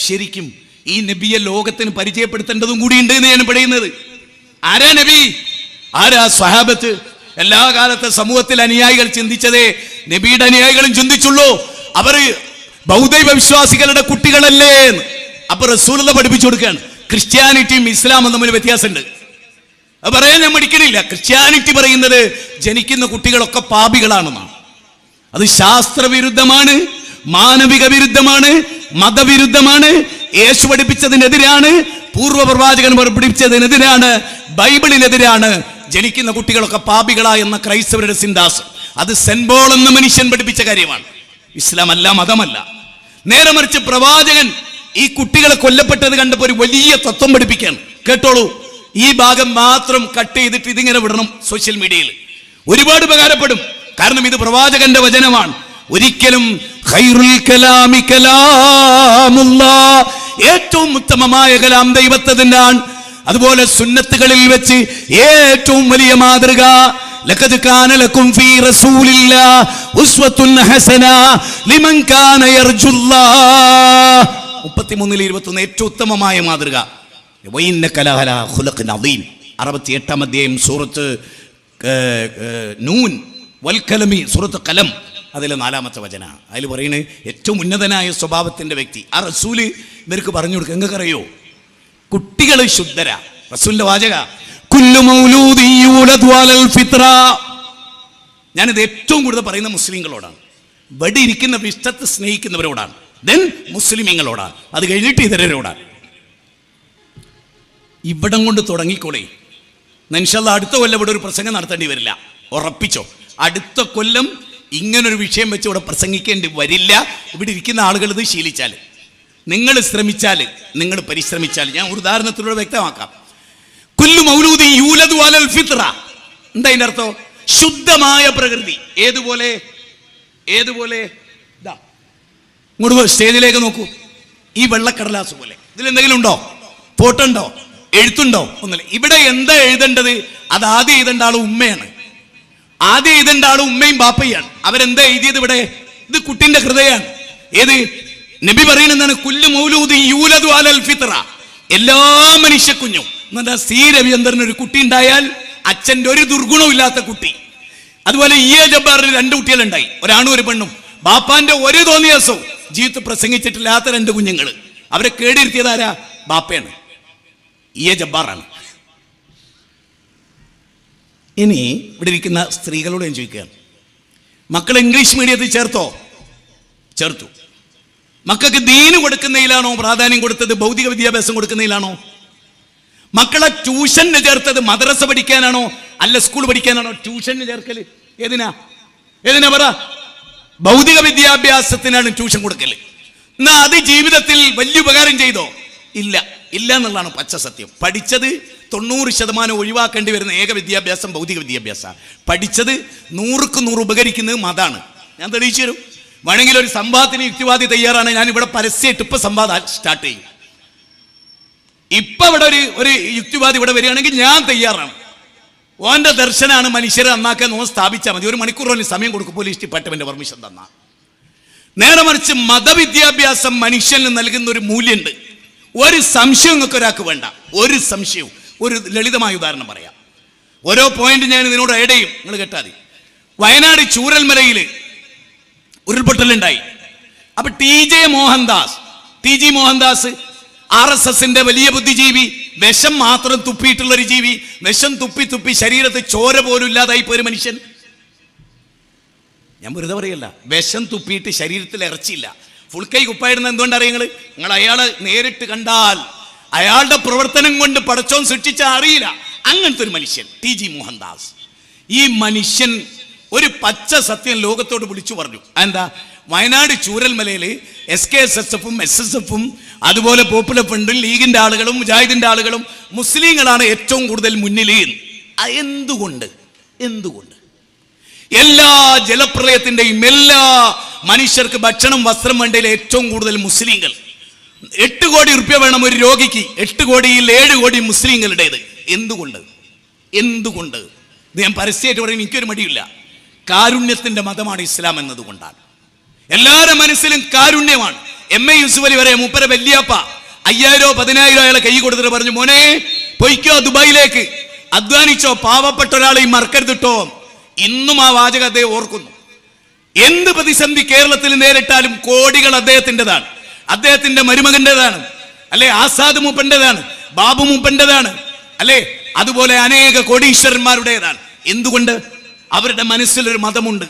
ശരിക്കും ഈ നബിയെ ലോകത്തിന് പരിചയപ്പെടുത്തേണ്ടതും കൂടിയുണ്ട് എന്ന് ഞാൻ പറയുന്നത്. ആരാ നബി? ആരാ സഹാബത്ത്? എല്ലാ കാലത്തെ സമൂഹത്തിൽ അനുയായികൾ ചിന്തിച്ചതേ നബിയുടെ അനുയായികളും ചിന്തിച്ചുള്ളൂ. അവര് ബൗദ്ധ വിശ്വാസികളുടെ കുട്ടികളല്ലേ? അപ്പൊ റസൂലുള്ളാഹി പഠിപ്പിച്ചു കൊടുക്കുകയാണ്, ക്രിസ്ത്യാനിറ്റിയും ഇസ്ലാമും തമ്മിൽ വ്യത്യാസമുണ്ട്. അത് പറയാൻ ഞാൻ മടിക്കണില്ല. ക്രിസ്ത്യാനിറ്റി പറയുന്നത് ജനിക്കുന്ന കുട്ടികളൊക്കെ പാപികളാണെന്നാണ്. അത് ശാസ്ത്രവിരുദ്ധമാണ്, മാനവിക വിരുദ്ധമാണ്, മതവിരുദ്ധമാണ്, യേശു പഠിപ്പിച്ചതിനെതിരാണ്, പൂർവ്വ പ്രവാചകന്മാർ പഠിപ്പിച്ചതിനെതിരാണ്, ബൈബിളിനെതിരാണ്. ജനിക്കുന്ന കുട്ടികളൊക്കെ പാപികളാ എന്ന ക്രൈസ്തവരുടെ സിദ്ധാന്തം. അത് സെന്റ് പോൾ എന്ന മനുഷ്യൻ പഠിപ്പിച്ച കാര്യമാണ്. ഇസ്ലാം അല്ല, മതമല്ല. നേരെ മറിച്ച് പ്രവാചകൻ ഈ കുട്ടികളെ കൊല്ലപ്പെട്ടത് കണ്ടപ്പോൾ ഒരു വലിയ തത്വം പഠിപ്പിക്കാൻ. കേട്ടോളൂ, ഈ ഭാഗം മാത്രം കട്ട് ചെയ്തിട്ട് ഇതിങ്ങനെ വിടണം സോഷ്യൽ മീഡിയയിൽ. ഒരുപാട് ഉപകാരപ്പെടും. കാരണം ഇത് പ്രവാചകന്റെ വചനമാണ്. ഒരിക്കലും ഖൈറുൽ കലാമി കലാമുല്ലാഹ്, ഏറ്റവും ഉത്തമമായ കലാം ദൈവത്തിനാണ്. അതുപോലെ സുന്നത്തുകളിൽ വെച്ച് ഏറ്റവും വലിയ മാതൃക ലഖദ് കാന ലക്കും ഫീ റസൂലില്ലാഹി ഉസ്വത്തുൻ ഹസന ലിമൻ കാന യർജുല്ലാഹ് 33:21 ഏറ്റവും ഉത്തമമായ മാതൃക. വഇന്നക ലഅലാ ഖുലുഖിൻ അദീം 68-ാം അധ്യായം സൂറത്ത് നൂൻ വൽ കലമി സൂറത്ത് കലം അതിലെ 4-ാമത്തെ വചന. അതിൽ പറയുന്നത് ഏറ്റവും ഉന്നതനായ സ്വഭാവത്തിന്റെ വ്യക്തി. ആ റസൂല് ഇവർക്ക് പറഞ്ഞു കൊടുക്കുക. നിങ്ങൾക്കറിയോ, കുട്ടികൾ ശുദ്ധരാ. റസൂലിന്റെ വാചക കുല്ലു മൗലൂദിൻ യൂലദു അലൽ ഫിത്ര. ഞാനിത് ഏറ്റവും കൂടുതൽ പറയുന്ന മുസ്ലിങ്ങളോടാണ്, ഇവിടെ ഇരിക്കുന്ന വിഷ്ടത്തെ സ്നേഹിക്കുന്നവരോടാണ്, ദെൻ മുസ്ലിമീങ്ങളോടാണ്, അത് കഴിഞ്ഞിട്ട് ഇതരരോടാണ്. ഇവിടം കൊണ്ട് തുടങ്ങിക്കോളേ. ഇൻഷാ അല്ലാഹ് അടുത്ത കൊല്ലം ഇവിടെ ഒരു പ്രസംഗം നടത്തേണ്ടി വരില്ല, ഉറപ്പിച്ചോ. അടുത്ത കൊല്ലം ഇങ്ങനൊരു വിഷയം വെച്ച് ഇവിടെ പ്രസംഗിക്കേണ്ടി വരില്ല. ഇവിടെ ഇരിക്കുന്ന ആളുകൾ ഇത് ശീലിച്ചാൽ, നിങ്ങൾ ശ്രമിച്ചാൽ, നിങ്ങൾ പരിശ്രമിച്ചാൽ. ഞാൻ ഒരു ഉദാഹരണത്തിലൂടെ വ്യക്തമാക്കാം. കുല്ലു മൗലൂദിൻ യൂലദു അലൽ ഫിത്ര. എന്താ അതിന്റെ അർത്ഥം? ശുദ്ധമായ പ്രകൃതി. ഏതുപോലെ? ഇങ്ങോട്ട് സ്റ്റേജിലേക്ക് നോക്കൂ. ഈ വെള്ളക്കടലാസ് പോലെ. ഇതിലെന്തെങ്കിലും ഉണ്ടോ? ഫോട്ടോ ഉണ്ടോ? എഴുത്തുണ്ടോ? ഒന്നുമില്ല. ഇവിടെ എന്താ എഴുതേണ്ടത്? അത് ആദ്യം എഴുതേണ്ട ആളും ഉമ്മയാണ്. ആദ്യം എഴുതേണ്ട ആളും ഉമ്മയും ബാപ്പയാണ്. അവരെന്താ എഴുതിയത് ഇവിടെ? ഇത് കുട്ടിന്റെ ഹൃദയമാണ്. ഏത്? നബി പറയുന്നതാണ് കുല്ലു മൗലൂദിൻ യൂലദു അലൽ ഫിത്ര. എല്ലാ മനുഷ്യക്കുഞ്ഞും എന്താ, സി രവിചന്ദ്രന് ഒരു കുട്ടി ഉണ്ടായാൽ അച്ഛന്റെ ഒരു ദുർഗുണവും ഇല്ലാത്ത കുട്ടി. അതുപോലെ ഇ.എ. ജബ്ബാറിന് 2 കുട്ടികളുണ്ടായി, ഒരാണും ഒരു പെണ്ണും. ബാപ്പാന്റെ ഒരു തോന്നിയാസവും ജീവിതത്തിൽ പ്രസംഗിച്ചിട്ടില്ലാത്ത 2 കുഞ്ഞുങ്ങൾ. അവരെ കേടിരുത്തിയത് ആരാ? ബാപ്പയാണ്, ഇ.എ. ജബ്ബാറാണ്. ഇനി ഇവിടെ ഇരിക്കുന്ന സ്ത്രീകളോട് ഞാൻ ചോദിക്കുകയാണ്, മക്കൾ ഇംഗ്ലീഷ് മീഡിയത്തിൽ ചേർത്തു. മക്കൾക്ക് ദീന് കൊടുക്കുന്നതിലാണോ പ്രാധാന്യം കൊടുത്തത്? ഭൗതിക വിദ്യാഭ്യാസം കൊടുക്കുന്നതിലാണോ? മക്കളെ ട്യൂഷന് ചേർത്തത് മദ്രസ പഠിക്കാനാണോ അല്ല സ്കൂൾ പഠിക്കാനാണോ? ട്യൂഷന് ചേർക്കല് ഏതിനാ പറ? ഭൗതിക വിദ്യാഭ്യാസത്തിനാണ് ട്യൂഷൻ കൊടുക്കല്. എന്നാ അത് ജീവിതത്തിൽ വലിയ ഉപകാരം ചെയ്തോ? ഇല്ല എന്നുള്ളതാണ് പച്ച സത്യം. പഠിച്ചത് 90% ഒഴിവാക്കേണ്ടി വരുന്ന ഏക വിദ്യാഭ്യാസം ഭൗതിക വിദ്യാഭ്യാസം. പഠിച്ചത് 100ക്ക് 100 ഉപകരിക്കുന്നത് മതാണ്. ഞാൻ തെളിയിച്ചു തരും. വേണമെങ്കിൽ ഒരു സംവാദത്തിന് യുക്തിവാദി തയ്യാറാണ്. ഞാൻ ഇവിടെ പരസ്യമായിട്ട് ഇപ്പൊ സംവാദം സ്റ്റാർട്ട് ചെയ്യും. ഇപ്പൊ ഇവിടെ ഒരു യുക്തിവാദി ഇവിടെ വരികയാണെങ്കിൽ ഞാൻ തയ്യാറാണ്. ഓന്റെ ദർശനാണ് മനുഷ്യരെ നന്നാക്കാൻ ഓൻ സ്ഥാപിച്ചാൽ മതി. 1 മണിക്കൂർ സമയം കൊടുക്കും പോലീസ് ഡിപ്പാർട്ട്മെന്റ് പെർമിഷൻ തന്ന. നേരെ മറിച്ച് മതവിദ്യാഭ്യാസം മനുഷ്യന് നൽകുന്ന ഒരു മൂല്യമുണ്ട്. ഒരു സംശയം നിങ്ങൾക്ക് ഒരാൾക്ക് വേണ്ട, ഒരു സംശയവും. ഒരു ലളിതമായ ഉദാഹരണം പറയാം, ഓരോ പോയിന്റ് ഞാൻ ഇതിനോട് ആഡ് ചെയ്യും, നിങ്ങൾ കേട്ടാൽ മതി. വയനാട് ചൂരൽമലയിൽ ഉരുൾപൊട്ടലുണ്ടായി. അപ്പൊ ടി ജി മോഹൻദാസ് RSSന്റെ വലിയ ബുദ്ധിജീവി, വിഷം മാത്രം തുപ്പിയിട്ടുള്ളൊരു ജീവി, വിഷം തുപ്പി ശരീരത്തിൽ ചോര പോലും ഇല്ലാതായി പോയൊരു മനുഷ്യൻ. ഞാൻ വെറുതെ പറയല്ല, വിഷം തുപ്പിയിട്ട് ശരീരത്തിൽ ഇറച്ചിയില്ല, ഫുൾ കൈ കുപ്പായിരുന്ന എന്തുകൊണ്ടറിയ നിങ്ങൾ അയാളെ നേരിട്ട് കണ്ടാൽ അയാളുടെ പ്രവർത്തനം കൊണ്ട് പടച്ചോൻ സൃഷ്ടിച്ച അറിയില്ല. അങ്ങനത്തെ ഒരു മനുഷ്യൻ TG മോഹൻദാസ്. ഈ മനുഷ്യൻ ഒരു പച്ച സത്യം ലോകത്തോട് വിളിച്ചു പറഞ്ഞു. എന്താ? വയനാട് ചൂരൽമലയിൽ SKSSF-ഉം SSF-ഉം അതുപോലെ പോപ്പുലർ ഫ്രണ്ടും ലീഗിന്റെ ആളുകളും മുജാഹിദിന്റെ ആളുകളും മുസ്ലിങ്ങളാണ് ഏറ്റവും കൂടുതൽ മുന്നിൽ. എന്തുകൊണ്ട്? എല്ലാ ജലപ്രളയത്തിന്റെയും എല്ലാ മനുഷ്യർക്ക് ഭക്ഷണം വസ്ത്രം വേണ്ടതിൽ ഏറ്റവും കൂടുതൽ മുസ്ലിങ്ങൾ. 8 കോടി റുപ്യ വേണം ഒരു രോഗിക്ക്, 8 കോടിയിൽ 7 കോടി മുസ്ലിങ്ങളുടേത്. എന്തുകൊണ്ട്? ഇത് ഞാൻ പരസ്യമായിട്ട് പറയുന്നത് എനിക്കൊരു മടിയില്ല. കാരുണ്യത്തിന്റെ മതമാണ് ഇസ്ലാം എന്നതുകൊണ്ടാണ്. എല്ലാവരുടെ മനസ്സിലും കാരുണ്യമാണ്. MA യൂസുഫ് അലി വരെ മൂപ്പര വല്യാപ്പ 5000 10,000 അയാളെ കൈ കൊടുത്തിട്ട് പറഞ്ഞു, മോനെ പൊയ്ക്കോ ദുബായിലേക്ക്, അധ്വാനിച്ചോ, പാവപ്പെട്ട ഒരാളെ മറക്കരുതിട്ടോ. ഇന്നും ആ വാചകം അദ്ദേഹം ഓർക്കുന്നു. എന്ത് പ്രതിസന്ധി കേരളത്തിൽ നേരിട്ടാലും കോടികൾ അദ്ദേഹത്തിൻ്റെതാണ്, അദ്ദേഹത്തിന്റെ മരുമകന്റേതാണ്, അല്ലെ ആസാദ് മൂപ്പന്റേതാണ്, ബാബു മൂപ്പന്റേതാണ്, അല്ലെ അതുപോലെ അനേക കോടീശ്വരന്മാരുടേതാണ്. എന്തുകൊണ്ട്? അവരുടെ മനസ്സിലൊരു മതമുണ്ട്.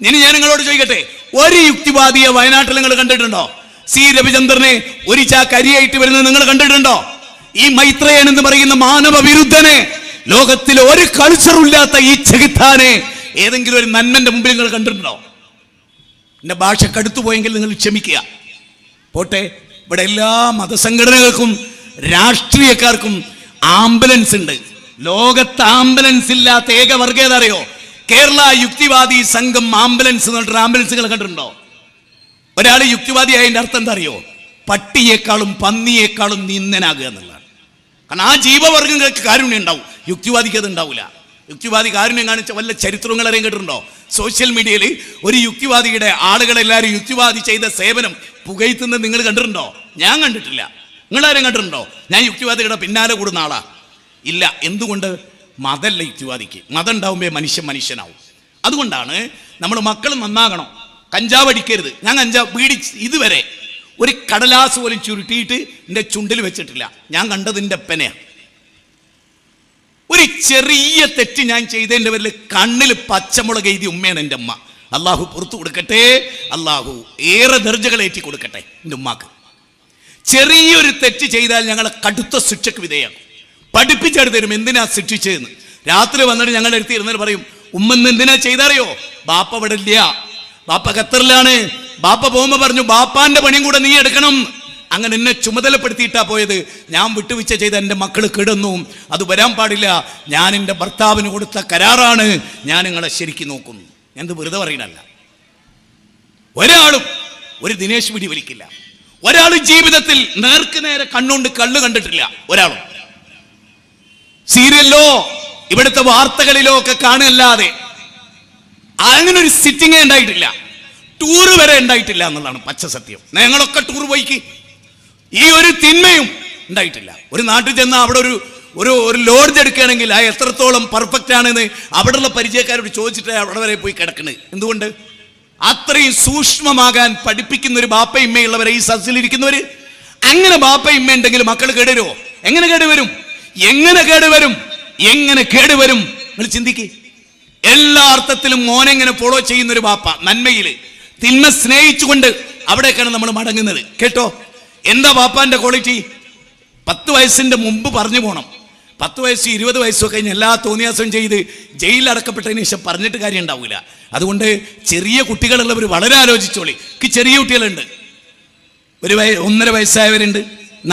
ഇനി ഞാൻ നിങ്ങളോട് ചോദിക്കട്ടെ, ഒരു യുക്തിവാദിയെ വയനാട്ടിൽ നിങ്ങൾ കണ്ടിട്ടുണ്ടോ? C രവിചന്ദ്രനെ ഒരു ചാക്ക് അരിയായിട്ട് വരുന്നത് നിങ്ങൾ കണ്ടിട്ടുണ്ടോ? ഈ മൈത്രേയൻ എന്ന് പറയുന്ന മാനവ വിരുദ്ധനെ, ലോകത്തിൽ ഒരു കൾച്ചറില്ലാത്ത ഈ ചെകുത്താനെ ഏതെങ്കിലും ഒരു നന്മന്റെ മുമ്പിൽ നിങ്ങൾ കണ്ടിട്ടുണ്ടോ? എന്റെ ഭാഷ കടുത്തു പോയെങ്കിൽ നിങ്ങൾ ക്ഷമിക്കുക. പോട്ടെ, ഇവിടെ എല്ലാ മതസംഘടനകൾക്കും രാഷ്ട്രീയക്കാർക്കും ആംബുലൻസ് ഉണ്ട്. ലോകത്ത് ആംബുലൻസ് ഇല്ലാത്ത ഏക വർഗം ഏതറിയോ? കേരള യുക്തിവാദി സംഘം ആംബുലൻസ് എന്ന് പറഞ്ഞിട്ട് ആംബുലൻസുകൾ കണ്ടിട്ടുണ്ടോ? ഒരാൾ യുക്തിവാദി ആയതിന്റെ അർത്ഥം എന്താ അറിയോ? പട്ടിയേക്കാളും പന്നിയേക്കാളും നിന്ദനാകുക എന്നുള്ളതാണ്. കാരണം ആ ജീവവർഗങ്ങൾക്ക് കാരുണ്യം ഉണ്ടാവും, യുക്തിവാദിക്ക് അത് ഉണ്ടാവില്ല. യുക്തിവാദി കാരുണ്യം കാണിച്ച വല്ല ചരിത്രങ്ങൾ ആരെയും കേട്ടിട്ടുണ്ടോ? സോഷ്യൽ മീഡിയയിൽ ഒരു യുക്തിവാദിയുടെ ആളുകളെല്ലാവരും യുക്തിവാദി ചെയ്ത സേവനം പുകഴ്ത്തുന്നത് നിങ്ങൾ കണ്ടിട്ടുണ്ടോ? ഞാൻ കണ്ടിട്ടില്ല. നിങ്ങളാരും കണ്ടിട്ടുണ്ടോ? ഞാൻ യുക്തിവാദിയുടെ പിന്നാലെ കൂടുന്ന ആളാ ഇല്ല. എന്തുകൊണ്ട്? മതമല്ല യുക്തിവാദിക്ക്. മതം ഉണ്ടാവുമ്പേ മനുഷ്യനാവും. അതുകൊണ്ടാണ് നമ്മൾ മക്കൾ നന്നാകണം, കഞ്ചാവ് അടിക്കരുത്. ഞാൻ കഞ്ചാവ് ബീഡി ഇതുവരെ ഒരു കടലാസ് പോലും ചുരുട്ടിയിട്ട് എൻ്റെ ചുണ്ടിൽ വെച്ചിട്ടില്ല. ഞാൻ കണ്ടത് എൻ്റെ പെനെയാണ്. ഒരു ചെറിയ തെറ്റ് ഞാൻ ചെയ്തതിൻ്റെ പേരിൽ കണ്ണിൽ പച്ചമുളക് എഴുതി ഉമ്മയാണ് എൻ്റെ ഉമ്മ. അള്ളാഹു പുറത്തു കൊടുക്കട്ടെ, അള്ളാഹു ഏറെ ദർജകളേറ്റി കൊടുക്കട്ടെ എൻ്റെ ഉമ്മാക്ക്. ചെറിയൊരു തെറ്റ് ചെയ്താൽ ഞങ്ങളെ കടുത്ത ശിക്ഷയ്ക്ക് വിധേയമാക്കും. പഠിപ്പിച്ചെടുത്ത് തരും എന്തിനാ ശിക്ഷിച്ചതെന്ന്. രാത്രി വന്നിട്ട് ഞങ്ങളുടെ അടുത്ത് ഇരുന്നിട്ട് പറയും, ഉമ്മന്ന് എന്തിനാ ചെയ്തറിയോ? ബാപ്പ ഇവിടെ ഇല്ല, ബാപ്പ ഖത്തറിലാണ്. ബാപ്പ പോകുമ്പോ പറഞ്ഞു, ബാപ്പാന്റെ പണിയും കൂടെ നീ എടുക്കണം. അങ്ങനെ എന്നെ ചുമതലപ്പെടുത്തിയിട്ടാ പോയത്. ഞാൻ വിട്ടുവീഴ്ച ചെയ്ത എൻ്റെ മക്കൾ കിടന്നു, അത് വരാൻ പാടില്ല. ഞാൻ എൻ്റെ ഭർത്താവിന് കൊടുത്ത കരാറാണ്, ഞാൻ നിങ്ങളെ ശരിക്കും നോക്കും. എന്ത് വെറുതെ പറയണല്ല. ഒരാളും ഒരു ദിനേശ് പിടി വലിക്കില്ല. ഒരാളും ജീവിതത്തിൽ നേർക്ക് നേരെ കണ്ണുകൊണ്ട് കള്ള് കണ്ടിട്ടില്ല. ഒരാളും സീരിയലിലോ ഇവിടുത്തെ വാർത്തകളിലോ ഒക്കെ കാണുകയല്ലാതെ അങ്ങനെ ഒരു സിറ്റിംഗേ ഉണ്ടായിട്ടില്ല. ടൂറ് വരെ ഉണ്ടായിട്ടില്ല എന്നുള്ളതാണ് പച്ച സത്യം. ഞങ്ങളൊക്കെ ടൂർ പോയിക്ക് ഈ ഒരു തിന്മയും ഉണ്ടായിട്ടില്ല. ഒരു നാട്ടിൽ ചെന്നാൽ അവിടെ ഒരു ലോഡ്ജ് എടുക്കുകയാണെങ്കിൽ ആ എത്രത്തോളം പെർഫെക്റ്റ് ആണെന്ന് അവിടെയുള്ള പരിചയക്കാരോട് ചോദിച്ചിട്ട് അവിടെ വരെ പോയി കിടക്കുന്നത്. എന്തുകൊണ്ട്? അത്രയും സൂക്ഷ്മമാകാൻ പഠിപ്പിക്കുന്ന ഒരു ബാപ്പ ഇമ്മയുള്ളവരെ ഈ സദസ്സിലിരിക്കുന്നവര്. അങ്ങനെ ബാപ്പ ഇമ്മ ഉണ്ടെങ്കിൽ മക്കൾ കേടുവരുമോ? എങ്ങനെ കേടുവരും? നിങ്ങൾ ചിന്തിക്ക്. എല്ലാ അർത്ഥത്തിലും മോനെങ്ങനെ ഫോളോ ചെയ്യുന്ന ഒരു ബാപ്പ, നന്മയില് തിന്മ സ്നേഹിച്ചുകൊണ്ട് അവിടേക്കാണ് നമ്മൾ മടങ്ങുന്നത്. കേട്ടോ, എന്താ ബാപ്പാന്റെ ക്വാളിറ്റി? 10 വയസ്സിന്റെ മുമ്പ് പറഞ്ഞു പോകണം. 10 വയസ്സ് 20 വയസ്സോ കഴിഞ്ഞ് എല്ലാ തോന്നിയാസവും ചെയ്ത് ജയിലിൽ അടക്കപ്പെട്ടതിന് ശേഷം പറഞ്ഞിട്ട് കാര്യം ഉണ്ടാവില്ല. അതുകൊണ്ട് ചെറിയ കുട്ടികളുള്ളവർ വളരെ ആലോചിച്ചോളി. എനിക്ക് ചെറിയ കുട്ടികളുണ്ട്. 1.5 വയസ്സായവരുണ്ട്,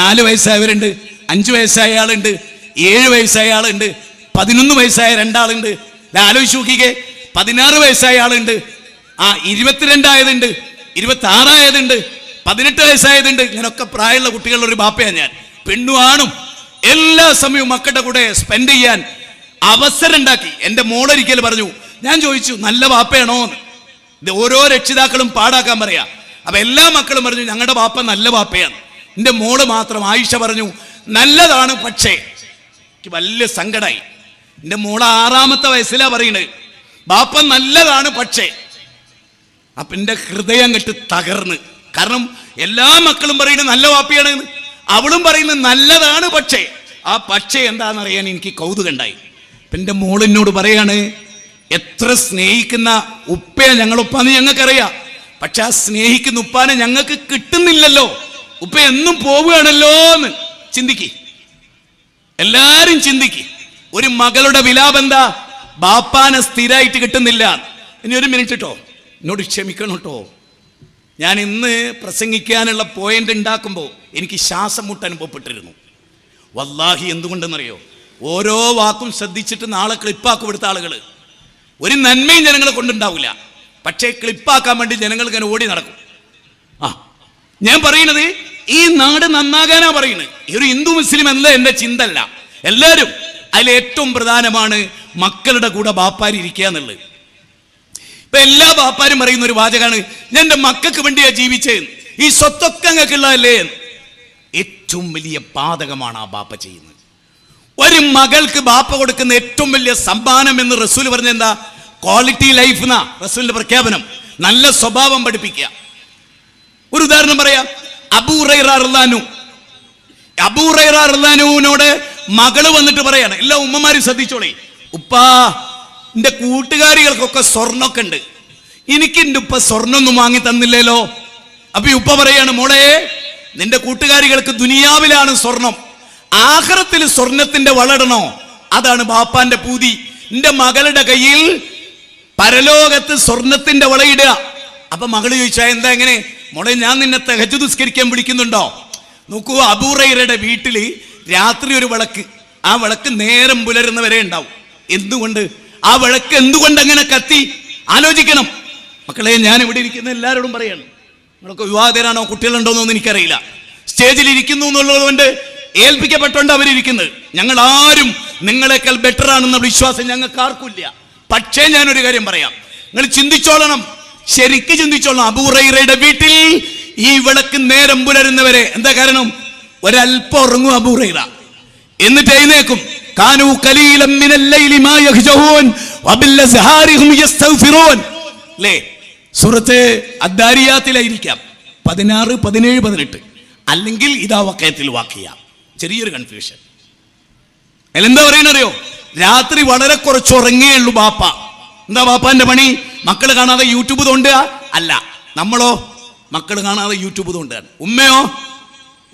4 വയസ്സായവരുണ്ട്, 5 വയസ്സായ ആളുണ്ട്, 7 വയസ്സായ ആളുണ്ട്, 11 വയസ്സായ 2 ആളുണ്ട്. ആലോചിച്ച് നോക്കിക്കേ. 16 വയസ്സായ ആളുണ്ട്, 22 ആയതുണ്ട്, 26 ആയതുണ്ട്, 18 വയസ്സായതുണ്ട്. ഇങ്ങനൊക്കെ പ്രായമുള്ള കുട്ടികളുടെ ഒരു ബാപ്പയാണ് ഞാൻ. പെണ്ണും ആണും എല്ലാ സമയവും മക്കളുടെ കൂടെ സ്പെൻഡ് ചെയ്യാൻ അവസരം ഉണ്ടാക്കി. എൻ്റെ മോളൊരിക്കൽ പറഞ്ഞു, ഞാൻ ചോദിച്ചു നല്ല ബാപ്പയാണോ എന്ന്. ഇത് ഓരോ രക്ഷിതാക്കളും പാടാക്കാൻ പറയാ. അപ്പൊ എല്ലാ മക്കളും പറഞ്ഞു ഞങ്ങളുടെ ബാപ്പ നല്ല ബാപ്പയാണ്. എൻ്റെ മോള് മാത്രം ആയിഷ പറഞ്ഞു നല്ലതാണ്, പക്ഷേ എനിക്ക് വലിയ സങ്കടമായി. എൻ്റെ മോള് 6-ാമത്തെ വയസ്സിലാ പറയുന്നത് ബാപ്പ നല്ലതാണ് പക്ഷേ. അപ്പൊ എൻ്റെ ഹൃദയം കെട്ട് തകർന്ന്. കാരണം എല്ലാ മക്കളും പറയുന്നത് നല്ല വാപ്പിയാണ്, അവളും പറയുന്നത് നല്ലതാണ് പക്ഷേ. ആ പക്ഷേ എന്താണെന്നറിയാൻ എനിക്ക് കൗതുകമുണ്ടായി. അപ്പം എൻ്റെ മോളിനോട് പറയാണ്, എത്ര സ്നേഹിക്കുന്ന ഉപ്പയെ ഞങ്ങളുപ്പാന്ന് ഞങ്ങൾക്കറിയാം, പക്ഷെ ആ സ്നേഹിക്കുന്ന ഉപ്പാനെ ഞങ്ങൾക്ക് കിട്ടുന്നില്ലല്ലോ, ഉപ്പ എന്നും പോവുകയാണല്ലോ എന്ന് ചിന്തിക്ക്. എല്ലാരും ചിന്തിക്ക്. ഒരു മകളുടെ വിലാപം എന്താ? ബാപ്പാനെ സ്ഥിരമായിട്ട് കിട്ടുന്നില്ല. ഇനി ഒരു മിനിറ്റ് കേട്ടോ, എന്നോട് ക്ഷമിക്കണം കേട്ടോ. ഞാൻ ഇന്ന് പ്രസംഗിക്കാനുള്ള പോയിന്റ് ഉണ്ടാക്കുമ്പോൾ എനിക്ക് ശ്വാസം മുട്ട് അനുഭവപ്പെട്ടിരുന്നു. വല്ലാഹി എന്തുകൊണ്ടെന്നറിയോ? ഓരോ വാക്കും ശ്രദ്ധിച്ചിട്ട് നാളെ ക്ലിപ്പാക്കി കൊടുത്ത ആളുകൾ ഒരു നന്മയും ജനങ്ങളെ കൊണ്ടുണ്ടാവില്ല, പക്ഷേ ക്ലിപ്പാക്കാൻ വേണ്ടി ജനങ്ങൾ ഇങ്ങനെ ഓടി നടക്കും. ഞാൻ പറയുന്നത് ഈ നാട് നന്നാകാനാ പറയുന്നത്. ഈ ഒരു ഹിന്ദു മുസ്ലിം എന്ന എൻ്റെ ചിന്ത അല്ല. എല്ലാവരും അതിലേറ്റവും പ്രധാനമാണ് മക്കളുടെ കൂടെ ബാപ്പാരി ഇരിക്കുക എന്നുള്ളത്. ഇപ്പൊ എല്ലാ ബാപ്പാരും പറയുന്ന ഒരു വാചകമാണ്, ഞാൻ എൻ്റെ മക്കൾക്ക് വേണ്ടിയാ ജീവിച്ചത്, ഈ സ്വത്തൊക്കെ അങ്ങക്കുള്ളതല്ലേ. ഏറ്റവും വലിയ പാതകമാണ് ആ ബാപ്പ ചെയ്യുന്നത്. ഒരു മകൾക്ക് ബാപ്പ കൊടുക്കുന്ന ഏറ്റവും വലിയ സമ്മാനം എന്ന് റസൂൽ പറഞ്ഞ എന്താ? ക്വാളിറ്റി ലൈഫ് എന്നാ റസൂലിന്റെ പ്രഖ്യാപനം. നല്ല സ്വഭാവം പഠിപ്പിക്കുക. ഒരു ഉദാഹരണം പറയാം. അബൂ ഹുറൈറ റളിയല്ലാഹുവിനോട് മകള് വന്നിട്ട് പറയാണ്, എല്ലാ ഉമ്മമാരും ശ്രദ്ധിച്ചോളേ, ഉപ്പാ എന്റെ കൂട്ടുകാരികൾക്കൊക്കെ സ്വർണ്ണമൊക്കെ ഉണ്ട്, എനിക്ക് എന്റെ ഉപ്പ സ്വർണ്ണൊന്നും വാങ്ങി തന്നില്ലല്ലോ. അപ്പൊ ഉപ്പ പറയാണ്, മോളെ നിന്റെ കൂട്ടുകാരികൾക്ക് ദുനിയാവിലാണ് സ്വർണം, ആഖിറത്തിൽ സ്വർണത്തിന്റെ വളടണോ, അതാണ് ബാപ്പാന്റെ പൂതി. നിന്റെ മകളുടെ കയ്യിൽ പരലോകത്ത് സ്വർണത്തിന്റെ വളയിടുക. അപ്പൊ മകള് ചോദിച്ചാ എന്താ എങ്ങനെ? മോളെ ഞാൻ നിന്നെ തഹജ്ജുദ് നിസ്കരിക്കാൻ വിളിക്കുന്നുണ്ടോ? നോക്കൂ, അബൂ ഹുറൈറയുടെ വീട്ടില് രാത്രി ഒരു വിളക്ക്, ആ വിളക്ക് നേരം പുലരുന്നവരെ ഉണ്ടാവും. എന്തുകൊണ്ട് ആ വിളക്ക് എന്തുകൊണ്ട് അങ്ങനെ കത്തി? ആലോചിക്കണം മക്കളെ. ഞാൻ ഇവിടെ ഇരിക്കുന്ന എല്ലാവരോടും പറയാണ്, നിങ്ങളൊക്കെ വിവാഹിതരാണോ കുട്ടികളുണ്ടോന്നൊന്നും എനിക്കറിയില്ല. സ്റ്റേജിൽ ഇരിക്കുന്നു എന്നുള്ളതുകൊണ്ട് ഏൽപ്പിക്കപ്പെട്ടുകൊണ്ട് അവരിയ്ക്കുന്നത്. ഞങ്ങൾ ആരും നിങ്ങളെക്കാൾ ബെറ്റർ ആണെന്ന വിശ്വാസം ഞങ്ങൾക്ക് ആർക്കില്ല. പക്ഷേ ഞാനൊരു കാര്യം പറയാം, നിങ്ങൾ ചിന്തിച്ചോളണം, ശരിക്ക് ചിന്തിച്ചോളണം. അബൂ ഹുറൈറയുടെ വീട്ടിൽ ഈ വിളക്ക് നേരം പുലരുന്നവരെ. എന്താ കാരണം? ഒരല്പം ഉറങ്ങും അബൂ ഹുറൈറ, എന്നിട്ട് എഴുന്നേക്കും. കാനൂ ഖലീലൻ മിനൽ ലൈലി മാ യഹ്ജഊൻ വബിൽ അസ്ഹാരി ഹും യസ്തഗ്ഫിറൂൻ. ല്ലേ, സൂറത്ത് അദ്ദാരിയാത്തിലായിരിക്കാം 16, 17, 18, അല്ലെങ്കിൽ ഇദാ വഖഅത്തിൽ വാഖിയ. ചെറിയൊരു കൺഫ്യൂഷൻ. എന്താ പറയുന്നറിയോ? രാത്രി വളരെ കുറച്ച് ഉറങ്ങേയുള്ളൂ ബാപ്പ. എന്താ ബാപ്പാന്റെ പണി? മക്കള് കാണാതെ യൂട്യൂബ് തോണ്ടുക അല്ല. നമ്മളോ മക്കള് കാണാതെ യൂട്യൂബ് തോണ്ടുകയാണ്.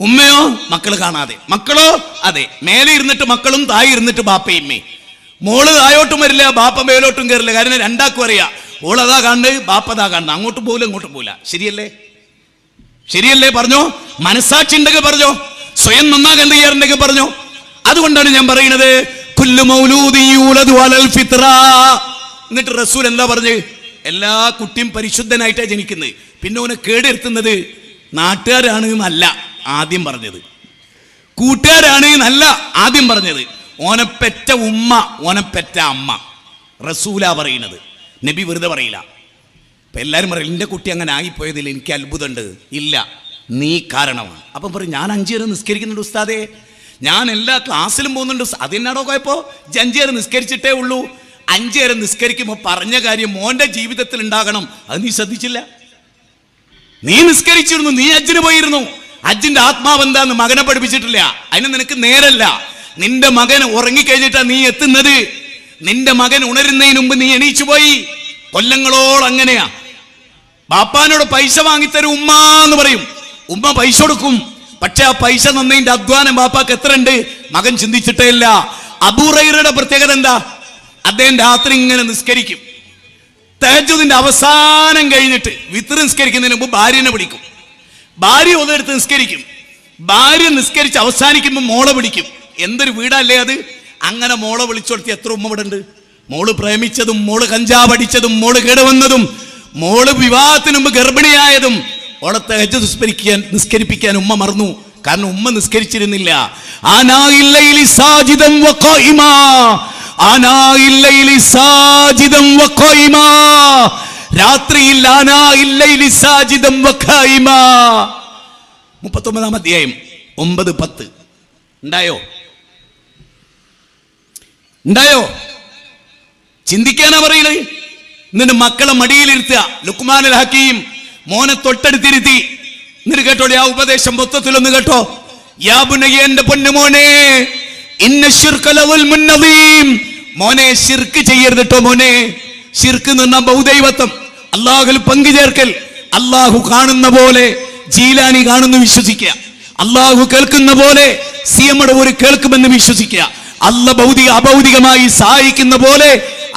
ഉമ്മയോ മക്കള് കാണാതെ, മക്കളോ അതെ, മേലെ ഇരുന്നിട്ട് മക്കളും താഴെ ഇരുന്നിട്ട് ബാപ്പയമ്മേ. മോള് താഴോട്ടും വരില്ല, ബാപ്പ മേലോട്ടും കയറില്ല. കാരണം രണ്ടാക്കും അറിയാം, ഓളതാ കാണുന്നത്, ബാപ്പതാ കാണുന്നത്, അങ്ങോട്ടും പോകില്ല ഇങ്ങോട്ടും പോകില്ല. ശരിയല്ലേ പറഞ്ഞോ? മനസാക്ഷി ഉണ്ടെങ്കിൽ പറഞ്ഞോ, സ്വയം നന്നാകാൻ എന്ത് ചെയ്യാറുണ്ടെങ്കിൽ പറഞ്ഞോ. അതുകൊണ്ടാണ് ഞാൻ പറയുന്നത്, കുല്ലു മൗലൂദി യൂലദു അലൽ ഫിത്ര. എന്നിട്ട് റസൂൽ എന്താ പറഞ്ഞ്? എല്ലാ കുട്ടിയും പരിശുദ്ധനായിട്ടാണ് ജനിക്കുന്നത്. പിന്നെ ഓനെ കേടെടുത്തുന്നത് നാട്ടുകാരാണ് എന്നല്ല ആദ്യം പറഞ്ഞത്, കൂട്ടുകാരാണ് എന്നല്ല ആദ്യം പറഞ്ഞത്, ഓനെപ്പെട്ട ഉമ്മ, ഓനെപ്പെട്ട അമ്മ. റസൂലാ പറയുന്നത്, നബി വെറുതെ പറയില്ല. അപ്പം എല്ലാവരും പറയും എൻ്റെ കുട്ടി അങ്ങനെ ആയിപ്പോയതിൽ എനിക്ക് അത്ഭുതമുണ്ട്. ഇല്ല, നീ കാരണമാണ്. അപ്പം പറയും ഞാൻ 5 നേരം നിസ്കരിക്കുന്നുണ്ട് ഉസ്താദേ, ഞാൻ എല്ലാ ക്ലാസ്സിലും പോകുന്നുണ്ട്. അതെന്നാടോ കുഴപ്പമോ? 5 നേരം നിസ്കരിച്ചിട്ടേ ഉള്ളൂ. 5 നേരം നിസ്കരിക്കുമ്പോൾ പറഞ്ഞ കാര്യം മോൻ്റെ ജീവിതത്തിൽ ഉണ്ടാകണം. അത് നീ ശ്രദ്ധിച്ചില്ല. നീ നിസ്കരിച്ചിരുന്നു, നീ ഹജ്ജിന് പോയിരുന്നു. ഹജ്ജിന്റെ ആത്മാവ് എന്താന്ന് മകനെ പഠിപ്പിച്ചിട്ടില്ല. അതിന് നിനക്ക് നേരല്ല. നിന്റെ മകൻ ഉറങ്ങിക്കഴിഞ്ഞിട്ടാ നീ എത്തുന്നത്. നിന്റെ മകൻ ഉണരുന്നതിന് മുമ്പ് നീ എണീച്ചു പോയി. കൊല്ലങ്ങളോളം അങ്ങനെയാ. ബാപ്പാനോട് പൈസ വാങ്ങിത്തരും ഉമ്മ എന്ന് പറയും. ഉമ്മ പൈസ കൊടുക്കും, പക്ഷെ ആ പൈസ തന്നതിന്റെ അധ്വാനം ബാപ്പാക്ക് എത്ര ഉണ്ട് മകൻ ചിന്തിച്ചിട്ടേ ഇല്ല. അബൂ ഹുറൈറയുടെ പ്രത്യേകത എന്താ? അദ്ദേഹം രാത്രി ഇങ്ങനെ നിസ്കരിക്കും. തഹജ്ജുദിന്റെ അവസാനം കഴിഞ്ഞിട്ട് വിത്ർ നിസ്കരിക്കുന്നതിന് മുമ്പ് ഭാര്യനെ വിളിക്കും. ഭാര്യ ഒന്നെടുത്ത് നിസ്കരിക്കും. ഭാര്യ നിസ്കരിച്ച് അവസാനിക്കുമ്പോൾ മോളെ വിളിക്കും. എന്തൊരു വീടല്ലേ അത്! അങ്ങനെ മോളെ വിളിച്ചോടുത്തി എത്ര ഉമ്മ ഇവിടെ ഉണ്ട്. മോള് പ്രേമിച്ചതും, മോള് കഞ്ചാവ് അടിച്ചതും, മോള് കേടുവന്നതും, മോള് വിവാഹത്തിന് മുമ്പ് ഗർഭിണിയായതും ഓളെ തഹജ്ജുദ് നിസ്കരിപ്പിക്കാൻ ഉമ്മ മറന്നു. കാരണം ഉമ്മ നിസ്കരിച്ചിരുന്നില്ല. രാത്രിയിൽ 39-ാം അധ്യായം 9, 10 ഉണ്ടായോ? ഉണ്ടായോ? ചിന്തിക്കാനാ പറയുന്നത്. എന്നിട്ട് മക്കളെ മടിയിലിരുത്തുക. ലുക്മാനുൽ ഹക്കീം മോനെ തൊട്ടടുത്തിരുത്തി. എന്നിട്ട് കേട്ടോ ആ ഉപദേശം മൊത്തത്തിലൊന്ന് കേട്ടോ. യാ ബുനയ്യ, എന്റെ പൊന്നു മോനെ, ഇന്ന ശിർക ലദുൽമുൻ നദീം, മോനെ ശിർക്ക് ചെയ്യരുത് കേട്ടോ മോനെ. ശിർക്ക് എന്ന് പറഞ്ഞാൽ ബഹുദൈവത്വം, അല്ലാഹുവിൽ പങ്കു ചേർക്കൽ. അല്ലാഹു കാണുന്ന പോലെ ജീലാനി കാണുന്നു വിശ്വസിക്കുക. അല്ലാഹു കേൾക്കുന്ന പോലെ സിയമട ഒരു കേൾക്കുമെന്ന് വിശ്വസിക്കുക. അല്ല ഭൗതിക അഭൗതികമായി സഹായിക്കുന്ന പോലെ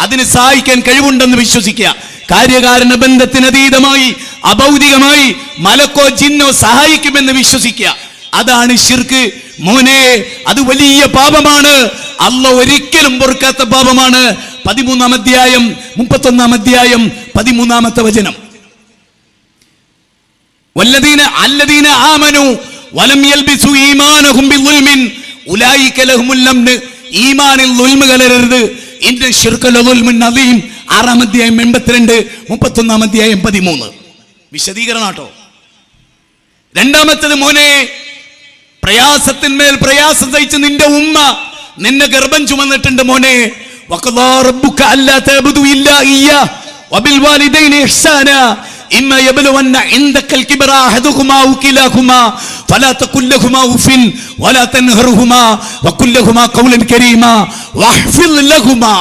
അതിന് സഹായിക്കാൻ കഴിവുണ്ടെന്ന് വിശ്വസിക്കുക. കാര്യകാരണ ബന്ധത്തിനതീതമായി അഭൗതികമായി മലക്കോ ജിന്നോ സഹായിക്കുമെന്ന് വിശ്വസിക്കുക. അതാണ് ശിർക്ക് മോനെ. അത് വലിയ പാപമാണ്. അല്ല ഒരിക്കലും പൊറുക്കാത്ത പാപമാണ്. 13-ാം അധ്യായം 31-ാം അധ്യായം 13-ാമത്തെ വചനം. അല്ലദീന ആമനു വലം യൽബിസു ഈമാനഹും ബിളുൽമിൻ ഉലൈക ലഹുമുൽ അംൻ. ഈമാനിൽ ദുൽമ കലരരുത്. ഇന്ന ശിർക ലദുൽമുൻ അദീം. 6-ാം അധ്യായം 82, 31-ാം അധ്യായം 13. വിശദീകരണാട്ടോ. രണ്ടാമത്തേത് മോനെ, പ്രയാസത്തിന്മേൽ പ്രയാസം സഹിച്ച് നിന്റെ ഉമ്മ നിന്നെ ഗർഭം ചുമന്നിട്ടുണ്ട് മോനെ. വഖദാ റബ്ബുക അല്ലാ തഅബുദു ഇല്ലാ ഇയ്യാ വബിൽ വാലിദൈനി ഇഹ്സാനാ ഇമ്മ യബ്ലുവന്ന ഇൻദകൽ കിബ്റ അഹദുഹുമാ ഔ കിലാഹുമാ ഫലാ തഖുൽ ലഹുമാ ഉഫിൻ വലാ തൻഹറുഹുമാ വഖുൽ ലഹുമാ ഖൗലൻ കരീമാ വഹ്ഫിദ് ലഹുമാ.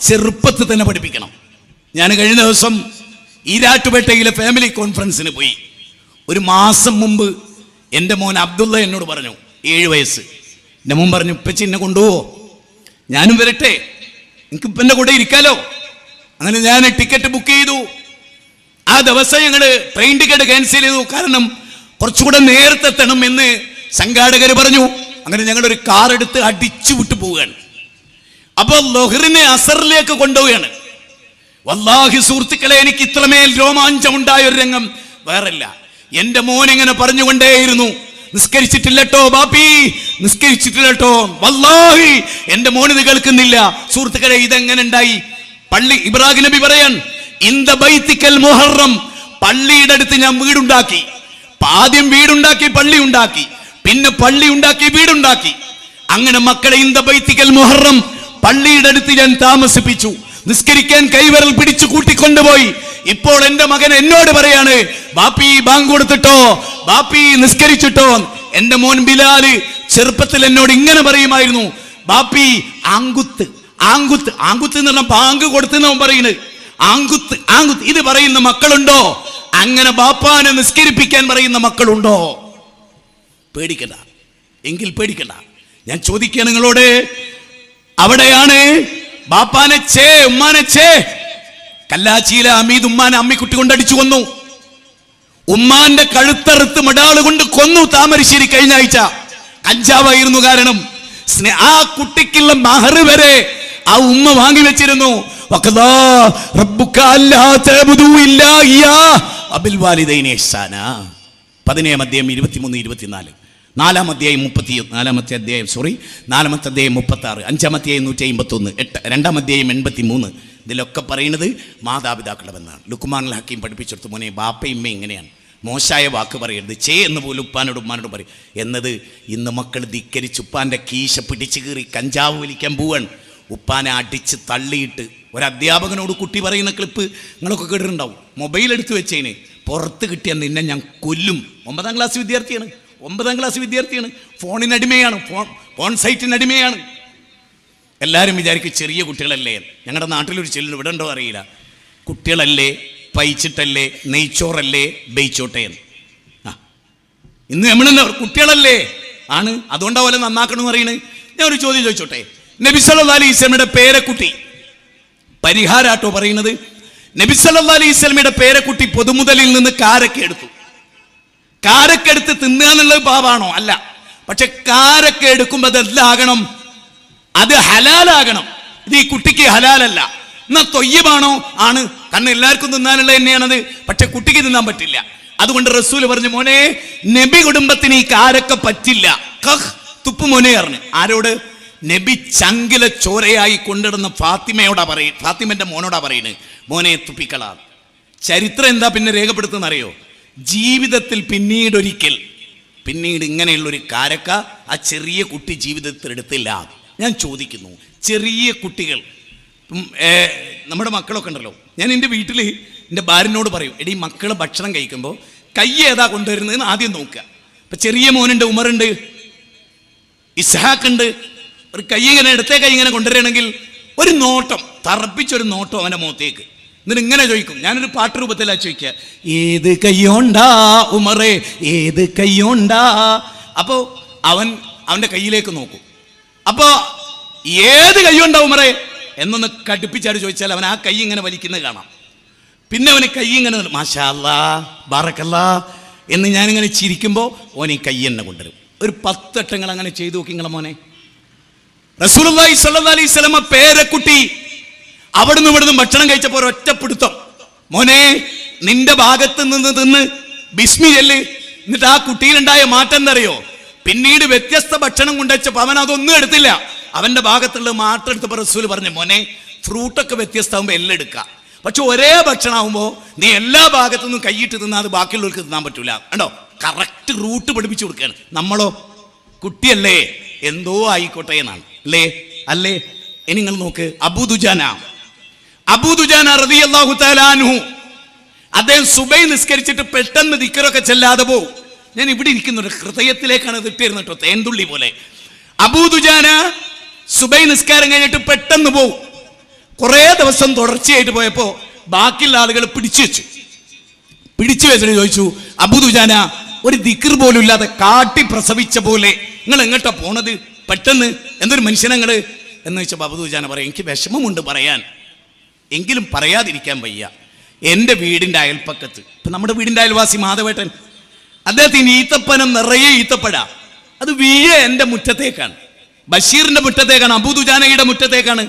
ചെറുപ്പത്തിൽ തന്നെ പഠിപ്പിക്കണം. ഞാൻ കഴിഞ്ഞ ദിവസം ഈരാറ്റുപേട്ടയിലെ ഫാമിലി കോൺഫറൻസിന് പോയി. ഒരു മാസം മുമ്പ് എൻ്റെ മോൻ അബ്ദുള്ള എന്നോട് പറഞ്ഞു, 7 വയസ്സ്. എൻ്റെ മോൻ പറഞ്ഞു, ഉപ്പച്ചി എന്നെ കൊണ്ടുപോവോ? ഞാനും വരട്ടെ, എനിക്ക് ഇപ്പം കൂടെ ഇരിക്കാലോ. അങ്ങനെ ഞാൻ ടിക്കറ്റ് ബുക്ക് ചെയ്തു. ആ ദിവസം ഞങ്ങൾ ട്രെയിൻ ടിക്കറ്റ് ക്യാൻസൽ ചെയ്തു. കാരണം കുറച്ചുകൂടെ നേരത്തെ എത്തണം എന്ന് സംഘാടകർ പറഞ്ഞു. അങ്ങനെ ഞങ്ങളൊരു കാർ എടുത്ത് അടിച്ചു വിട്ടു പോവുകയാണ്. അപ്പോൾ ലൊഹറിനെ അസറിലേക്ക് കൊണ്ടുപോവുകയാണ്. വല്ലാഹി സുഹൃത്തുക്കളെ, എനിക്ക് ഇത്രമേൽ രോമാഞ്ചമുണ്ടായ ഒരു രംഗം വേറല്ല. എന്റെ മോൻ ഇങ്ങനെ പറഞ്ഞുകൊണ്ടേയിരുന്നു, നിസ്കരിച്ചിട്ടില്ലട്ടോ ബാപ്പി, നിസ്കരിച്ചിട്ടില്ലട്ടോ. വല്ലാഹി എന്റെ മോൻ ഇത് കേൾക്കുന്നില്ല. സുഹൃത്തുക്കളെ, ഇതെങ്ങനെ ഉണ്ടായി? പള്ളി ഇബ്രാഹിം നബി പറയാൻ, ഇന്ദ ബൈത്തിക്കൽ മുഹറം, പള്ളിയുടെ അടുത്ത് ഞാൻ വീടുണ്ടാക്കി. ആദ്യം വീടുണ്ടാക്കി, പള്ളി ഉണ്ടാക്കി, പിന്നെ പള്ളി ഉണ്ടാക്കി, വീടുണ്ടാക്കി. അങ്ങനെ മക്കളെ ഇന്ദ ബൈത്തിക്കൽ മുഹറം, പള്ളിയുടെ അടുത്ത് ഞാൻ താമസിപ്പിച്ചു. നിസ്കരിക്കാൻ കൈവിരൽ പിടിച്ചു കൂട്ടിക്കൊണ്ടുപോയി. ഇപ്പോൾ എന്റെ മകൻ എന്നോട് പറയാണ്, ബാപ്പി ബാങ്ക് കൊടുത്തിട്ടോ, ബാപ്പി നിസ്കരിച്ചിട്ടോ. എന്റെ മോൻ ബിലാല് ചെറുപ്പത്തിൽ എന്നോട് ഇങ്ങനെ പറയുമായിരുന്നു, ബാപ്പി ആങ്കുത്ത് ആങ്കുത്ത് ആങ്കുത്ത് എന്ന് പറഞ്ഞാൽ ബാങ്ക് കൊടുത്തെന്ന് പറയുന്നത്. ആങ്കുത്ത് ആങ്കുത്ത് ഇത് പറയുന്ന മക്കളുണ്ടോ? അങ്ങനെ ബാപ്പാനെ നിസ്കരിപ്പിക്കാൻ പറയുന്ന മക്കളുണ്ടോ? പേടിക്കണ്ട, എങ്കിൽ പേടിക്കണ്ട. ഞാൻ ചോദിക്കുക നിങ്ങളോട്, അവിടെയാണ് ബാപ്പാനെ ചേ ഉമ്മാനെ ചേ. കല്ലാച്ചിയിലെ അമീദ് ഉമ്മാനെ അമ്മിക്കുട്ടി കൊണ്ട് അടിച്ചു കൊന്നു. ഉമ്മാന്റെ കഴുത്തറുത്ത് മടാള് കൊണ്ട് കൊന്നു. താമരശ്ശേരി കഴിഞ്ഞ ആഴ്ച. കഞ്ചാവായിരുന്നു കാരണം. ആ കുട്ടിക്കുള്ള മഹർ വരെ ആ ഉമ്മ വാങ്ങി വെച്ചിരുന്നു. 17-ാം അധ്യായം 23-24, 4-ാം അധ്യായം 34-ാമത്തെ അധ്യായം 4-ാമത്തെ അധ്യായം 36, 5-ാം അധ്യായം 151, 2-ാം അധ്യായം 83. ഇതിലൊക്കെ പറയുന്നത് മാതാപിതാക്കളുടെ ബന്ധമാണ്. ലുക്മാനുൽ ഹക്കീം പഠിപ്പിച്ചെടുത്ത്, മോനെ ബാപ്പയിമ്മ ഇങ്ങനെയാണ്, മോശമായ വാക്ക് പറയരുത്, ചേ എന്ന് പോലും ഉപ്പാനോട് ഉമ്മാനോട് പറയും എന്നത് ഇന്ന് മക്കൾ ധിക്കരിച്ച് ഉപ്പാൻ്റെ കീശ പിടിച്ചു കീറി കഞ്ചാവ് വലിക്കാൻ പോവാൻ. ഉപ്പാനെ അടിച്ച് തള്ളിയിട്ട് ഒരു അധ്യാപകനോട് കുട്ടി പറയുന്ന ക്ലിപ്പ് നിങ്ങളൊക്കെ കേട്ടിട്ടുണ്ടാവും. മൊബൈൽ എടുത്ത് വെച്ചതിന് പുറത്ത് കിട്ടിയാൽ നിന്നെ ഞാൻ കൊല്ലും. 9-ാം ക്ലാസ് വിദ്യാർത്ഥിയാണ്. ഫോണിനടിമയാണ്, ഫോൺ സൈറ്റിനടിമയാണ്. എല്ലാവരും വിചാരിക്കും ചെറിയ കുട്ടികളല്ലേ. ഞങ്ങളുടെ നാട്ടിലൊരു ചെല്ലുണ്ട്, ഇവിടെ ഉണ്ടോ അറിയില്ല. കുട്ടികളല്ലേ, പൈച്ചിട്ടല്ലേ, നെയ്ച്ചോറല്ലേ, ബെയ്ച്ചോട്ടേ. ഇന്ന് നമ്മളെന്താ കുട്ടികളല്ലേ ആണ്, അതുകൊണ്ടാവല്ലേ നന്നാക്കണമെന്ന് പറയുന്നത്. ഞാൻ ഒരു ചോദ്യം ചോദിച്ചോട്ടെ. നബി സല്ലല്ലാഹു അലൈഹി വസല്ലമയുടെ പേരക്കുട്ടി പരിഹാരാട്ടോ പറയുന്നത്. നബി സല്ലല്ലാഹു അലൈഹി വസല്ലമയുടെ പേരക്കുട്ടി പൊതുമുതലിൽ നിന്ന് കാരക്കെടുത്ത് തിന്നുക എന്നുള്ളത് പാപാണോ? അല്ല. പക്ഷെ കാരക്ക എടുക്കുമ്പോൾ അതെല്ലാകണം, അത് ഹലാലാകണം. ഇത് ഈ കുട്ടിക്ക് ഹലാലല്ല. എന്നാ തൊയ്യബാണോ? ആണ്. കാരണം എല്ലാവർക്കും തിന്നാനുള്ള തന്നെയാണത്. പക്ഷെ കുട്ടിക്ക് തിന്നാൻ പറ്റില്ല. അതുകൊണ്ട് റസൂല് പറഞ്ഞു, മോനെ നബി കുടുംബത്തിന് ഈ കാരക്ക പറ്റില്ല, തുപ്പു മോനെ പറഞ്ഞു. ആരോട്? നബി ചങ്കിലെ ചോരയായി കൊണ്ടിടുന്ന ഫാത്തിമയോടാ പറയും, ഫാത്തിമന്റെ മോനോടാ പറയുന്നത്, മോനെ തുപ്പിക്കളാ. ചരിത്രം എന്താ പിന്നെ രേഖപ്പെടുത്തുന്ന അറിയോ? ജീവിതത്തിൽ പിന്നീടൊരിക്കൽ പിന്നീട് ഇങ്ങനെയുള്ളൊരു കാരക്ക ആ ചെറിയ കുട്ടി ജീവിതത്തിൽ എടുത്തില്ല. ഞാൻ ചോദിക്കുന്നു, ചെറിയ കുട്ടികൾ, നമ്മുടെ മക്കളൊക്കെ ഉണ്ടല്ലോ, ഞാൻ എൻ്റെ വീട്ടിൽ എൻ്റെ ഭാര്യനോട് പറയും, എടീ മക്കൾ ഭക്ഷണം കഴിക്കുമ്പോൾ കൈ ഏതാ കൊണ്ടുവരുന്നതെന്ന് ആദ്യം നോക്കുക. ഇപ്പം ചെറിയ മോനുണ്ട്, ഉമറുണ്ട്, ഇസ്ഹാഖ് ഉണ്ട്, ഒരു കൈ ഇങ്ങനെ ഇടത്തെ കൈ ഇങ്ങനെ കൊണ്ടുവരികയാണെങ്കിൽ ഒരു നോട്ടം, തറപ്പിച്ചൊരു നോട്ടം അവൻ്റെ മുഖത്തേക്ക്. എന്നിട്ട് ഇങ്ങനെ ചോദിക്കും, ഞാനൊരു പാട്ട് രൂപത്തിലാണ് ചോദിക്കുക, ഏത് കയ്യോണ്ടാ ഉമറേ, ഏത് കയ്യോണ്ടാ. അപ്പോൾ അവൻ്റെ കയ്യിലേക്ക് നോക്കും. അപ്പോൾ ഏത് കയ്യോണ്ടാ ഉമറേ എന്നൊന്ന് കടുപ്പിച്ചാട് ചോദിച്ചാൽ അവൻ ആ കൈ ഇങ്ങനെ വലിക്കുന്നത് കാണാം. പിന്നെ അവന് കൈ ഇങ്ങനെ മാഷാ അല്ലാ ബാറക്കല്ലാ എന്ന് ഞാനിങ്ങനെ ചിരിക്കുമ്പോൾ ഓൻ ഈ കൈ എന്നെ കൊണ്ടുവരും. ഒരു 10 വട്ടങ്ങൾ അങ്ങനെ ചെയ്തു നോക്കി നിങ്ങളെ മോനെ. റസൂലുള്ളാഹി സ്വല്ലല്ലാഹി അലൈഹി വസല്ലമ പേരക്കുട്ടി അവിടുന്ന് ഇവിടുന്ന് ഭക്ഷണം കഴിച്ചപ്പോൾ ഒരൊറ്റപ്പിടുത്തം, മോനെ നിന്റെ ഭാഗത്ത് നിന്ന് തിന്ന് ബിസ്മി ചൊല്ല്. എന്നിട്ട് ആ കുട്ടിയിലുണ്ടായ മാറ്റം എന്തറിയോ? പിന്നീട് വ്യത്യസ്ത ഭക്ഷണം കൊണ്ടുവച്ചപ്പോൾ അവൻ അതൊന്നും എടുത്തില്ല, അവന്റെ ഭാഗത്തുള്ള മാറ്റം എടുത്തപ്പോൾ റസൂൽ പറഞ്ഞു, മോനെ ഫ്രൂട്ടൊക്കെ വ്യത്യസ്തമാകുമ്പോൾ എല്ലാം എടുക്കാം, പക്ഷെ ഒരേ ഭക്ഷണം ആകുമ്പോൾ നീ എല്ലാ ഭാഗത്തു നിന്നും കൈയിട്ട് തിന്നാൽ അത് ബാക്കിയുള്ളവർക്ക് തിന്നാൻ പറ്റൂല. കണ്ടോ, കറക്റ്റ് റൂട്ട് പഠിപ്പിച്ചു കൊടുക്കുകയാണ്. നമ്മളോ കുട്ടിയല്ലേ, എന്തോ ആയിക്കോട്ടെ എന്നാണ് അല്ലേ. ഇനി നിങ്ങൾ നോക്ക്, അബൂ ദുജാന റളിയല്ലാഹു തആല അൻഹു, അദ്ദേഹം സുബൈ നിസ്കരിച്ചിട്ട് പെട്ടെന്ന് ദിക്റൊക്കെ ചെല്ലാതെ പോകും. ഞാൻ ഇവിടെ ഇരിക്കുന്ന ഹൃദയത്തിലേക്കാണ് ഇതിട്ടിരുന്നു കേട്ടോ, തേൻതുള്ളി പോലെ. അബൂ ദുജാന സുബൈ നിസ്കാരം കഴിഞ്ഞിട്ട് പെട്ടെന്ന് പോകും. കുറേ ദിവസം തുടർച്ചയായിട്ട് പോയപ്പോൾ ബാക്കിയുള്ള ആളുകൾ പിടിച്ചു വെച്ചിട്ട് ചോദിച്ചു, അബൂ ദുജാന ഒരു ദിക്ർ പോലും ഇല്ലാതെ കാട്ടി പ്രസവിച്ച പോലെ നിങ്ങൾ എങ്ങോട്ടാ പോണത് പെട്ടെന്ന്, എന്തൊരു മനുഷ്യനങ്ങള് എന്ന് വെച്ചപ്പോൾ അബൂ ദുജാന പറയും, എനിക്ക് വിഷമമുണ്ട് പറയാൻ, എങ്കിലും പറയാതിരിക്കാൻ വയ്യ. എൻ്റെ വീടിൻ്റെ അയൽപ്പക്കത്ത്, ഇപ്പം നമ്മുടെ വീടിൻ്റെ അയൽവാസി മാധവേട്ടൻ, അദ്ദേഹത്തിന് ഈത്തപ്പനം നിറയെ ഈത്തപ്പഴ, അത് വീഴ എൻ്റെ മുറ്റത്തേക്കാണ്, ബഷീറിൻ്റെ മുറ്റത്തേക്കാണ്, അബൂ ദുജാനയുടെ മുറ്റത്തേക്കാണ്.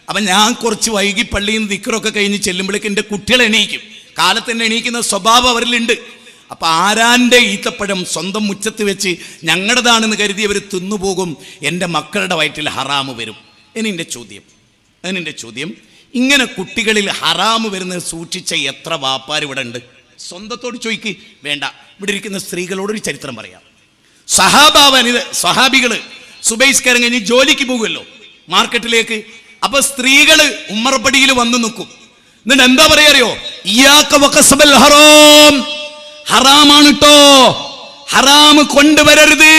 അപ്പം ഞാൻ കുറച്ച് വൈകി പള്ളിയിൽ നിന്ന് ദിക്റൊക്കെ കഴിഞ്ഞ് ചെല്ലുമ്പോഴേക്ക് എൻ്റെ കുട്ടികൾ എണീക്കും. കാലത്ത് തന്നെ എണീക്കുന്ന സ്വഭാവം അവരിലുണ്ട്. അപ്പം ആരാൻ്റെ ഈത്തപ്പഴം സ്വന്തം മുറ്റത്ത് വെച്ച് ഞങ്ങളുടേതാണെന്ന് കരുതി അവർ തിന്നുപോകും, എൻ്റെ മക്കളുടെ വയറ്റിൽ ഹറാമ് വരും. എൻ്റെ ചോദ്യം, ഇങ്ങനെ കുട്ടികളിൽ ഹറാമ് വരുന്നത് സൂക്ഷിച്ച എത്ര വാപ്പാർ ഇവിടെ ഉണ്ട്? സ്വന്തത്തോട് ചോദിക്ക്, വേണ്ട, ഇവിടെ ഇരിക്കുന്ന സ്ത്രീകളോടൊരു ചരിത്രം പറയാം. സഹാബികൾ സുബൈസ്കാരം കഴിഞ്ഞ് ജോലിക്ക് പോകുമല്ലോ മാർക്കറ്റിലേക്ക്. അപ്പൊ സ്ത്രീകള് ഉമ്മറപ്പടിയിൽ വന്നു നിൽക്കും. എന്നിട്ട് എന്താ പറയാറിയോ? ഹറാമാണ് കേട്ടോ, ഹറാമ് കൊണ്ടുവരരുത്.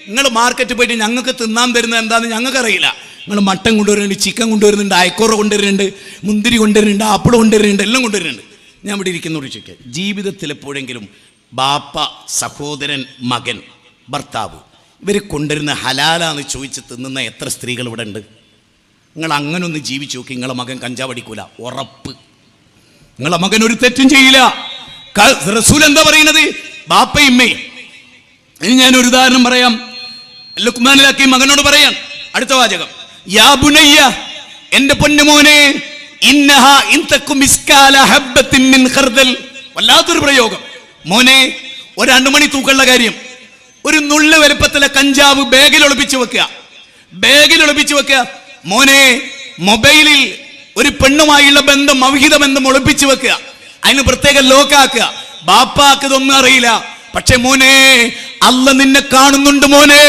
നിങ്ങൾ മാർക്കറ്റിൽ പോയിട്ട് ഞങ്ങൾക്ക് തിന്നാൻ തരുന്നത് എന്താണെന്ന് ഞങ്ങൾക്കറിയില്ല. നിങ്ങൾ മട്ടൻ കൊണ്ടുവരുന്നുണ്ട്, ചിക്കൻ കൊണ്ടുവരുന്നുണ്ട്, അയക്കോറ കൊണ്ടുവരുന്നുണ്ട്, മുന്തിരി കൊണ്ടുവരുന്നുണ്ട്, ആപ്പിൾ കൊണ്ടുവരുന്നുണ്ട്, എല്ലാം കൊണ്ടുവരുന്നുണ്ട്. ഞാൻ ഇവിടെ ഇരിക്കുന്നവർ ചോദിക്കുക, ജീവിതത്തിൽ എപ്പോഴെങ്കിലും ബാപ്പ, സഹോദരൻ, മകൻ, ഭർത്താവ് ഇവർ കൊണ്ടുവരുന്ന ഹലാലാന്ന് ചോദിച്ച് തിന്നുന്ന എത്ര സ്ത്രീകൾ ഇവിടെ ഉണ്ട്? നിങ്ങൾ അങ്ങനെ ഒന്ന് ജീവിച്ചു നോക്കി, നിങ്ങളെ മകൻ കഞ്ചാവ് അടിക്കൂല, ഉറപ്പ്. നിങ്ങളെ മകൻ ഒരു തെറ്റും ചെയ്യില്ല. റസൂൽ എന്താ പറയുന്നത്? ബാപ്പയുമ്മയും. ഇനി ഞാനൊരു ഉദാഹരണം പറയാം. ലുക്മാനിലാക്കി മകനോട് പറയാൻ, അടുത്ത വാചകം, യാ ബുനയ്യ, എന്റെ പൊന്നുമോനെ, ഇന്നഹ ഇൻ തകും മിസ്കാല ഹബ്ബത്തിൻ മിൻ ഖർദൽ. വല്ലാത്തൊരു പ്രയോഗം. മോനെ, ഒരു അണുമണി തൂക്കമുള്ള കാര്യം, ഒരു നുള്ളു വലുപ്പത്തിലെ കഞ്ചാവ് ബാഗിൽ ഒളിപ്പിച്ചു വെക്കുക. മോനെ, മൊബൈലിൽ ഒരു പെണ്ണുമായുള്ള ബന്ധം, അവിഹിത ബന്ധം ഒളിപ്പിച്ചു വെക്കുക, അതിന് പ്രത്യേക ലോക്കാക്കുക. ബാപ്പാക്ക് ഇതൊന്നും അറിയില്ല. പക്ഷെ മോനെ, അല്ല നിന്നെ കാണുന്നുണ്ട് മോനെ.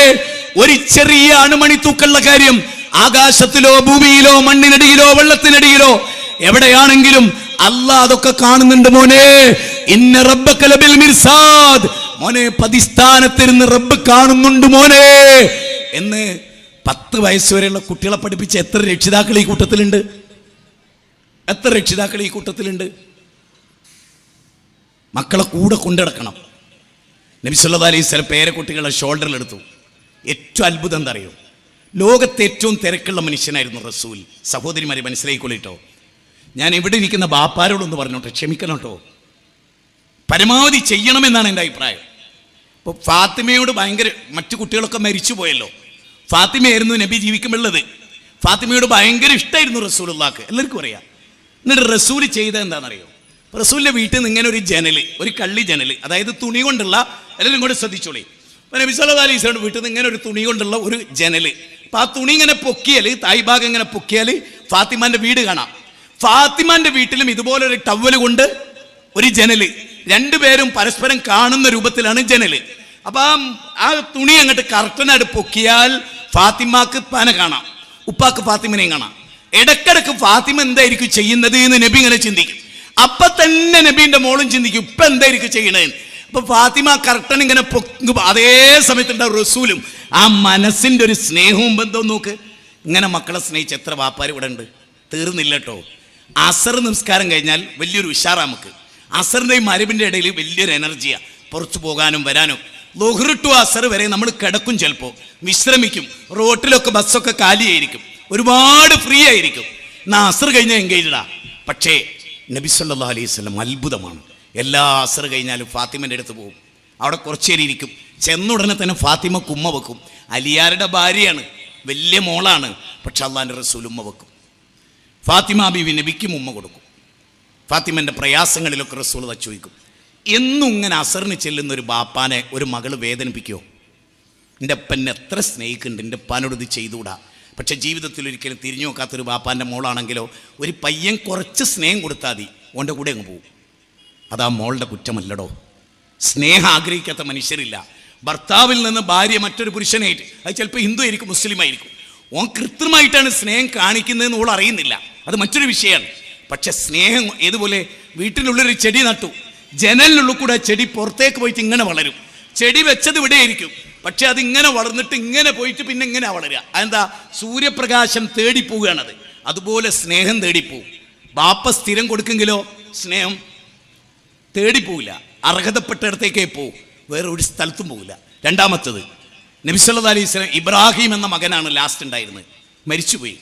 ഒരു ചെറിയ അണുമണി തൂക്കമുള്ള കാര്യം ആകാശത്തിലോ ഭൂമിയിലോ മണ്ണിനടിയിലോ വെള്ളത്തിനടിയിലോ എവിടെയാണെങ്കിലും അല്ലാഹ് അതൊക്കെ കാണുന്നുണ്ട് മോനെ. ഇന്ന റബ്ബക ലബിൽ മിർസാദ്. മോനെ, പതിസ്ഥാനത്തിരുന്ന് റബ്ബ് കാണുന്നുണ്ട് മോനെ എന്ന് 10 വയസ്സ് വരെയുള്ള കുട്ടികളെ പഠിപ്പിച്ച എത്ര രക്ഷിതാക്കൾ ഈ കൂട്ടത്തിലുണ്ട്? മക്കളെ കൂടെ കൊണ്ടുനടക്കണം. നബി സല്ലല്ലാഹു അലൈഹി വസല്ലം പേരക്കുട്ടികളെ ഷോൾഡറിലെടുത്തു. ഏറ്റവും അത്ഭുതം എന്താ അറിയോ? ലോകത്തെ ഏറ്റവും തിരക്കുള്ള മനുഷ്യനായിരുന്നു റസൂൽ. സഹോദരിമാരെ മനസ്സിലായിക്കൊള്ളിട്ടോ, ഞാൻ ഇവിടെ ഇരിക്കുന്ന ബാപ്പാരോടൊന്ന് പറഞ്ഞോട്ടെ, ക്ഷമിക്കണം കേട്ടോ, പരമാവധി ചെയ്യണമെന്നാണ് എൻ്റെ അഭിപ്രായം. ഇപ്പോൾ ഫാത്തിമയോട് ഭയങ്കര, മറ്റു കുട്ടികളൊക്കെ മരിച്ചു പോയല്ലോ, ഫാത്തിമയായിരുന്നു നബി ജീവിക്കുമ്പോഴുള്ളത്. ഫാത്തിമയോട് ഭയങ്കര ഇഷ്ടമായിരുന്നു റസൂലുള്ളാഹിക്ക്, എല്ലാവർക്കും അറിയാം. എന്നിട്ട് റസൂൽ ചെയ്തത് എന്താണെന്നറിയോ? റസൂലിൻ്റെ വീട്ടിൽ നിന്ന് ഇങ്ങനെ ഒരു ജനൽ, ഒരു കള്ളി ജനൽ, അതായത് തുണി കൊണ്ടുള്ള, എല്ലാവരും കൂടെ ശ്രദ്ധിച്ചോളി. അപ്പോൾ നബി സല്ലല്ലാഹു അലൈഹി വസല്ലം വീട്ടിൽ നിന്ന് ഇങ്ങനെ ഒരു തുണി കൊണ്ടുള്ള ഒരു ജനൽ. അപ്പോൾ ആ തുണി ഇങ്ങനെ പൊക്കിയാൽ, തായ്ഭാഗം ഇങ്ങനെ പൊക്കിയാൽ ഫാത്തിമാൻ്റെ വീട് കാണാം. ഫാത്തിമാൻ്റെ വീട്ടിലും ഇതുപോലൊരു ടവല് കൊണ്ട് ഒരു ജനൽ, രണ്ടുപേരും പരസ്പരം കാണുന്ന രൂപത്തിലാണ് ജനൽ. അപ്പം ആ തുണി അങ്ങോട്ട് കർട്ടനായിട്ട് പൊക്കിയാൽ ഫാത്തിമാക്ക് ഉപ്പാനെ കാണാം, ഉപ്പാക്ക് ഫാത്തിമനെയും കാണാം. ഇടക്കിടക്ക് ഫാത്തിമ എന്തായിരിക്കും ചെയ്യുന്നത് എന്ന് നബി ഇങ്ങനെ ചിന്തിക്കും. അപ്പൊ തന്നെ നബീന്റെ മോളും ചിന്തിക്കും ഇപ്പൊ എന്തായിരിക്കും ചെയ്യണേന്ന്. അപ്പൊ ഫാത്തിമ കർട്ടൻ ഇങ്ങനെ പൊക്കും. അതേ സമയത്തുണ്ടാവും റസൂലും. ആ മനസ്സിന്റെ ഒരു സ്നേഹവും ബന്ധവും നോക്ക്. ഇങ്ങനെ മക്കളെ സ്നേഹിച്ച് എത്ര വാപ്പാർ ഇവിടെ ഉണ്ട്. തീർന്നില്ല കേട്ടോ. അസർ നിസ്കാരം കഴിഞ്ഞാൽ വലിയൊരു ഉഷാറാ നമുക്ക്. അസറിന്റെയും മരുവിന്റെ ഇടയിൽ വലിയൊരു എനർജിയാ പുറത്തു പോകാനും വരാനും. ളുഹ്ർ ടു അസർ വരെ നമ്മൾ കിടക്കും, ചിലപ്പോൾ വിശ്രമിക്കും. റോട്ടിലൊക്കെ ബസ്സൊക്കെ കാലിയായിരിക്കും, ഒരുപാട് ഫ്രീ ആയിരിക്കും. എന്നാ അസർ കഴിഞ്ഞാൽ എൻഗേജ്ഡാ. പക്ഷേ നബി സല്ലല്ലാഹു അലൈഹി വസല്ലം അത്ഭുതമാണ്. എല്ലാ അസർ കഴിഞ്ഞാലും ഫാത്തിമൻ്റെ അടുത്ത് പോകും. അവിടെ കുറച്ചേരി ഇരിക്കും. ചെന്നുടനെ തന്നെ ഫാത്തിമ ഉമ്മ വെക്കും. അലിയാരുടെ ഭാര്യയാണ്, വലിയ മോളാണ്. പക്ഷെ അള്ളാഹിൻ്റെ റസൂൽ ഉമ്മ വെക്കും. ഫാത്തിമ ബീവി നബിക്കും ഉമ്മ കൊടുക്കും. ഫാത്തിമൻ്റെ പ്രയാസങ്ങളിലൊക്കെ റസൂൽ ചോദിക്കും. എന്നും ഇങ്ങനെ അസറിന് ചെല്ലുന്ന ഒരു ബാപ്പാനെ ഒരു മകള് വേദനിപ്പിക്കുമോ? എൻ്റെ അപ്പനെ എത്ര സ്നേഹിക്കുന്നുണ്ട്, എൻ്റെ അപ്പാനോട് ഇത് ചെയ്തുകൂടാ. പക്ഷെ ജീവിതത്തിൽ ഒരിക്കലും തിരിഞ്ഞു നോക്കാത്തൊരു ബാപ്പാൻ്റെ മോളാണെങ്കിലോ ഒരു പയ്യൻ കുറച്ച് സ്നേഹം കൊടുത്താൽ മതി, ഓൻ്റെ കൂടെ അങ്ങ് പോകും. അതാ മോളുടെ കുറ്റമല്ലടോ. സ്നേഹം ആഗ്രഹിക്കാത്ത മനുഷ്യരില്ല. ഭർത്താവിൽ നിന്ന് ഭാര്യ മറ്റൊരു പുരുഷനായിട്ട്, അത് ചിലപ്പോൾ ഹിന്ദു ആയിരിക്കും, മുസ്ലിം ആയിരിക്കും, ഓൻ കൃത്രിമമായിട്ടാണ് സ്നേഹം കാണിക്കുന്നതെന്ന് ഓൾ അറിയുന്നില്ല. അത് മറ്റൊരു വിഷയമാണ്. പക്ഷെ സ്നേഹം ഏതുപോലെ വീട്ടിനുള്ളൊരു ചെടി നട്ടു, ജനലിനുള്ളിൽ കൂടെ ചെടി പുറത്തേക്ക് പോയിട്ട് ഇങ്ങനെ വളരും. ചെടി വെച്ചത് ഇവിടെ ആയിരിക്കും, പക്ഷെ അതിങ്ങനെ വളർന്നിട്ട് ഇങ്ങനെ പോയിട്ട് പിന്നെ ഇങ്ങനെ വളരുക. അതെന്താ? സൂര്യപ്രകാശം തേടിപ്പോവുകയാണത്. അതുപോലെ സ്നേഹം തേടിപ്പോവും. ബാപ്പ സ്ഥിരം കൊടുക്കെങ്കിലോ സ്നേഹം തേടിപ്പോവില്ല, അർഹതപ്പെട്ടിടത്തേക്കേ പോവും, വേറെ ഒരു സ്ഥലത്തും പോവില്ല. രണ്ടാമത്തത്, നബി സല്ലല്ലാഹു അലൈഹി വസല്ലം ഇബ്രാഹിം എന്ന മകനാണ് ലാസ്റ്റ് ഉണ്ടായിരുന്നത്, മരിച്ചുപോയി.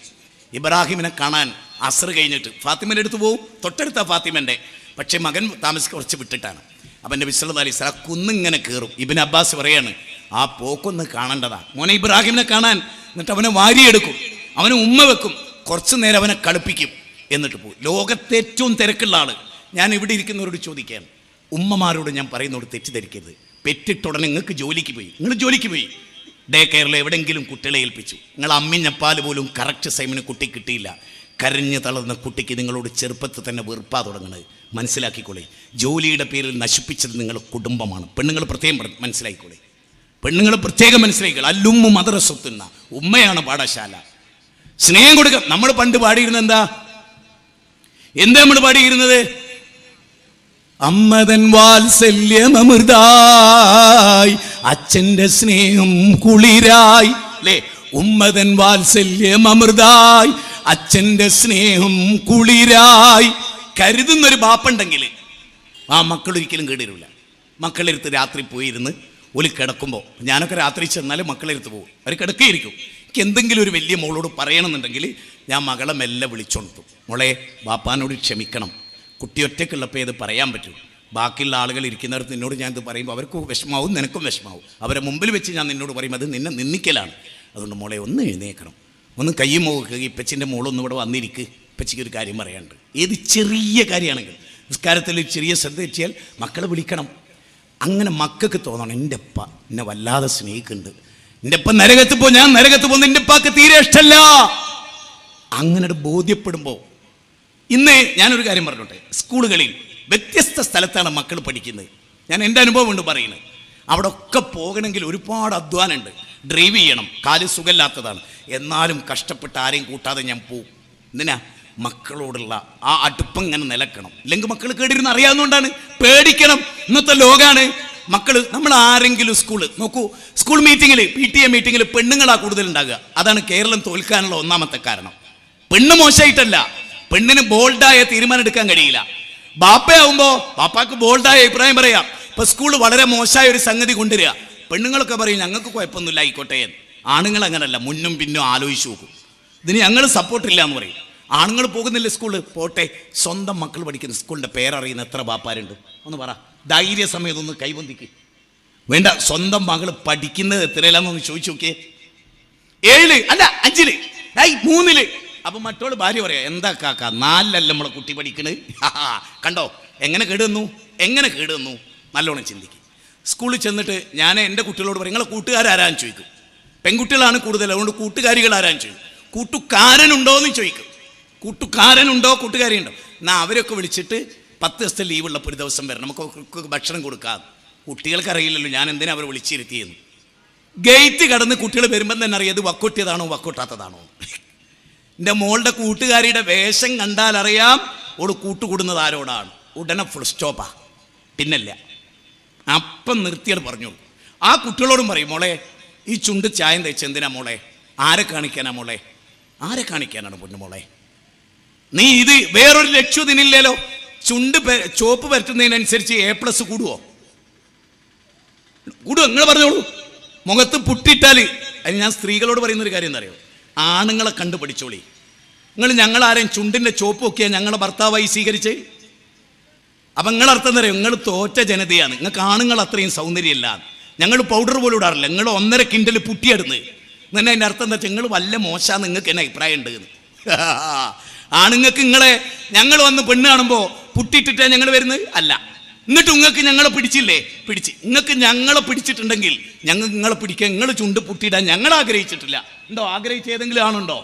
ഇബ്രാഹിമിനെ കാണാൻ അസർ കഴിഞ്ഞിട്ട് ഫാത്തിമൻ്റെ അടുത്ത് പോവും. തൊട്ടടുത്ത ഫാത്തിമൻ്റെ, പക്ഷേ മകൻ താമസിക്കാൻ കുറച്ച് വിട്ടിട്ടാണ്. അപ്പം നബി സല്ലല്ലാഹു അലൈഹി വസല്ലം കുന്നിങ്ങനെ കയറും. ഇബ്നു അബ്ബാസ് പറയാണ്, ആ പോക്കൊന്ന് കാണേണ്ടതാ മോനെ ഇബ്രാഹിമിനെ കാണാൻ. എന്നിട്ട് അവനെ വാരിയെടുക്കും, അവനെ ഉമ്മ വെക്കും, കുറച്ചു നേരം അവനെ കളിപ്പിക്കും, എന്നിട്ട് പോകും. ലോകത്തെ ഏറ്റവും തിരക്കുള്ള ആള്. ഞാൻ ഇവിടെ ഇരിക്കുന്നവരോട് ചോദിക്കുകയാണ്, ഉമ്മമാരോട് ഞാൻ പറയുന്നതോട് തെറ്റിദ്ധരിക്കരുത്. പെറ്റിട്ടുടനെ നിങ്ങൾക്ക് ജോലിക്ക് പോയി, നിങ്ങൾ ജോലിക്ക് പോയി, ഡേ കെയറിൽ എവിടെയെങ്കിലും കുട്ടികളെ ഏൽപ്പിച്ചു, നിങ്ങൾ അമ്മിഞ്ഞപ്പാൽ പോലും കറക്റ്റ് ടൈമിന് കുട്ടി കിട്ടിയില്ല, കരഞ്ഞു തളർന്ന കുട്ടിക്ക് നിങ്ങളോട് ചെറുപ്പത്തിൽ തന്നെ വെറുപ്പാ തുടങ്ങുന്നത്. മനസ്സിലാക്കിക്കോളെ, ജോലിയുടെ പേരിൽ നശിപ്പിച്ചത് നിങ്ങളുടെ കുടുംബമാണ്. പെണ്ണുങ്ങൾ പ്രത്യേകം മനസ്സിലാക്കിക്കോളെ, പെണ്ണുങ്ങൾ പ്രത്യേകം മനസ്സിലാക്കിക്കോളെ. അല്ലുമ്മ മദ്റസത്തുന്ന, ഉമ്മയാണ് പാഠശാല. സ്നേഹം കൊടുക്കുക. നമ്മൾ പണ്ട് പാടിയിരുന്നത് എന്താ നമ്മൾ പാടിയിരുന്നത്? അമ്മതൻ വാത്സല്യമൃതായി അച്ഛൻ്റെ സ്നേഹം കുളിരായി, അല്ലേ? ഉമ്മതൻ വാത്സല്യമൃതായി അച്ഛൻ്റെ സ്നേഹം കുളിരായി കരുതുന്നൊരു ബാപ്പുണ്ടെങ്കിൽ ആ മക്കളൊരിക്കലും കേടിരില്ല. മക്കളെടുത്ത് രാത്രി പോയിരുന്ന് ഒരു കിടക്കുമ്പോൾ, ഞാനൊക്കെ രാത്രി ചെന്നാൽ മക്കളെടുത്ത് പോകും, അവർ കിടക്കുകയായിരിക്കും. എനിക്ക് എന്തെങ്കിലും ഒരു വലിയ മോളോട് പറയണമെന്നുണ്ടെങ്കിൽ ഞാൻ മകളെ മെല്ലെ വിളിച്ചോണ്ടും, മോളെ ബാപ്പാനോട് ക്ഷമിക്കണം, കുട്ടി ഒറ്റയ്ക്കുള്ളപ്പോൾ ഇത് പറയാൻ പറ്റും. ബാക്കിയുള്ള ആളുകൾ ഇരിക്കുന്നിടത്ത് നിന്നോട് ഞാൻ ഇത് പറയുമ്പോൾ അവർക്ക് വിഷമാവും, നിനക്കും വിഷമാവും. അവരെ മുമ്പിൽ വെച്ച് ഞാൻ നിന്നോട് പറയും, അത് നിന്നെ നിന്ദിക്കലാണ്. അതുകൊണ്ട് മോളെ ഒന്ന് എഴുന്നേക്കണം, ഒന്ന് കയ്യും മോക്കുക, ഇപ്പച്ചിൻ്റെ മോളൊന്നും ഇവിടെ വന്നിരിക്കുക, ഇപ്പച്ചിക്ക് ഒരു കാര്യം പറയാനുണ്ട്. ഏത് ചെറിയ കാര്യമാണെങ്കിൽ നിസ്കാരത്തിൽ ചെറിയ ശ്രദ്ധ വെച്ചാൽ മക്കളെ വിളിക്കണം. അങ്ങനെ മക്കൾക്ക് തോന്നണം, എൻ്റെ അപ്പ എന്നെ വല്ലാതെ സ്നേഹിക്കുന്നുണ്ട്, എൻ്റെ അപ്പ നരകത്ത് പോ, ഞാൻ നരകത്ത് പോകുന്ന എൻ്റെ അപ്പാക്ക് തീരെ ഇഷ്ടമല്ല. അങ്ങനെ ബോധ്യപ്പെടുമ്പോൾ, ഇന്ന് ഞാനൊരു കാര്യം പറഞ്ഞോട്ടെ, സ്കൂളുകളിൽ വ്യത്യസ്ത സ്ഥലത്താണ് മക്കൾ പഠിക്കുന്നത്. ഞാൻ എൻ്റെ അനുഭവം കൊണ്ട് പറയുന്നത്. അവിടെ ഒക്കെ പോകണമെങ്കിൽ ഒരുപാട് അധ്വാനമുണ്ട്. ഡ്രൈവ് ചെയ്യണം, കാല് സുഖമില്ലാത്തതാണ്, എന്നാലും കഷ്ടപ്പെട്ട് ആരെയും കൂട്ടാതെ ഞാൻ പോവും. എന്തിനാ? മക്കളോടുള്ള ആ അടുപ്പം ഇങ്ങനെ നിലക്കണം. ഇല്ലെങ്കിൽ മക്കൾ കേടിരുന്ന് അറിയാവുന്നതുകൊണ്ടാണ്. പേടിക്കണം, ഇന്നത്തെ ലോകമാണ്. മക്കൾ, നമ്മൾ ആരെങ്കിലും സ്കൂള് നോക്കൂ, സ്കൂൾ മീറ്റിങ്ങിൽ PTA മീറ്റിങ്ങിൽ പെണ്ണുങ്ങളാ കൂടുതൽ ഉണ്ടാകുക. അതാണ് കേരളം തോൽക്കാനുള്ള ഒന്നാമത്തെ കാരണം. പെണ്ണ് മോശമായിട്ടല്ല, പെണ്ണിന് ബോൾഡായ തീരുമാനം എടുക്കാൻ കഴിയില്ല. ബാപ്പയാവുമ്പോൾ ബാപ്പാക്ക് ബോൾഡായ അഭിപ്രായം പറയാം. ഇപ്പൊ സ്കൂൾ വളരെ മോശമായ ഒരു സംഗതി കൊണ്ടുവരിക, പെണ്ണുങ്ങളൊക്കെ പറയും ഞങ്ങൾക്ക് കുഴപ്പമൊന്നുമില്ല ആയിക്കോട്ടെ. ആണുങ്ങൾ അങ്ങനല്ല, മുന്നും പിന്നും ആലോചിച്ച് നോക്കും, ഇതിന് ഞങ്ങൾ സപ്പോർട്ടില്ല എന്ന് പറയും. ആണുങ്ങൾ പോകുന്നില്ല സ്കൂളിൽ, പോട്ടെ. സ്വന്തം മക്കൾ പഠിക്കുന്ന സ്കൂളിൻ്റെ പേരറിയുന്ന എത്ര ബാപ്പാരുണ്ട്? ഒന്ന് പറ, ധൈര്യസമയത്ത് ഒന്ന് കൈവന്തിക്ക്. വേണ്ട, സ്വന്തം മകൾ പഠിക്കുന്നത് എത്രയിലാന്നൊന്ന് ചോദിച്ചു നോക്കിയേ. 7 അല്ല 5 3. അപ്പം മറ്റോട് ഭാര്യ പറയാ, എന്താ കാക്ക 4 നമ്മളെ കുട്ടി പഠിക്കണത്, കണ്ടോ എങ്ങനെ കേടുവന്നു. നല്ലോണം ചിന്തിക്കും. സ്കൂളിൽ ചെന്നിട്ട് ഞാൻ എൻ്റെ കുട്ടികളോട് പറയും, നിങ്ങളെ കൂട്ടുകാരാരാന്ന് ചോദിക്കും. പെൺകുട്ടികളാണ് കൂടുതൽ, അതുകൊണ്ട് കൂട്ടുകാരികൾ ആരാന്ന് ചോദിക്കും. കൂട്ടുകാരനുണ്ടോ എന്ന് ചോദിക്കും. കൂട്ടുകാരിയുണ്ടോ? എന്നാൽ അവരൊക്കെ വിളിച്ചിട്ട് 10 ദിവസത്തെ ലീവുള്ളപ്പോൾ ഒരു ദിവസം വരണം, നമുക്ക് ഭക്ഷണം കൊടുക്കാം. കുട്ടികൾക്കറിയില്ലല്ലോ ഞാൻ എന്തിനാ അവർ വിളിച്ചിരുത്തിയെന്ന്. ഗേറ്റ് കടന്ന് കുട്ടികൾ വരുമ്പം തന്നെ അറിയാം ഇത് വക്കൊട്ടിയതാണോ വക്കൊട്ടാത്തതാണോ. എൻ്റെ മോളുടെ കൂട്ടുകാരിയുടെ വേഷം കണ്ടാൽ അറിയാം ഓട് കൂട്ടുകൂടുന്നത് ആരോടാണ്. ഉടനെ ഫുൾ സ്റ്റോപ്പാ, പിന്നല്ല. അപ്പം നിർത്തിയത് പറഞ്ഞോളൂ. ആ കുട്ടികളോടും പറയും, മോളെ ഈ ചുണ്ട് ചായം തേച്ച് എന്തിനാ മോളെ, ആരെ കാണിക്കാനാ മോളെ, ആരെ കാണിക്കാനാണ് പൊന്നു മോളെ, നീ ഇത് വേറൊരു ലക്ഷ്യം ഇതിനില്ലല്ലോ. ചുണ്ട് ചോപ്പ് പരത്തുന്നതിനനുസരിച്ച് A+ കൂടുവോ? കൂടുവോ? നിങ്ങൾ പറഞ്ഞോളൂ. മുഖത്ത് പുട്ടിട്ടാൽ അതിന് ഞാൻ സ്ത്രീകളോട് പറയുന്നൊരു കാര്യം എന്താ അറിയോ, ആണുങ്ങളെ കണ്ടു പഠിച്ചോളി. നിങ്ങൾ ഞങ്ങളാരെയും ചുണ്ടിൻ്റെ ചോപ്പ് നോക്കിയാൽ ഞങ്ങളെ ഭർത്താവായി സ്വീകരിച്ച്. അപ്പം നിങ്ങളർത്ഥം എന്താ പറയുക, നിങ്ങൾ തോറ്റ ജനതയാണ്, നിങ്ങൾക്ക് ആണുങ്ങൾ അത്രയും സൗന്ദര്യമില്ല, ഞങ്ങൾ പൗഡർ പോലും ഇടാറില്ല, നിങ്ങൾ 1.5 കിൻഡൽ പുട്ടിയെടുന്ന്. എന്നെ അതിൻ്റെ അർത്ഥം എന്താ വെച്ചാൽ നിങ്ങൾ വല്ല മോശമാണെന്ന് നിങ്ങൾക്ക് എന്നെ അഭിപ്രായം ഉണ്ട് എന്ന്. ആണുങ്ങൾക്ക് നിങ്ങളെ ഞങ്ങൾ വന്ന് പെണ്ണ് കാണുമ്പോൾ പുട്ടിയിട്ടിട്ടാണ് ഞങ്ങൾ വരുന്നത് അല്ല. എന്നിട്ട് നിങ്ങൾക്ക് ഞങ്ങളെ പിടിച്ചില്ലേ, പിടിച്ച്. നിങ്ങൾക്ക് ഞങ്ങളെ പിടിച്ചിട്ടുണ്ടെങ്കിൽ ഞങ്ങൾ നിങ്ങളെ പിടിക്കാൻ, നിങ്ങൾ ചുണ്ട് പുട്ടിയിടാൻ ഞങ്ങൾ ആഗ്രഹിച്ചിട്ടില്ല. ഉണ്ടോ? ആഗ്രഹിച്ച ഏതെങ്കിലും ആണുണ്ടോ?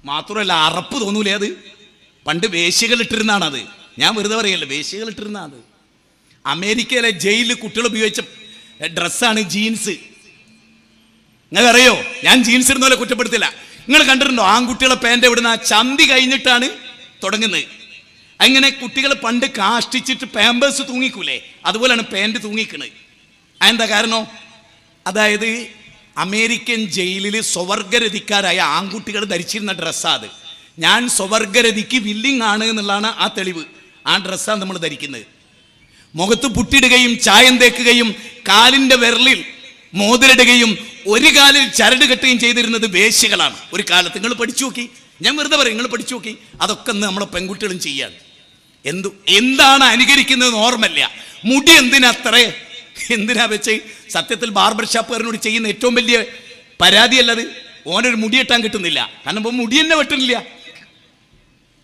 മാത്രമല്ല അറപ്പ് തോന്നൂലേ അത്? പണ്ട് വേശ്യകളിട്ടിരുന്നാണത്. ഞാൻ വെറുതെ പറയല്ല, വേശ്യകളിട്ടിരുന്ന അത്. അമേരിക്കയിലെ ജയിലിൽ കുട്ടികൾ ഉപയോഗിച്ച ഡ്രസ്സാണ് ജീൻസ്. നിങ്ങൾക്കറിയോ? ഞാൻ ജീൻസ് ഇടുന്ന പോലെ കുറ്റപ്പെടുത്തില്ല. നിങ്ങൾ കണ്ടിട്ടുണ്ടോ ആൺകുട്ടികളെ പാൻ്റ് എവിടുന്ന ചന്തി കഴിഞ്ഞിട്ടാണ് തുടങ്ങുന്നത്. അങ്ങനെ കുട്ടികൾ പണ്ട് കാഷ്ടിച്ചിട്ട് പാമ്പേഴ്സ് തൂങ്ങിക്കൂലേ, അതുപോലെയാണ് പാൻറ് തൂങ്ങിക്കണത്. അതെന്താ കാരണം? അതായത് അമേരിക്കൻ ജയിലിൽ സ്വവർഗരതിക്കാരായ ആൺകുട്ടികൾ ധരിച്ചിരുന്ന ഡ്രസ്സാണ് അത്. ഞാൻ സ്വവർഗരതിക്ക് വില്ലിങ് ആണ് എന്നുള്ളതാണ് ആ തെളിവ്. ആ ഡ്രസ്സാണ് നമ്മൾ ധരിക്കുന്നത്. മുഖത്ത് പുട്ടിടുകയും ചായം തേക്കുകയും കാലിൻ്റെ വിരലിൽ മോതിരിടുകയും ഒരു കാലിൽ ചരട് കെട്ടുകയും ചെയ്തിരുന്നത് വേശ്യകളാണ് ഒരു കാലത്ത്. നിങ്ങൾ പഠിച്ചു നോക്കി, ഞാൻ വെറുതെ പറയും, നിങ്ങൾ പഠിച്ചു നോക്കി. അതൊക്കെ നമ്മളെ പെൺകുട്ടികളും ചെയ്യാണ്. എന്താണ് അനുകരിക്കുന്നത് ഓർമ്മല്ല. മുടി എന്തിനാ വെച്ച് സത്യത്തിൽ ബാർബർ ഷാപ്പുകാരനോട് ചെയ്യുന്ന ഏറ്റവും വലിയ പരാതിയല്ലത്. ഓനൊരു മുടി വെട്ടാൻ കിട്ടുന്നില്ല, കാരണം ഇപ്പം മുടി തന്നെ വെട്ടുന്നില്ല.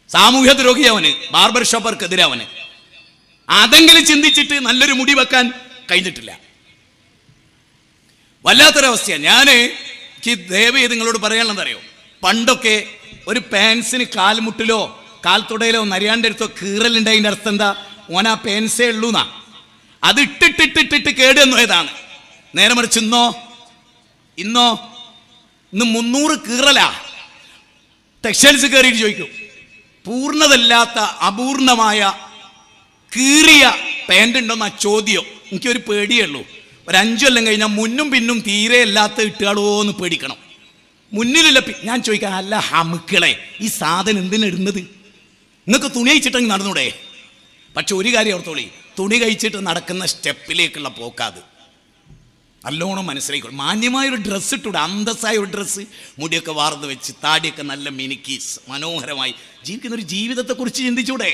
സാമൂഹ്യ ദ്രോഹി അവന്, ബാർബർ ഷോപ്പർക്കെതിരെ അവന്. അതെങ്കിലും ചിന്തിച്ചിട്ട് നല്ലൊരു മുടി വെക്കാൻ കഴിഞ്ഞിട്ടില്ല. വല്ലാത്തൊരവസ്ഥയാണ്. എനിക്ക് ദയവ് ചെയ്ത് നിങ്ങളോട് പറയാനുള്ളതറിയോ, പണ്ടൊക്കെ ഒരു പാൻസിന് കാൽമുട്ടിലോ കാൽത്തുടയിലോ നരിയാൻ്റെ അടുത്തോ കീറലുണ്ട്. അതിൻ്റെ അർത്ഥം എന്താ? ഓനാ പാൻസേ ഉള്ളൂന്നാ. അത് ഇട്ടിട്ടിട്ടിട്ടിട്ട് കേടുവന്നതാണ്. നേരെ മറിച്ച് ഇന്ന് 300 കീറലാ. ടെക്സ്റ്റൈൽസ് കയറിയിട്ട് ചോദിക്കും, പൂർണ്ണതല്ലാത്ത അപൂർണമായ കീറിയ പാൻ്റ് ഉണ്ടോന്നാ ചോദ്യം. എനിക്കൊരു പേടിയേ ഉള്ളൂ, ഒരു 5 കൊല്ലം കഴിഞ്ഞാൽ മുന്നും പിന്നും തീരെ അല്ലാത്ത ഇട്ടുകളോ എന്ന് പേടിക്കണം. മുന്നിലില്ല. ഞാൻ ചോദിക്കാം, അല്ല ഹമുക്കളെ, ഈ സാധനം എന്തിനിടുന്നത്? നിങ്ങൾക്ക് തുണി കഴിച്ചിട്ടെങ്കിൽ നടന്നൂടെ? പക്ഷെ ഒരു കാര്യം ഓർത്തോളി, തുണി കഴിച്ചിട്ട് നടക്കുന്ന സ്റ്റെപ്പിലേക്കുള്ള പോക്കാത് നല്ലോണം മനസ്സിലായിക്കോളും. മാന്യമായൊരു ഡ്രസ്സ് ഇട്ടൂടെ, അന്തസ്സായ ഒരു ഡ്രസ്സ്, മുടിയൊക്കെ വാർന്ന് വെച്ച് താടിയൊക്കെ നല്ല മിനുക്കി മനോഹരമായി ജീവിക്കുന്ന ഒരു ജീവിതത്തെക്കുറിച്ച് ചിന്തിച്ചൂടെ?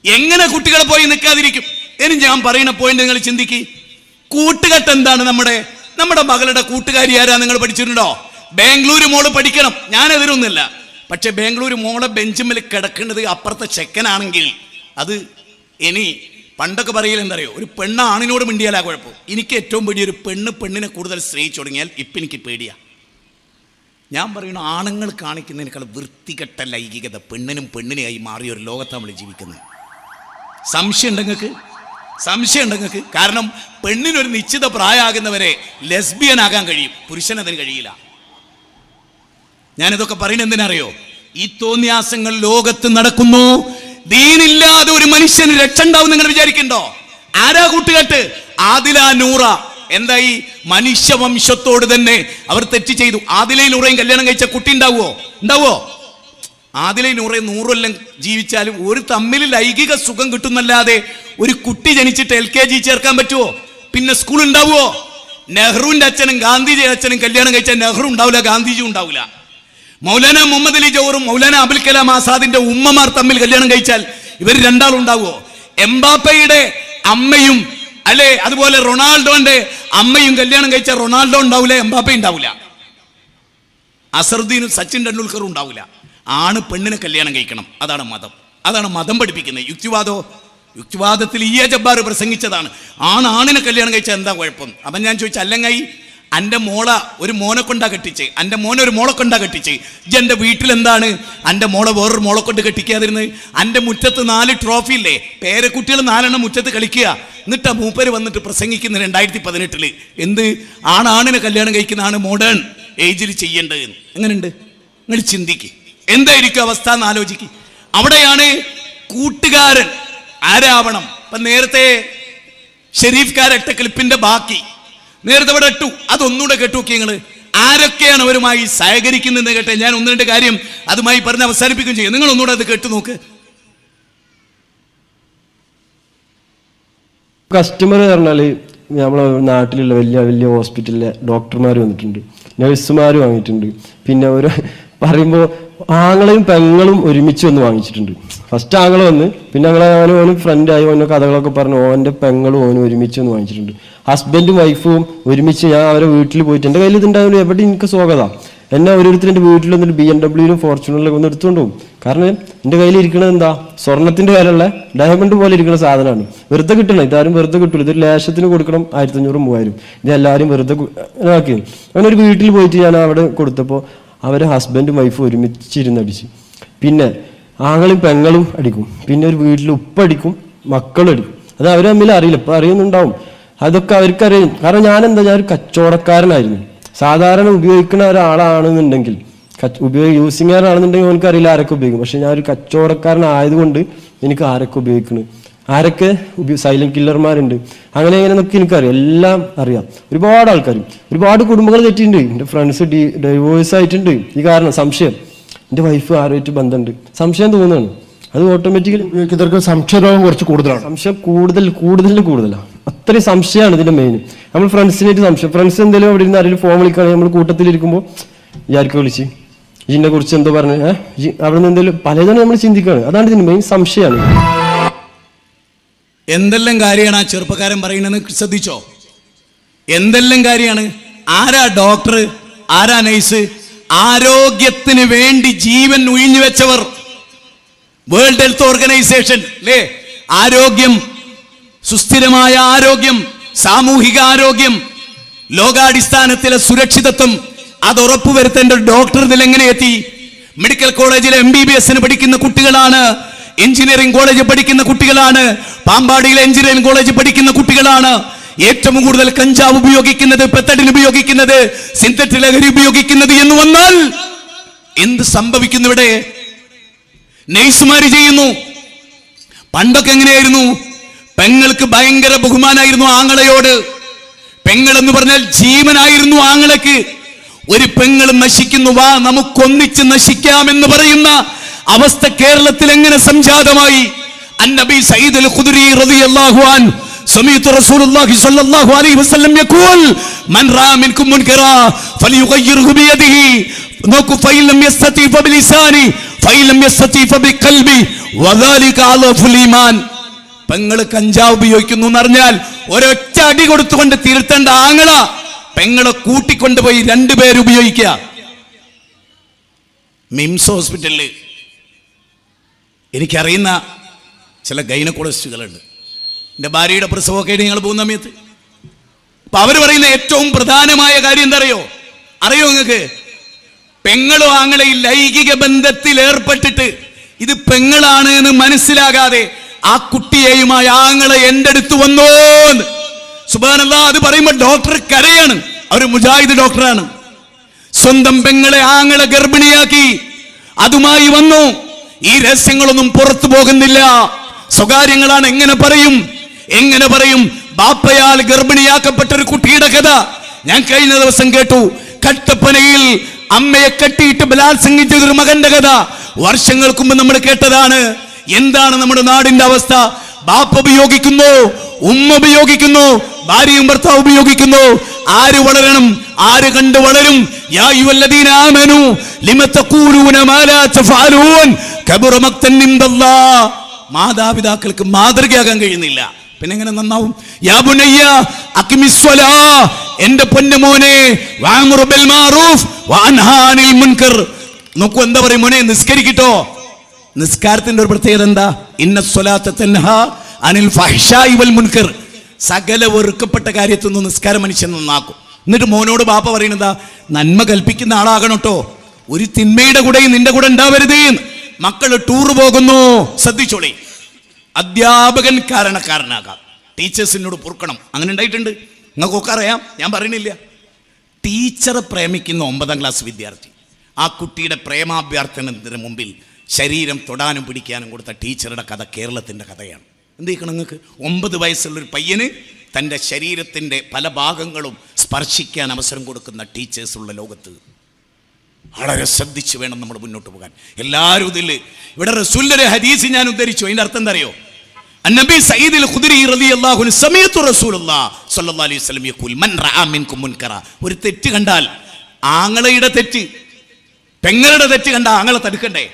എങ്ങനെ കുട്ടികളെ പോയി നിൽക്കാതിരിക്കും? ഇനി ഞാൻ പറയുന്ന പോയിന്റ് നിങ്ങൾ ചിന്തിക്ക്. കൂട്ടുകെട്ട് എന്താണ്? നമ്മുടെ മകളുടെ കൂട്ടുകാരി ആരാ നിങ്ങൾ പഠിച്ചിട്ടുണ്ടോ? ബാംഗ്ലൂർ മോള് പഠിക്കണം, ഞാനെതിരൊന്നുമില്ല. പക്ഷെ ബാംഗ്ലൂർ മോളെ ബെഞ്ചുമ്മൽ കിടക്കുന്നത് അപ്പുറത്തെ ചെക്കനാണെങ്കിൽ അത് ഇനി പണ്ടൊക്കെ പറയൽ എന്തറിയോ, ഒരു പെണ്ണ് ആണിനോട് മിണ്ടിയാലാ കുഴപ്പം. എനിക്ക് ഏറ്റവും പേടി ഒരു പെണ്ണിനെ കൂടുതൽ സ്നേഹിച്ചു തുടങ്ങിയാൽ ഇപ്പം എനിക്ക് പേടിയാ. ഞാൻ പറയുന്നു, ആണുങ്ങൾ കാണിക്കുന്നതിനേക്കാൾ വൃത്തികെട്ട ലൈംഗികത പെണ്ണിനെയായി മാറിയ ഒരു ലോകത്താണ് നമ്മൾ ജീവിക്കുന്നത്. സംശയം ഉണ്ടെങ്കിൽ കാരണം പെണ്ണിനൊരു നിശ്ചിത പ്രായമാകുന്നവരെ ലെസ്ബിയൻ ആകാൻ കഴിയും, പുരുഷനതിന് കഴിയില്ല. ഞാനിതൊക്കെ പറയുന്നത് എന്തിനറിയോ? ഈ തോന്നിയാസങ്ങൾ ലോകത്ത് നടക്കുന്നു. ദീനില്ലാതെ ഒരു മനുഷ്യന് രക്ഷ ഉണ്ടാവും നിങ്ങൾ വിചാരിക്കണ്ടോ? ആരാ കൂട്ടുകെട്ട്? ആദില നൂറ. എന്തായി? മനുഷ്യവംശത്തോട് തന്നെ അവർ തെറ്റ് ചെയ്തു. ആദിലയും നൂറയും കല്യാണം കഴിച്ച കുട്ടി ഉണ്ടാവോ? ആദിലയും നൂറയും 100 കൊല്ലം ജീവിച്ചാലും ഒരു തമ്മിൽ ലൈംഗിക സുഖം കിട്ടുന്നല്ലാതെ ഒരു കുട്ടി ജനിച്ചിട്ട് LKG ചേർക്കാൻ പറ്റുമോ? പിന്നെ സ്കൂൾ ഉണ്ടാവുമോ? നെഹ്റുവിന്റെ അച്ഛനും ഗാന്ധിജി അച്ഛനും കല്യാണം കഴിച്ചാൽ നെഹ്റു ഉണ്ടാവില്ല, ഗാന്ധിജി ഉണ്ടാവില്ല. മൗലാന മുഹമ്മദ് അലി ജൗഹറും മൗലാന അബുൽ കലാം ആസാദിന്റെ ഉമ്മമാർ തമ്മിൽ കല്യാണം കഴിച്ചാൽ ഇവർ രണ്ടാളും ഉണ്ടാവുമോ? എംബാപ്പയുടെ അമ്മയും അല്ലെ അതുപോലെ റൊണാൾഡോന്റെ അമ്മയും കല്യാണം കഴിച്ചാൽ റൊണാൾഡോ ഉണ്ടാവില്ല, എംബാപ്പ ഉണ്ടാവില്ല, അസറുദ്ദീനും സച്ചിൻ ടെണ്ടുൽക്കറും ഉണ്ടാവില്ല. ആണ് പെണ്ണിനെ കല്യാണം കഴിക്കണം. അതാണ് മതം പഠിപ്പിക്കുന്നത്. യുക്തിവാദത്തിൽ ഇ എ ജബ്ബാർ പ്രസംഗിച്ചതാണ്. ആണിനെ കല്യാണം കഴിച്ചാൽ എന്താ കുഴപ്പം? അപ്പം ഞാൻ ചോദിച്ചു, അല്ലെങ്കിൽ എൻ്റെ ഒരു മോനെ കൊണ്ടാ കെട്ടിച്ച്, എൻ്റെ മോനെ ഒരു മോളെ കൊണ്ടാ കെട്ടിച്ച്, എൻ്റെ വീട്ടിലെന്താണ് എൻ്റെ മോളെ വേറൊരു മോളെ കൊണ്ട് കെട്ടിക്കാതിരുന്നത്? എൻ്റെ മുറ്റത്ത് 4 ട്രോഫി ഇല്ലേ, പേരക്കുട്ടികൾ 4 എണ്ണം മുറ്റത്ത് കളിക്കുക, എന്നിട്ട് മൂപ്പര് വന്നിട്ട് പ്രസംഗിക്കുന്ന 2018 എന്ത് ആണിനെ കല്യാണം കഴിക്കുന്നതാണ് മോഡേൺ ഏജിൽ ചെയ്യേണ്ടത്. എങ്ങനെയുണ്ട്? നിങ്ങൾ ചിന്തിക്ക്, എന്തായിരിക്കും അവസ്ഥ എന്ന് ആലോചിക്ക്. അവിടെയാണ് കൂട്ടുകാരൻ ആരാവണം. ഇപ്പം നേരത്തെ ഷെരീഫ് കാരട്ട ക്ലിപ്പിന്റെ ബാക്കി നേരത്തെ ഇവിടെ ഇട്ടു, അതൊന്നുകൂടെ കേട്ടു നോക്കി നിങ്ങൾ. ആരൊക്കെയാണ് അവരുമായി സഹകരിക്കുന്നതെന്ന് കേട്ടെ. ഞാൻ ഒന്ന് രണ്ട് കാര്യം അതുമായി പറഞ്ഞ് അവസാനിപ്പിക്കുകയും ചെയ്യും. നിങ്ങൾ ഒന്നുകൂടെ അത് കേട്ടു നോക്ക്. കസ്റ്റമർ പറഞ്ഞാൽ നമ്മളെ നാട്ടിലുള്ള വലിയ വലിയ ഹോസ്പിറ്റലിലെ ഡോക്ടർമാർ വന്നിട്ടുണ്ട്, നഴ്സുമാർ വാങ്ങിയിട്ടുണ്ട്. പിന്നെ ഒരു പറയുമ്പോൾ ആങ്ങളെയും പെങ്ങളും ഒരുമിച്ച് വന്ന് വാങ്ങിച്ചിട്ടുണ്ട്. ഫസ്റ്റ് ആങ്ങളെ വന്ന്, പിന്നെ ഓനും ഫ്രണ്ടായി ഓരോ കഥകളൊക്കെ പറഞ്ഞു ഓൻ്റെ പെങ്ങളും ഓനും ഒരുമിച്ച് വന്ന് വാങ്ങിച്ചിട്ടുണ്ട്. ഹസ്ബൻഡും വൈഫും ഒരുമിച്ച് ഞാൻ അവരെ വീട്ടിൽ പോയിട്ട് എൻ്റെ കയ്യിൽ ഇതുണ്ടാവില്ല, എവിടെ എനിക്ക് സ്വാഗതം. എന്നെ ഓരോരുത്തരും എൻ്റെ വീട്ടിൽ വന്നിട്ട് BMW ഫോർച്യൂണറിലൊക്കെ ഒന്ന് എടുത്തുകൊണ്ട് പോകും. കാരണം എൻ്റെ കയ്യിൽ ഇരിക്കണത് എന്താ, സ്വർണത്തിൻ്റെ വിലയുള്ള ഡയമണ്ട് പോലെ ഇരിക്കുന്ന സാധനമാണ്. വെറുതെ കിട്ടണം, ഇതാരും വെറുതെ കിട്ടില്ല. ഇതൊരു ലേശത്തിന് കൊടുക്കണം 1500-3000. ഇതെല്ലാവരും വെറുതെ ആക്കി. അങ്ങനെ ഒരു വീട്ടിൽ പോയിട്ട് ഞാൻ അവിടെ കൊടുത്തപ്പോൾ അവരെ ഹസ്ബൻഡും വൈഫും ഒരുമിച്ചിരുന്നടിച്ച്. പിന്നെ ആങ്ങളും പെങ്ങളും അടിക്കും. പിന്നെ ഒരു വീട്ടിൽ ഉപ്പടിക്കും, മക്കളും അടിക്കും. അത് അവർ തമ്മിൽ അറിയില്ല, ഇപ്പം അറിയുന്നുണ്ടാവും. അതൊക്കെ അവർക്കറിയും. കാരണം ഞാനൊരു കച്ചവടക്കാരനായിരുന്നു. സാധാരണ ഉപയോഗിക്കുന്ന ഒരാളാണെന്നുണ്ടെങ്കിൽ യൂസിങ് ആണെന്നുണ്ടെങ്കിൽ എനിക്കറിയില്ല ആരൊക്കെ ഉപയോഗിക്കും. പക്ഷെ ഞാനൊരു കച്ചവടക്കാരനായതുകൊണ്ട് എനിക്ക് ആരൊക്കെ ഉപയോഗിക്കണം, ആരൊക്കെ സൈലന്റ് കില്ലർമാരുണ്ട്, അങ്ങനെ എങ്ങനെയൊക്കെ എനിക്കറിയാം, എല്ലാം അറിയാം. ഒരുപാട് ആൾക്കാരും ഒരുപാട് കുടുംബങ്ങൾ തെറ്റിയിട്ടുണ്ട്. എൻ്റെ ഫ്രണ്ട്സ് ഡൈവോഴ്സ് ആയിട്ടുണ്ട്. ഈ കാരണം സംശയം, എൻ്റെ വൈഫ് ആരുമായിട്ട് ബന്ധമുണ്ട്, സംശയം തോന്നുകയാണ്. അത് ഓട്ടോമാറ്റിക്കലി ഉപയോഗിക്കുന്നവർക്ക് സംശയരോഗം കുറച്ച് കൂടുതലാണ്. സംശയം കൂടുതലാണ്. അത്രയും സംശയമാണ് ഇതിന്റെ മെയിൻ. നമ്മൾ ഫ്രണ്ട്സിനായിട്ട് സംശയം, ഫ്രണ്ട്സ് എന്തെങ്കിലും അവിടെ ഇരുന്ന് ആരെങ്കിലും ഫോൺ വിളിക്കുകയാണെങ്കിൽ നമ്മൾ കൂട്ടത്തിലിരിക്കുമ്പോൾ ആർക്ക് വിളിച്ച് ഇതിനെ കുറിച്ച് എന്തോ പറഞ്ഞു അവിടെ നിന്ന് എന്തെങ്കിലും പലതാണ് നമ്മൾ ചിന്തിക്കുകയാണ്. അതാണ് ഇതിന്റെ മെയിൻ സംശയമാണ്. എന്തെല്ലാം കാര്യമാണ് ആ ചെറുപ്പക്കാരൻ പറയുന്നത് ശ്രദ്ധിച്ചോ? എന്തെല്ലാം കാര്യമാണ്. ആരാ ഡോക്ടർ, ആരാ നഴ്സ്? ആരോഗ്യത്തിന് വേണ്ടി ജീവൻ ഒഴിഞ്ഞു വെച്ചവർ. വേൾഡ് ഹെൽത്ത് ഓർഗനൈസേഷൻ അല്ലേ, ആരോഗ്യം, സുസ്ഥിരമായ ആരോഗ്യം, സാമൂഹിക ആരോഗ്യം, ലോകാടിസ്ഥാനത്തിലെ സുരക്ഷിതത്വം അത് ഉറപ്പുവരുത്തേണ്ട ഡോക്ടർ ഇതിൽ എങ്ങനെ എത്തി? മെഡിക്കൽ കോളേജിലെ MBBS പഠിക്കുന്ന കുട്ടികളാണ്, എഞ്ചിനീയറിംഗ് കോളേജ് പഠിക്കുന്ന കുട്ടികളാണ്, പാമ്പാടിയിലെ എഞ്ചിനീയറിംഗ് കോളേജ് പഠിക്കുന്ന കുട്ടികളാണ്. ഏറ്റവും കൂടുതൽ കഞ്ചാവ് ഉപയോഗിക്കുന്നത്, പെത്തഡിൻ ഉപയോഗിക്കുന്നത്, സിന്തറ്റിക് ലഹരി ഉപയോഗിക്കുന്നത് എന്ന് വന്നാൽ എന്ത് സംഭവിക്കുന്നു? ഇവിടെ നഴ്സുമാര് ചെയ്യുന്നു. പണ്ടൊക്കെ എങ്ങനെയായിരുന്നു? പെങ്ങൾക്ക് ഭയങ്കര ബഹുമാനായിരുന്നു ആങ്ങളയോട്. പെങ്ങളെന്ന് പറഞ്ഞാൽ ജീവനായിരുന്നു ആങ്ങളക്ക്. ഒരു പെങ്ങൾ നശിക്കുന്നു, വാ നമുക്കൊന്നിച്ച് നശിക്കാമെന്ന് പറയുന്ന അവസ്ഥ കേരളത്തിൽ എങ്ങനെ സംജാതമായി? അന്നബി സയ്യിദ് അൽ ഖുദരി റളിയല്ലാഹു അൻഹു സമീഅതു റസൂലുള്ളാഹി സ്വല്ലല്ലാഹു അലൈഹി വസല്ലം യഖൂൽ മൻ റാ മിൻകും മുൻകറാ ഫലിയുഗയ്യിർഹു ബിയദിഹി നോക്കു ഫഇൻ ലം യസ്തതി ഫബിലിസാനി ഫഇൻ ലം യസ്തതി ഫബിഖൽബി വദാലിക അളഫുൽ ഈമാൻ. പെങ്ങള് കഞ്ചാവ് ഉപയോഗിക്കുന്നു എന്നറിഞ്ഞാൽ ഒരൊറ്റ അടി കൊടുത്തുകൊണ്ട് തിരുത്തേണ്ട ആങ്ങള പെങ്ങളെ കൂട്ടിക്കൊണ്ടുപോയി 2 പേര് ഉപയോഗിക്കുക. മിംസ് ഹോസ്പിറ്റലിൽ എനിക്കറിയുന്ന ചില ഗൈനക്കോളജിസ്റ്റുകളുണ്ട്. എൻ്റെ ഭാര്യയുടെ പ്രസവമൊക്കെ ഞങ്ങൾ പോകുന്ന സമയത്ത് അപ്പൊ അവർ പറയുന്ന ഏറ്റവും പ്രധാനമായ കാര്യം എന്താ അറിയോ നിങ്ങൾക്ക്? പെങ്ങളും ആങ്ങളെയും ലൈംഗിക ബന്ധത്തിൽ ഏർപ്പെട്ടിട്ട് ഇത് പെങ്ങളാണ് എന്ന് മനസ്സിലാകാതെ ആ കുട്ടിയെയുമായി ആങ്ങളെ എൻ്റെ അടുത്ത് വന്നോ. സുബ്ഹാനല്ലാഹ്, അത് പറയുമ്പോൾ ഡോക്ടർ കരയാണ്. അവർ മുജാഹിദ് ഡോക്ടറാണ്. സ്വന്തം പെങ്ങളെ ആങ്ങളെ ഗർഭിണിയാക്കി അതുമായി വന്നു. ഈ രഹസ്യങ്ങളൊന്നും പുറത്തു പോകുന്നില്ല, സ്വകാര്യങ്ങളാണ്. എങ്ങനെ പറയും? ബാപ്പയാൽ ഗർഭിണിയാക്കപ്പെട്ട ഒരു കുട്ടിയുടെ കഥ ഞാൻ കഴിഞ്ഞ ദിവസം കേട്ടു. കട്ടപ്പനയിൽ അമ്മയെ കെട്ടിയിട്ട് ബലാത്സംഗം ചെയ്തൊരു മകന്റെ കഥ വർഷങ്ങൾക്ക് മുമ്പ് നമ്മൾ കേട്ടതാണ്. എന്താണ് നമ്മുടെ നാടിന്റെ അവസ്ഥ? ബാപ്പ ഉപയോഗിക്കുന്നു, ഉമ്മ ഉപയോഗിക്കുന്നു, ഭാര്യയും ഭർത്താവ് ഉപയോഗിക്കുന്നു. ആര് വളരണം? ആര് കണ്ട് വളരും? യാ അയ്യുഹല്ലദീന ആമനൂ ലിമ തഖൂലൂന മാ ലാ തഫഅലൂൻ കബറ മഖ്തൻ ഇൻദല്ലാഹ്. മാതാപിതാക്കൾക്ക് മാതൃകയാകാൻ കഴിയുന്നില്ല, പിന്നെ എങ്ങനെ നന്നാവും? യാ ബുനയ്യ അഖിമിസ്സലാ, എൻ്റെ പൊന്നുമോനെ, വഅ്മുർ ബിൽ മഅറൂഫ് വഅൻഹാ അനിൽ മുൻകർ. നോക്കൂ, എന്താ പറയും? മോനെ നിസ്കരിക്കട്ടോ. നിസ്കാരത്തിന്റെ ഒരു പ്രത്യേകത എന്താ? ഇന്നസ്സലാത്ത തൻഹാ അനിൽ ഫഹ്ശാഇ വൽ മുൻകർ. സകല വെറുക്കപ്പെട്ട കാര്യത്തിൽ നിന്ന് നിസ്കാരം മനുഷ്യൻ നന്നാക്കും. എന്നിട്ട് മോനോട് ബാപ്പ പറയുന്നതാ, നന്മ കൽപ്പിക്കുന്ന ആളാകണം കേട്ടോ, ഒരു തിന്മയുടെ കൂടെയും നിന്റെ കൂടെ ഉണ്ടാവരുത്. മക്കള് ടൂർ പോകുന്നു, ശ്രദ്ധിച്ചോളി. അധ്യാപകൻ കാരണക്കാരനാകാം, ടീച്ചേഴ്സിനോട് പൊറുക്കണം. അങ്ങനെ ഉണ്ടായിട്ടുണ്ട്, നിങ്ങൾക്കൊക്കെ അറിയാം, ഞാൻ പറയണില്ല. ടീച്ചറെ പ്രേമിക്കുന്ന 9ാം ക്ലാസ് വിദ്യാർത്ഥി ആ കുട്ടിയുടെ പ്രേമാഭ്യർത്ഥനത്തിന് മുമ്പിൽ ശരീരം തൊടാനും പിടിക്കാനും കൊടുത്ത ടീച്ചറുടെ കഥ കേരളത്തിൻ്റെ കഥയാണ്. എന്ത് ചെയ്യണം നിങ്ങൾക്ക്? 9 വയസ്സുള്ളൊരു പയ്യന് തൻ്റെ ശരീരത്തിൻ്റെ പല ഭാഗങ്ങളും സ്പർശിക്കാൻ അവസരം കൊടുക്കുന്ന ടീച്ചേഴ്സ് ഉള്ള ലോകത്ത് വളരെ ശ്രദ്ധിച്ച് വേണം നമ്മൾ മുന്നോട്ട് പോകാൻ. എല്ലാവരും ഇവിടെ റസൂലിന്റെ ഹദീസ് ഞാൻ ഉദ്ധരിച്ചു. അതിൻ്റെ അർത്ഥം എന്താ അറിയോ? അന്നബി സയ്യിദുൽ ഖുദരി റളിയല്ലാഹു അൻഹു സമീഅതു റസൂലുള്ളാഹി സ്വല്ലല്ലാഹു അലൈഹി വസല്ലം യഖൂൽ മൻ റഅ മിൻകും മുൻകറ. ഒരു തെറ്റ് കണ്ടാൽ, ആങ്ങളയുടെ തെറ്റ്, പെങ്ങളുടെ തെറ്റ് കണ്ട ആങ്ങളെ തടുക്കണ്ടേ?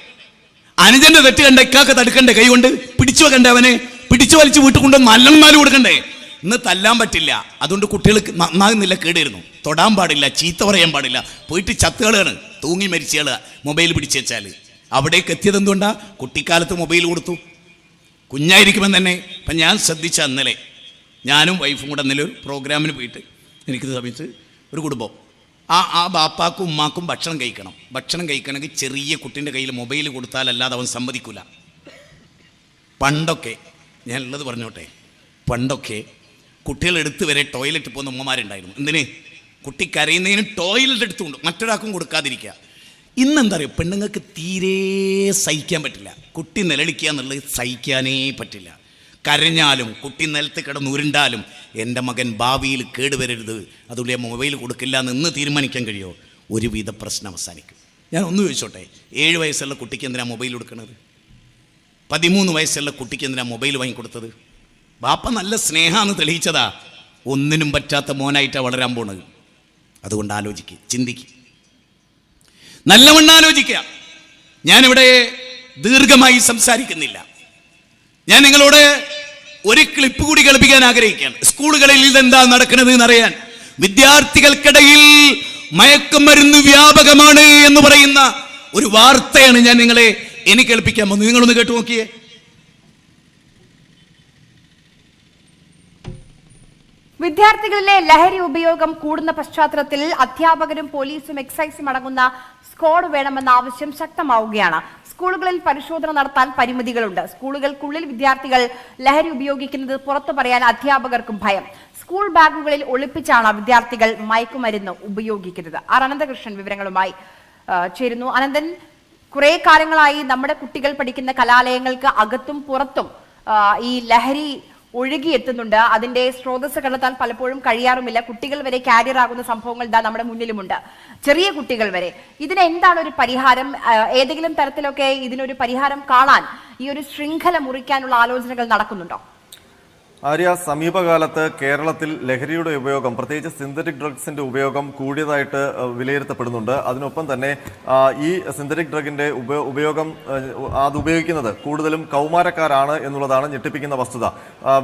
അനുജന്റെ തെറ്റ് കണ്ട ഇക്കാക്ക തടുക്കണ്ടേ? കൈ കൊണ്ട് പിടിച്ചു വെക്കണ്ടേ? അവനെ പിടിച്ചു വലിച്ച് വീട്ടിൽ കൊണ്ട് നല്ലെന്നാലും കൊടുക്കണ്ടേ? ഇന്ന് തല്ലാൻ പറ്റില്ല, അതുകൊണ്ട് കുട്ടികൾക്ക് നന്നാകുന്നില്ല, കേടുവരുന്നു. തൊടാൻ പാടില്ല, ചീത്ത പറയാൻ പാടില്ല, പോയിട്ട് ചത്തുകളാണ്, തൂങ്ങി മരിച്ചുകള മൊബൈൽ പിടിച്ചു വെച്ചാൽ. അവിടേക്ക് എത്തിയത് എന്തുകൊണ്ടാ? കുട്ടിക്കാലത്ത് മൊബൈൽ കൊടുത്തു. കുഞ്ഞായിരിക്കുമെന്ന് തന്നെ. ഇപ്പം ഞാൻ ശ്രദ്ധിച്ച ഇന്നലെ ഞാനും വൈഫും കൂടെ ഇന്നലെ ഒരു പ്രോഗ്രാമിന് പോയിട്ട് എനിക്ക് സമയത്ത് ഒരു കുടുംബം ആ ബാപ്പാക്കും ഉമ്മാക്കും ഭക്ഷണം കഴിക്കണം. ഭക്ഷണം കഴിക്കണമെങ്കിൽ ചെറിയ കുട്ടീൻ്റെ കയ്യിൽ മൊബൈൽ കൊടുത്താലല്ലാതെ അവൻ സമ്മതിക്കില്ല. പണ്ടൊക്കെ, ഞാൻ ഉള്ളത് പറഞ്ഞോട്ടെ, പണ്ടൊക്കെ കുട്ടികളെടുത്ത് വരെ ടോയ്ലറ്റ് പോകുന്ന ഉമ്മമാരുണ്ടായിരുന്നു. എന്തിന്? കുട്ടി കരയുന്നതിന് ടോയ്ലറ്റ് എടുത്തുകൊണ്ട് മറ്റൊരാൾക്കും കൊടുക്കാതിരിക്കുക. ഇന്നെന്താ പറയുക, പെണ്ണുങ്ങൾക്ക് തീരെ സഹിക്കാൻ പറ്റില്ല. കുട്ടി നിലവിളിക്കുക എന്നുള്ളത് സഹിക്കാനേ പറ്റില്ല. കരഞ്ഞാലും കുട്ടി നിലത്ത് കിടന്ന് ഉരുണ്ടാലും എൻ്റെ മകൻ ഭാവിയിൽ കേടുവരരുത്, അതുകൊണ്ട് ഞാൻ മൊബൈൽ കൊടുക്കില്ല എന്ന് തീരുമാനിക്കാൻ കഴിയുമോ? ഒരുവിധ പ്രശ്നം അവസാനിക്കും. ഞാൻ ഒന്ന് ചോദിച്ചോട്ടെ, 7 വയസ്സുള്ള കുട്ടിക്ക് എന്തിനാണ് മൊബൈൽ കൊടുക്കുന്നത്? 13 വയസ്സുള്ള കുട്ടിക്ക് എന്തിനാണ് മൊബൈൽ വാങ്ങിക്കൊടുത്തത്? ബാപ്പ നല്ല സ്നേഹമാണെന്ന് തെളിയിച്ചതാ. ഒന്നിനും പറ്റാത്ത മോനായിട്ടാണ് വളരാൻ പോണത്. അതുകൊണ്ട് ആലോചിക്കുക, ചിന്തിക്കുക, നല്ലവണ്ണം ആലോചിക്കുക. ഞാനിവിടെ ദീർഘമായി സംസാരിക്കുന്നില്ല. ഞാൻ നിങ്ങളോട് ഒരു ക്ലിപ്പ് കൂടി കേൾപ്പിക്കാൻ ആഗ്രഹിക്കുകയാണ്. സ്കൂളുകളിൽ ഇതെന്താ നടക്കുന്നത് എന്നറിയാൻ. വിദ്യാർത്ഥികൾക്കിടയിൽ മയക്കുമരുന്ന് വ്യാപകമാണ് എന്ന് പറയുന്ന ഒരു വാർത്തയാണ് ഞാൻ എനിക്ക് കേൾപ്പിക്കാൻ പോകുന്നത്. നിങ്ങളൊന്ന് കേട്ടു നോക്കിയേ. വിദ്യാർത്ഥികളിലെ ലഹരി ഉപയോഗം കൂടുന്ന പശ്ചാത്തലത്തിൽ അധ്യാപകരും പോലീസും എക്സൈസും അടങ്ങുന്ന സ്ക്വാഡ് വേണമെന്ന ആവശ്യം ശക്തമാവുകയാണ്. സ്കൂളുകളിൽ പരിശോധന നടത്താൻ പരിമിതികളുണ്ട്. സ്കൂളുകൾക്കുള്ളിൽ വിദ്യാർത്ഥികൾ ലഹരി ഉപയോഗിക്കുന്നത് പുറത്തു പറയാൻ അധ്യാപകർക്കും ഭയം. സ്കൂൾ ബാഗുകളിൽ ഒളിപ്പിച്ചാണ് വിദ്യാർത്ഥികൾ മയക്കുമരുന്ന് ഉപയോഗിക്കുന്നത്. ആർ അനന്തകൃഷ്ണൻ വിവരങ്ങളുമായി ചേരുന്നു. അനന്തൻ, കുറെ കാലങ്ങളായി നമ്മുടെ കുട്ടികൾ പഠിക്കുന്ന കലാലയങ്ങൾക്ക് അകത്തും പുറത്തും ഈ ലഹരി ഒഴുകിയെത്തുന്നുണ്ട്. അതിന്റെ സ്രോതസ് കണ്ടെത്താൻ പലപ്പോഴും കഴിയാറുമില്ല. കുട്ടികൾ വരെ കാരിയർ ആകുന്ന സംഭവങ്ങൾ നമ്മുടെ മുന്നിലുമുണ്ട്, ചെറിയ കുട്ടികൾ വരെ. ഇതിന് എന്താണ് ഒരു പരിഹാരം? ഏതെങ്കിലും തരത്തിലൊക്കെ ഇതിനൊരു പരിഹാരം കാണാൻ ഈ ഒരു ശൃംഖല മുറിക്കാനുള്ള ആലോചനകൾ നടക്കുന്നുണ്ടോ? ആര്യ, സമീപകാലത്ത് കേരളത്തിൽ ലഹരിയുടെ ഉപയോഗം, പ്രത്യേകിച്ച് സിന്തറ്റിക് ഡ്രഗ്സിന്റെ ഉപയോഗം കൂടിയതായിട്ട് വിലയിരുത്തപ്പെടുന്നുണ്ട്. അതിനൊപ്പം തന്നെ ഈ സിന്തറ്റിക് ഡ്രഗിന്റെ ഉപയോഗം അത് ഉപയോഗിക്കുന്നത് കൂടുതലും കൗമാരക്കാരാണ് എന്നുള്ളതാണ് ഞെട്ടിപ്പിക്കുന്ന വസ്തുത.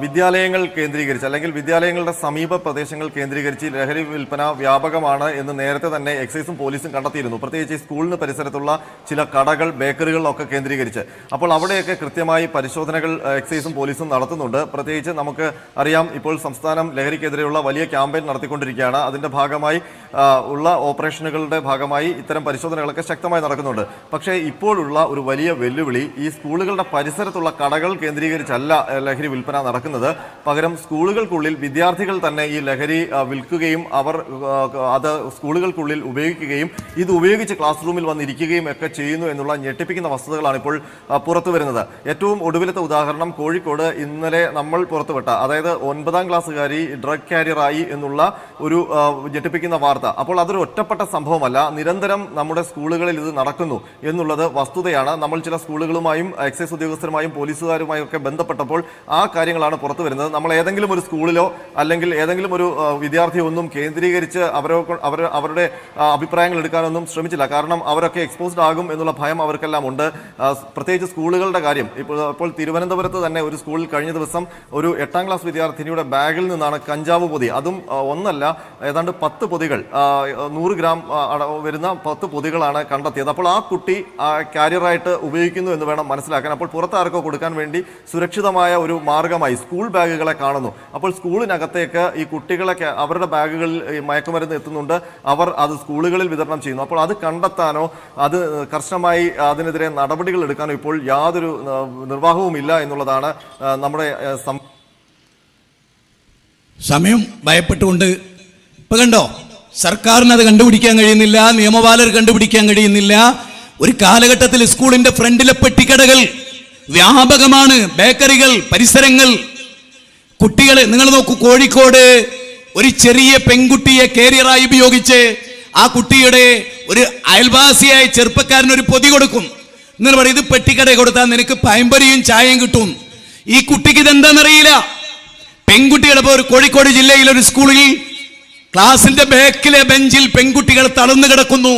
വിദ്യാലയങ്ങൾ കേന്ദ്രീകരിച്ച്, അല്ലെങ്കിൽ വിദ്യാലയങ്ങളുടെ സമീപ പ്രദേശങ്ങൾ കേന്ദ്രീകരിച്ച് ലഹരി വിൽപ്പന വ്യാപകമാണ് എന്ന് നേരത്തെ തന്നെ എക്സൈസും പോലീസും കണ്ടെത്തിയിരുന്നു. പ്രത്യേകിച്ച് സ്കൂളിന് പരിസരത്തുള്ള ചില കടകൾ, ബേക്കറികളിലൊക്കെ കേന്ദ്രീകരിച്ച്. അപ്പോൾ അവിടെയൊക്കെ കൃത്യമായി പരിശോധനകൾ എക്സൈസും പോലീസും നടത്തുന്നുണ്ട്. പ്രത്യേകിച്ച് നമുക്ക് അറിയാം, ഇപ്പോൾ സംസ്ഥാനം ലഹരിക്കെതിരെയുള്ള വലിയ ക്യാമ്പയിൻ നടത്തിക്കൊണ്ടിരിക്കുകയാണ്. അതിന്റെ ഭാഗമായി ഉള്ള ഓപ്പറേഷനുകളുടെ ഭാഗമായി ഇത്തരം പരിശോധനകളൊക്കെ ശക്തമായി നടക്കുന്നുണ്ട്. പക്ഷേ ഇപ്പോഴുള്ള ഒരു വലിയ വെല്ലുവിളി ഈ സ്കൂളുകളുടെ പരിസരത്തുള്ള കടകൾ കേന്ദ്രീകരിച്ചല്ല ലഹരി വിൽപ്പന നടക്കുന്നത്. പകരം സ്കൂളുകൾക്കുള്ളിൽ വിദ്യാർത്ഥികൾ തന്നെ ഈ ലഹരി വിൽക്കുകയും അവർ അത് സ്കൂളുകൾക്കുള്ളിൽ ഉപയോഗിക്കുകയും ഇത് ഉപയോഗിച്ച് ക്ലാസ് റൂമിൽ വന്നിരിക്കുകയും ഒക്കെ ചെയ്യുന്നു എന്നുള്ള ഞെട്ടിപ്പിക്കുന്ന വസ്തുതകളാണ് ഇപ്പോൾ പുറത്തു വരുന്നത്. ഏറ്റവും ഒടുവിലത്തെ ഉദാഹരണം കോഴിക്കോട് ഇന്നലെ നമ്മൾ പുറത്തുവിട്ട, അതായത് 9ാം ക്ലാസ്സുകാരി ഡ്രഗ് കാരിയറായി എന്നുള്ള ഒരു ഞെട്ടിപ്പിക്കുന്ന വാർത്ത. അപ്പോൾ അതൊരു ഒറ്റപ്പെട്ട സംഭവമല്ല, നിരന്തരം നമ്മുടെ സ്കൂളുകളിൽ ഇത് നടക്കുന്നു എന്നുള്ളത് വസ്തുതയാണ്. നമ്മൾ ചില സ്കൂളുകളുമായും എക്സൈസ് ഉദ്യോഗസ്ഥരുമായും പോലീസുകാരുമായും ഒക്കെ ബന്ധപ്പെട്ടപ്പോൾ ആ കാര്യങ്ങളാണ് പുറത്തു വരുന്നത്. നമ്മൾ ഏതെങ്കിലും ഒരു സ്കൂളിലോ അല്ലെങ്കിൽ ഏതെങ്കിലും ഒരു വിദ്യാർത്ഥിയോ ഒന്നും കേന്ദ്രീകരിച്ച് അവരുടെ അഭിപ്രായങ്ങൾ എടുക്കാനൊന്നും ശ്രമിച്ചില്ല. കാരണം അവരൊക്കെ എക്സ്പോസ്ഡ് ആകും എന്നുള്ള ഭയം അവർക്കെല്ലാം ഉണ്ട്. പ്രത്യേകിച്ച് സ്കൂളുകളുടെ കാര്യം, ഇപ്പോൾ തിരുവനന്തപുരത്ത് തന്നെ ഒരു സ്കൂളിൽ കഴിഞ്ഞ ദിവസം ഒരു 8ാം ക്ലാസ് വിദ്യാർത്ഥിനിയുടെ ബാഗിൽ നിന്നാണ് കഞ്ചാവ് പൊതി, അതും ഒന്നല്ല ഏതാണ്ട് 10 പൊതികൾ, 100 ഗ്രാം വരുന്ന 10 പൊതികളാണ് കണ്ടെത്തിയത്. അപ്പോൾ ആ കുട്ടി കാരിയറായിട്ട് ഉപയോഗിക്കുന്നു എന്ന് വേണം മനസ്സിലാക്കാൻ. അപ്പോൾ പുറത്താർക്കോ കൊടുക്കാൻ വേണ്ടി സുരക്ഷിതമായ ഒരു മാർഗമായി സ്കൂൾ ബാഗുകളെ കാണുന്നു. അപ്പോൾ സ്കൂളിനകത്തേക്ക് ഈ കുട്ടികളെ അവരുടെ ബാഗുകളിൽ മയക്കുമരുന്ന് എത്തുന്നുണ്ട്, അവർ അത് സ്കൂളുകളിൽ വിതരണം ചെയ്യുന്നു. അപ്പോൾ അത് കണ്ടെത്താനോ അത് കർശനമായി അതിനെതിരെ നടപടികൾ എടുക്കാനോ ഇപ്പോൾ യാതൊരു നിർവാഹവുമില്ല എന്നുള്ളതാണ് നമ്മുടെ സമയം ഭയപ്പെട്ടുകൊണ്ട് ഇപ്പൊ കണ്ടോ, സർക്കാരിന് അത് കണ്ടുപിടിക്കാൻ കഴിയുന്നില്ല, നിയമപാലകർ കണ്ടുപിടിക്കാൻ കഴിയുന്നില്ല. ഒരു കാലഘട്ടത്തിൽ സ്കൂളിന്റെ ഫ്രണ്ടിലെ പെട്ടിക്കടകൾ വ്യാപകമാണ്, ബേക്കറികൾ, പരിസരങ്ങൾ. കുട്ടികളെ നിങ്ങൾ നോക്കൂ, കോഴിക്കോട് ഒരു ചെറിയ പെൺകുട്ടിയെ കാരിയറായി ഉപയോഗിച്ച് ആ കുട്ടിയുടെ ഒരു അയൽവാസിയായ ചെറുപ്പക്കാരന് ഒരു പൊതി കൊടുക്കും. എന്നിട്ട് പറയും, ഇത് പെട്ടിക്കട കൊടുത്താൽ നിനക്ക് പഴംപൊരിയും ചായയും കിട്ടും. ഈ കുട്ടിക്ക് ഇതെന്താണെന്നറിയില്ല. പെൺകുട്ടികളെ ഒരു കോഴിക്കോട് ജില്ലയിലെ ഒരു സ്കൂളിൽ ക്ലാസിന്റെ ബാക്കിലെ ബെഞ്ചിൽ പെൺകുട്ടികൾ തളർന്നു കിടക്കുന്നു.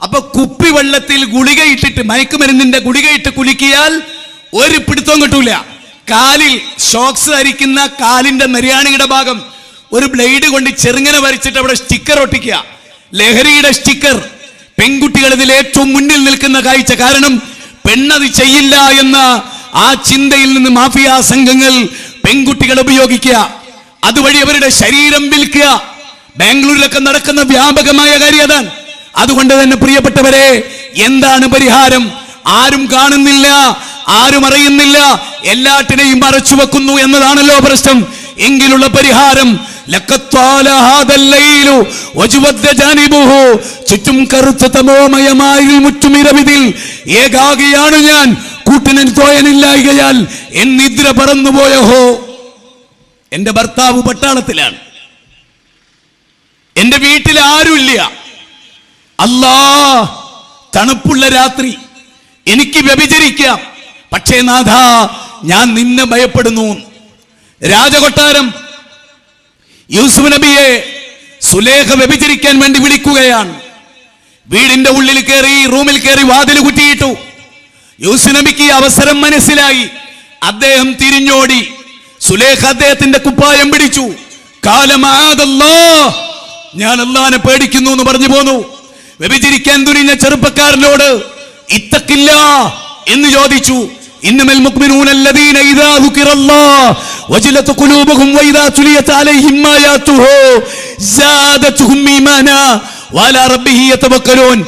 അപ്പൊ കുപ്പിവെള്ളത്തിൽ ഗുളികയിട്ടിട്ട്, മയക്കുമരുന്നിന്റെ ഗുളികയിട്ട് കുലുക്കിയാൽ ഒരു പിടുത്തവും കിട്ടൂല. കാലിൽ ഷോക്സ് ധരിക്കുന്ന കാലിന്റെ നെര്യാണിയുടെ ഭാഗം ഒരു ബ്ലേഡ് കൊണ്ട് ചെറുങ്ങനെ വരച്ചിട്ട് അവിടെ സ്റ്റിക്കർ ഒട്ടിക്കുക, ലഹരിയുടെ സ്റ്റിക്കർ. പെൺകുട്ടികൾ ഇതിൽ ഏറ്റവും മുന്നിൽ നിൽക്കുന്ന കാഴ്ച. കാരണം പെണ്ണത് ചെയ്യില്ല എന്ന ആ ചിന്തയിൽ നിന്ന് മാഫിയ സംഘങ്ങൾ പെൺകുട്ടികളെ ഉപയോഗിക്കുക, അതുവഴി അവരുടെ ശരീരം വിൽക്കുക. ബാംഗ്ലൂരിലൊക്കെ നടക്കുന്ന വ്യാപകമായ കാര്യം അതാണ്. അതുകൊണ്ട് തന്നെ പ്രിയപ്പെട്ടവരെ, എന്താണ് പരിഹാരം? ആരും കാണുന്നില്ല, ആരും അറിയുന്നില്ല, എല്ലാറ്റിനെയും മറച്ചു വെക്കുന്നു എന്നതാണല്ലോ പ്രശ്നം. എങ്കിലുള്ള പരിഹാരം ചുറ്റും കറുത്ത തമോമയമായ മുറ്റുമിരവിതിൽ ഏകാകിയാണ് ഞാൻ, കൂട്ടിനൻ തോയനില്ലായികയാൽ എന്നിദ്ര പറന്നുപോയോ. എന്റെ ഭർത്താവ് പട്ടാളത്തിലാണ്, എന്റെ വീട്ടിൽ ആരുമില്ല. അല്ലാ, തണുപ്പുള്ള രാത്രി, എനിക്ക് വ്യഭിചരിക്കാം, പക്ഷേ നാഥ ഞാൻ നിന്നെ ഭയപ്പെടുന്നു. രാജകൊട്ടാരം, യൂസുഫ് നബിയെ സുലേഖ വ്യഭിചരിക്കാൻ വേണ്ടി വിളിക്കുകയാണ്. വീടിന്റെ ഉള്ളിൽ കയറി, റൂമിൽ കയറി വാതിൽ കുറ്റിയിട്ടു. യൂസുഫ് നബിക്ക് അവസരം മനസ്സിലായി. അദ്ദേഹം തിരിഞ്ഞോടി. സുലേഖ അദ്ദേഹത്തിന്റെ കുപ്പായം പിടിച്ചു. കാലമാദല്ലാ, ഞാൻ അല്ലാഹനെ പേടിക്കുന്നു എന്ന് പറഞ്ഞു പോന്നു. വ്യഭിചരിക്കാൻ തുനിഞ്ഞ ചെറുപ്പക്കാരനോട് ഇത്തക്കില്ല എന്ന് ചോദിച്ചു. ഇന്നമൽ മുഅ്മിനൂന അല്ലദീന ഇദാ ദുകിറല്ലാഹ് വജലത് ഖുലൂബുഹും വഇദാ തുലിയത് അലൈഹിം ആയാതുഹു സാദതുഹും ഈമാനാ വഅലാ റബ്ബിഹി യതവക്കലൂൻ.